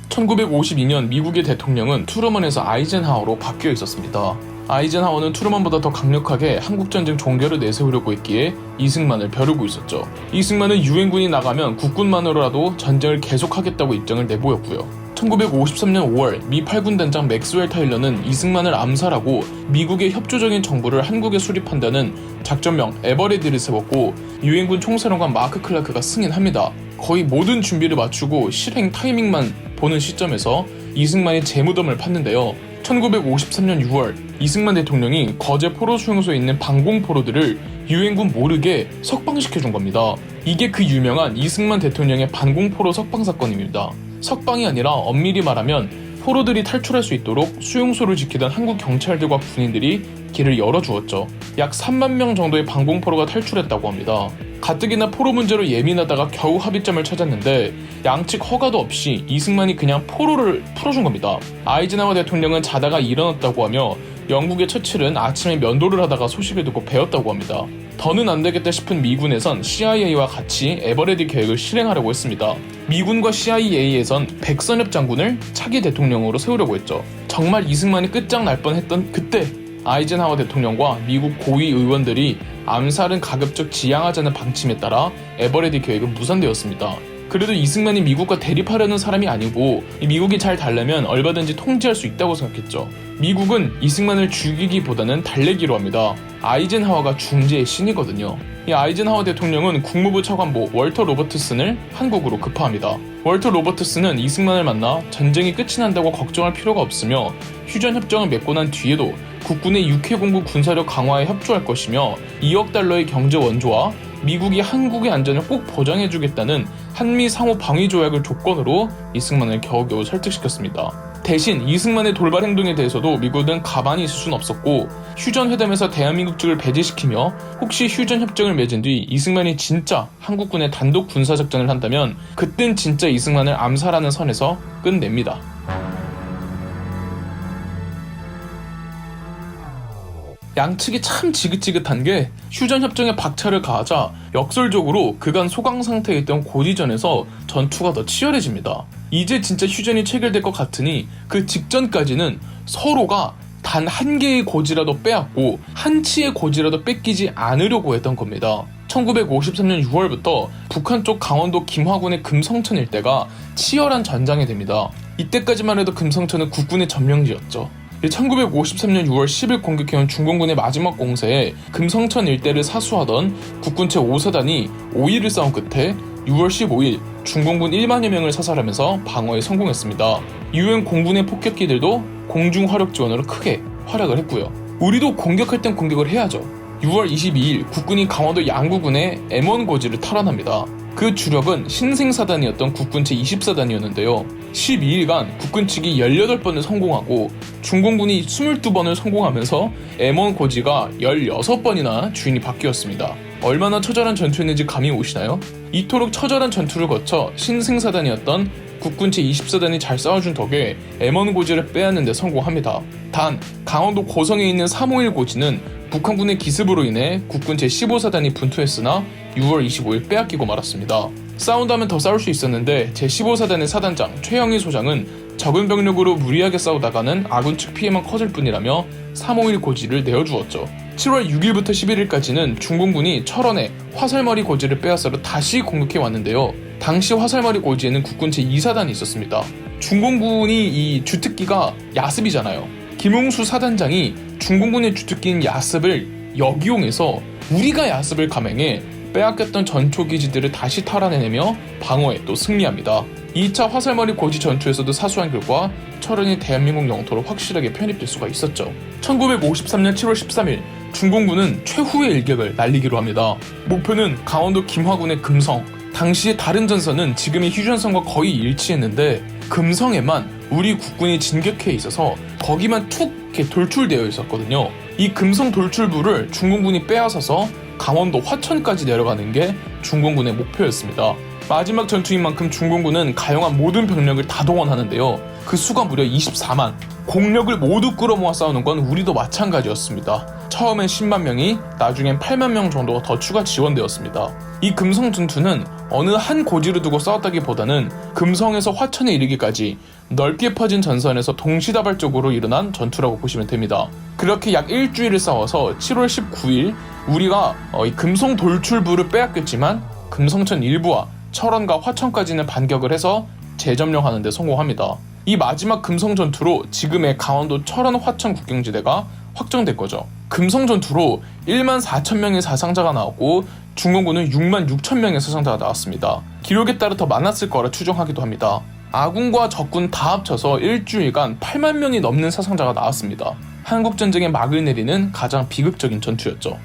(1952년) 미국의 대통령은 트루먼에서 아이젠하워로 바뀌어 있었습니다. 아이젠하워는 트루먼보다 더 강력하게 한국전쟁 종결을 내세우려고 했기에 이승만을 벼르고 있었죠. 이승만은 유엔군이 나가면 국군만으로라도 전쟁을 계속하겠다고 입장을 내보였고요. 1953년 5월 미 8군 단장 맥스웰 타일러는 이승만을 암살하고 미국의 협조적인 정부를 한국에 수립한다는 작전명 에버레디를 세웠고, 유엔군 총사령관 마크 클라크가 승인합니다. 거의 모든 준비를 마치고 실행 타이밍만 보는 시점에서 이승만이 재무덤을 팠는데요. 1953년 6월 이승만 대통령이 거제 포로 수용소에 있는 반공포로들을 유엔군 모르게 석방시켜준 겁니다. 이게 그 유명한 이승만 대통령의 반공포로 석방 사건입니다. 석방이 아니라 엄밀히 말하면 포로들이 탈출할 수 있도록 수용소를 지키던 한국 경찰들과 군인들이 길을 열어주었죠. 약 3만 명 정도의 반공포로가 탈출했다고 합니다. 가뜩이나 포로 문제로 예민하다가 겨우 합의점을 찾았는데 양측 허가도 없이 이승만이 그냥 포로를 풀어준 겁니다. 아이젠하워 대통령은 자다가 일어났다고 하며 영국의 처칠은 아침에 면도를 하다가 소식을 듣고 배웠다고 합니다. 더는 안 되겠다 싶은 미군에선 CIA와 같이 에버레디 계획을 실행하려고 했습니다. 미군과 CIA에선 백선엽 장군을 차기 대통령으로 세우려고 했죠. 정말 이승만이 끝장날 뻔했던 그때 아이젠하워 대통령과 미국 고위 의원들이 암살은 가급적 지양하자는 방침에 따라 에버레디 계획은 무산되었습니다. 그래도 이승만이 미국과 대립하려는 사람이 아니고 미국이 잘 달래면 얼마든지 통제할 수 있다고 생각했죠. 미국은 이승만을 죽이기보다는 달래기로 합니다. 아이젠하워가 중재의 신이거든요. 이 아이젠하워 대통령은 국무부 차관보 월터 로버트슨을 한국으로 급파합니다. 월터 로버트슨은 이승만을 만나 전쟁이 끝이 난다고 걱정할 필요가 없으며 휴전 협정을 맺고 난 뒤에도 국군의 육해공군 군사력 강화에 협조할 것이며 2억 달러의 경제 원조와 미국이 한국의 안전을 꼭 보장해주겠다는 한미 상호 방위 조약을 조건으로 이승만을 겨우겨우 설득시켰습니다. 대신 이승만의 돌발 행동에 대해서도 미국은 가만히 있을 수는 없었고 휴전회담에서 대한민국 측을 배제시키며 혹시 휴전협정을 맺은 뒤 이승만이 진짜 한국군의 단독 군사작전을 한다면 그땐 진짜 이승만을 암살하는 선에서 끝냅니다. 양측이 참 지긋지긋한 게 휴전협정에 박차를 가하자 역설적으로 그간 소강 상태에 있던 고지전에서 전투가 더 치열해집니다. 이제 진짜 휴전이 체결될 것 같으니 그 직전까지는 서로가 단 한 개의 고지라도 빼앗고 한 치의 고지라도 뺏기지 않으려고 했던 겁니다. 1953년 6월부터 북한 쪽 강원도 김화군의 금성천 일대가 치열한 전장이 됩니다. 이때까지만 해도 금성천은 국군의 점령지였죠. 1953년 6월 10일 공격해온 중공군의 마지막 공세에 금성천 일대를 사수하던 국군 제5사단이 5일을 싸운 끝에 6월 15일 중공군 1만여 명을 사살하면서 방어에 성공했습니다. 이후엔 공군의 폭격기들도 공중 화력 지원으로 크게 활약을 했고요. 우리도 공격할 땐 공격을 해야죠. 6월 22일 국군이 강원도 양구군의 M1 고지를 탈환합니다. 그 주력은 신생사단이었던 국군 제20사단이었는데요. 12일간 국군 측이 18번을 성공하고 중공군이 22번을 성공하면서 M1 고지가 16번이나 주인이 바뀌었습니다. 얼마나 처절한 전투였는지 감이 오시나요? 이토록 처절한 전투를 거쳐 신생사단이었던 국군 제20사단이 잘 싸워준 덕에 M1 고지를 빼앗는 데 성공합니다. 단 강원도 고성에 있는 351 고지는 북한군의 기습으로 인해 국군 제15사단이 분투했으나 6월 25일 빼앗기고 말았습니다. 싸운다면 더 싸울 수 있었는데 제15사단의 사단장 최영희 소장은 적은 병력으로 무리하게 싸우다가는 아군 측 피해만 커질 뿐이라며 351 고지를 내어주었죠. 7월 6일부터 11일까지는 중공군이 철원에 화살머리 고지를 빼앗으러 다시 공격해 왔는데요. 당시 화살머리 고지에는 국군 제2사단이 있었습니다. 중공군이 이 주특기가 야습이잖아요. 김웅수 사단장이 중공군의 주특기인 야습을 역이용해서 우리가 야습을 감행해 빼앗겼던 전초기지들을 다시 탈환해내며 방어에 또 승리합니다. 2차 화살머리 고지 전투에서도 사수한 결과 철원이 대한민국 영토로 확실하게 편입될 수가 있었죠. 1953년 7월 13일 중공군은 최후의 일격을 날리기로 합니다. 목표는 강원도 김화군의 금성. 당시의 다른 전선은 지금의 휴전선과 거의 일치했는데 금성에만 우리 국군이 진격해 있어서 거기만 툭 이렇게 돌출되어 있었거든요. 이 금성 돌출부를 중공군이 빼앗아서 강원도 화천까지 내려가는 게 중공군의 목표였습니다. 마지막 전투인 만큼 중공군은 가용한 모든 병력을 다 동원하는데요. 그 수가 무려 24만. 공력을 모두 끌어모아 싸우는 건 우리도 마찬가지였습니다. 처음엔 10만 명이 나중엔 8만 명 정도가 더 추가 지원되었습니다. 이 금성 전투는 어느 한 고지를 두고 싸웠다기보다는 금성에서 화천에 이르기까지 넓게 퍼진 전선에서 동시다발적으로 일어난 전투라고 보시면 됩니다. 그렇게 약 일주일을 싸워서 7월 19일 우리가 이 금성 돌출부를 빼앗겼지만 금성천 일부와 철원과 화천까지는 반격을 해서 재점령하는 데 성공합니다. 이 마지막 금성 전투로 지금의 강원도 철원 화천 국경지대가 확정된 거죠. 금성 전투로 1만 4천 명의 사상자가 나왔고 중공군은 6만 6천 명의 사상자가 나왔습니다. 기록에 따라 더 많았을 거라 추정하기도 합니다. 아군과 적군 다 합쳐서 일주일간 8만 명이 넘는 사상자가 나왔습니다. 한국전쟁의 막을 내리는 가장 비극적인 전투였죠.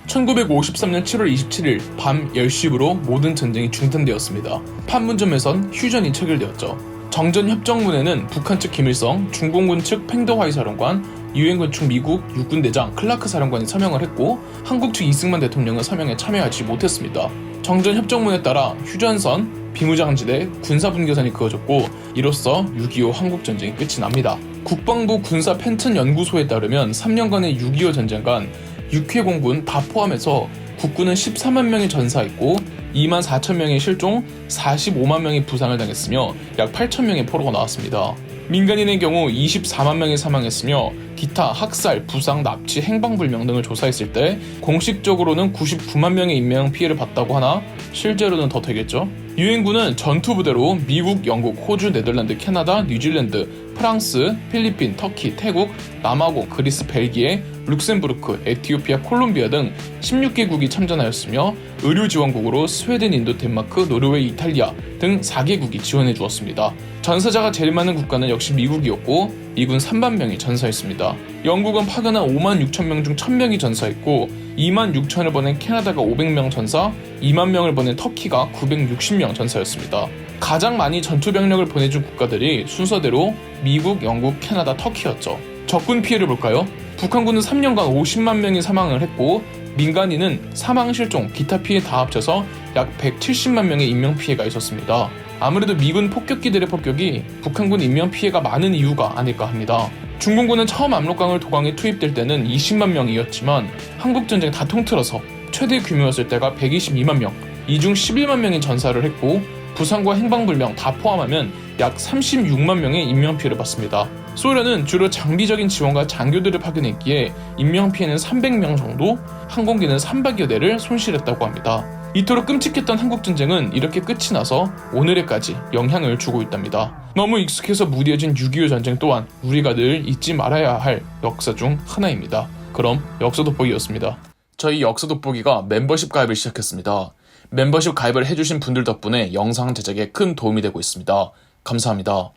(1953년 7월 27일) 밤 10시부로 모든 전쟁이 중단되었습니다. 판문점에선 휴전이 체결되었죠. 정전협정문에는 북한 측 김일성, 중공군 측 팽더화이 사령관, 유엔군 측 미국 육군대장 클라크 사령관이 서명을 했고 한국 측 이승만 대통령은 서명에 참여하지 못했습니다. 정전협정문에 따라 휴전선, 비무장지대, 군사분계선이 그어졌고 이로써 6.25 한국전쟁이 끝이 납니다. 국방부 군사 펜튼 연구소에 따르면 3년간의 6.25 전쟁간 6회 공군 다 포함해서 국군은 14만 명이 전사했고 2만 4천 명이 실종, 45만 명이 부상을 당했으며 약 8천 명의 포로가 나왔습니다. 민간인의 경우 24만 명이 사망했으며 기타 학살, 부상, 납치, 행방불명 등을 조사했을 때 공식적으로는 99만 명의 인명 피해를 봤다고 하나 실제로는 더 되겠죠. 유엔군은 전투부대로 미국, 영국, 호주, 네덜란드, 캐나다, 뉴질랜드, 프랑스, 필리핀, 터키, 태국, 남아공, 그리스, 벨기에, 룩셈부르크, 에티오피아, 콜롬비아 등 16개국이 참전하였으며 의료지원국으로 스웨덴, 인도, 덴마크, 노르웨이, 이탈리아 등 4개국이 지원해 주었습니다. 전사자가 제일 많은 국가는 역시 미국이었고 미군 3만 명이 전사했습니다. 영국은 파견한 5만 6천 명 중 1,000명이 전사했고 2만 6천을 보낸 캐나다가 500명 전사, 2만 명을 보낸 터키가 960명 전사였습니다. 가장 많이 전투병력을 보내준 국가들이 순서대로 미국, 영국, 캐나다, 터키였죠. 적군 피해를 볼까요? 북한군은 3년간 50만 명이 사망을 했고 민간인은 사망, 실종, 기타 피해 다 합쳐서 약 170만 명의 인명피해가 있었습니다. 아무래도 미군 폭격기들의 폭격이 북한군 인명피해가 많은 이유가 아닐까 합니다. 중공군은 처음 압록강을 도강에 투입될 때는 20만 명이었지만 한국전쟁 다 통틀어서 최대 규모였을 때가 122만 명, 이 중 11만 명이 전사를 했고 부상과 행방불명 다 포함하면 약 36만 명의 인명피해를 봤습니다. 소련은 주로 장비적인 지원과 장교들을 파견했기에 인명피해는 300명 정도, 항공기는 300여 대를 손실했다고 합니다. 이토록 끔찍했던 한국전쟁은 이렇게 끝이 나서 오늘에까지 영향을 주고 있답니다. 너무 익숙해서 무뎌진 6.25 전쟁 또한 우리가 늘 잊지 말아야 할 역사 중 하나입니다. 그럼 역사 돋보기였습니다. 저희 역사 돋보기가 멤버십 가입을 시작했습니다. 멤버십 가입을 해주신 분들 덕분에 영상 제작에 큰 도움이 되고 있습니다. 감사합니다.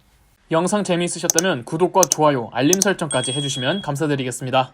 영상 재미있으셨다면 구독과 좋아요, 알림 설정까지 해주시면 감사드리겠습니다.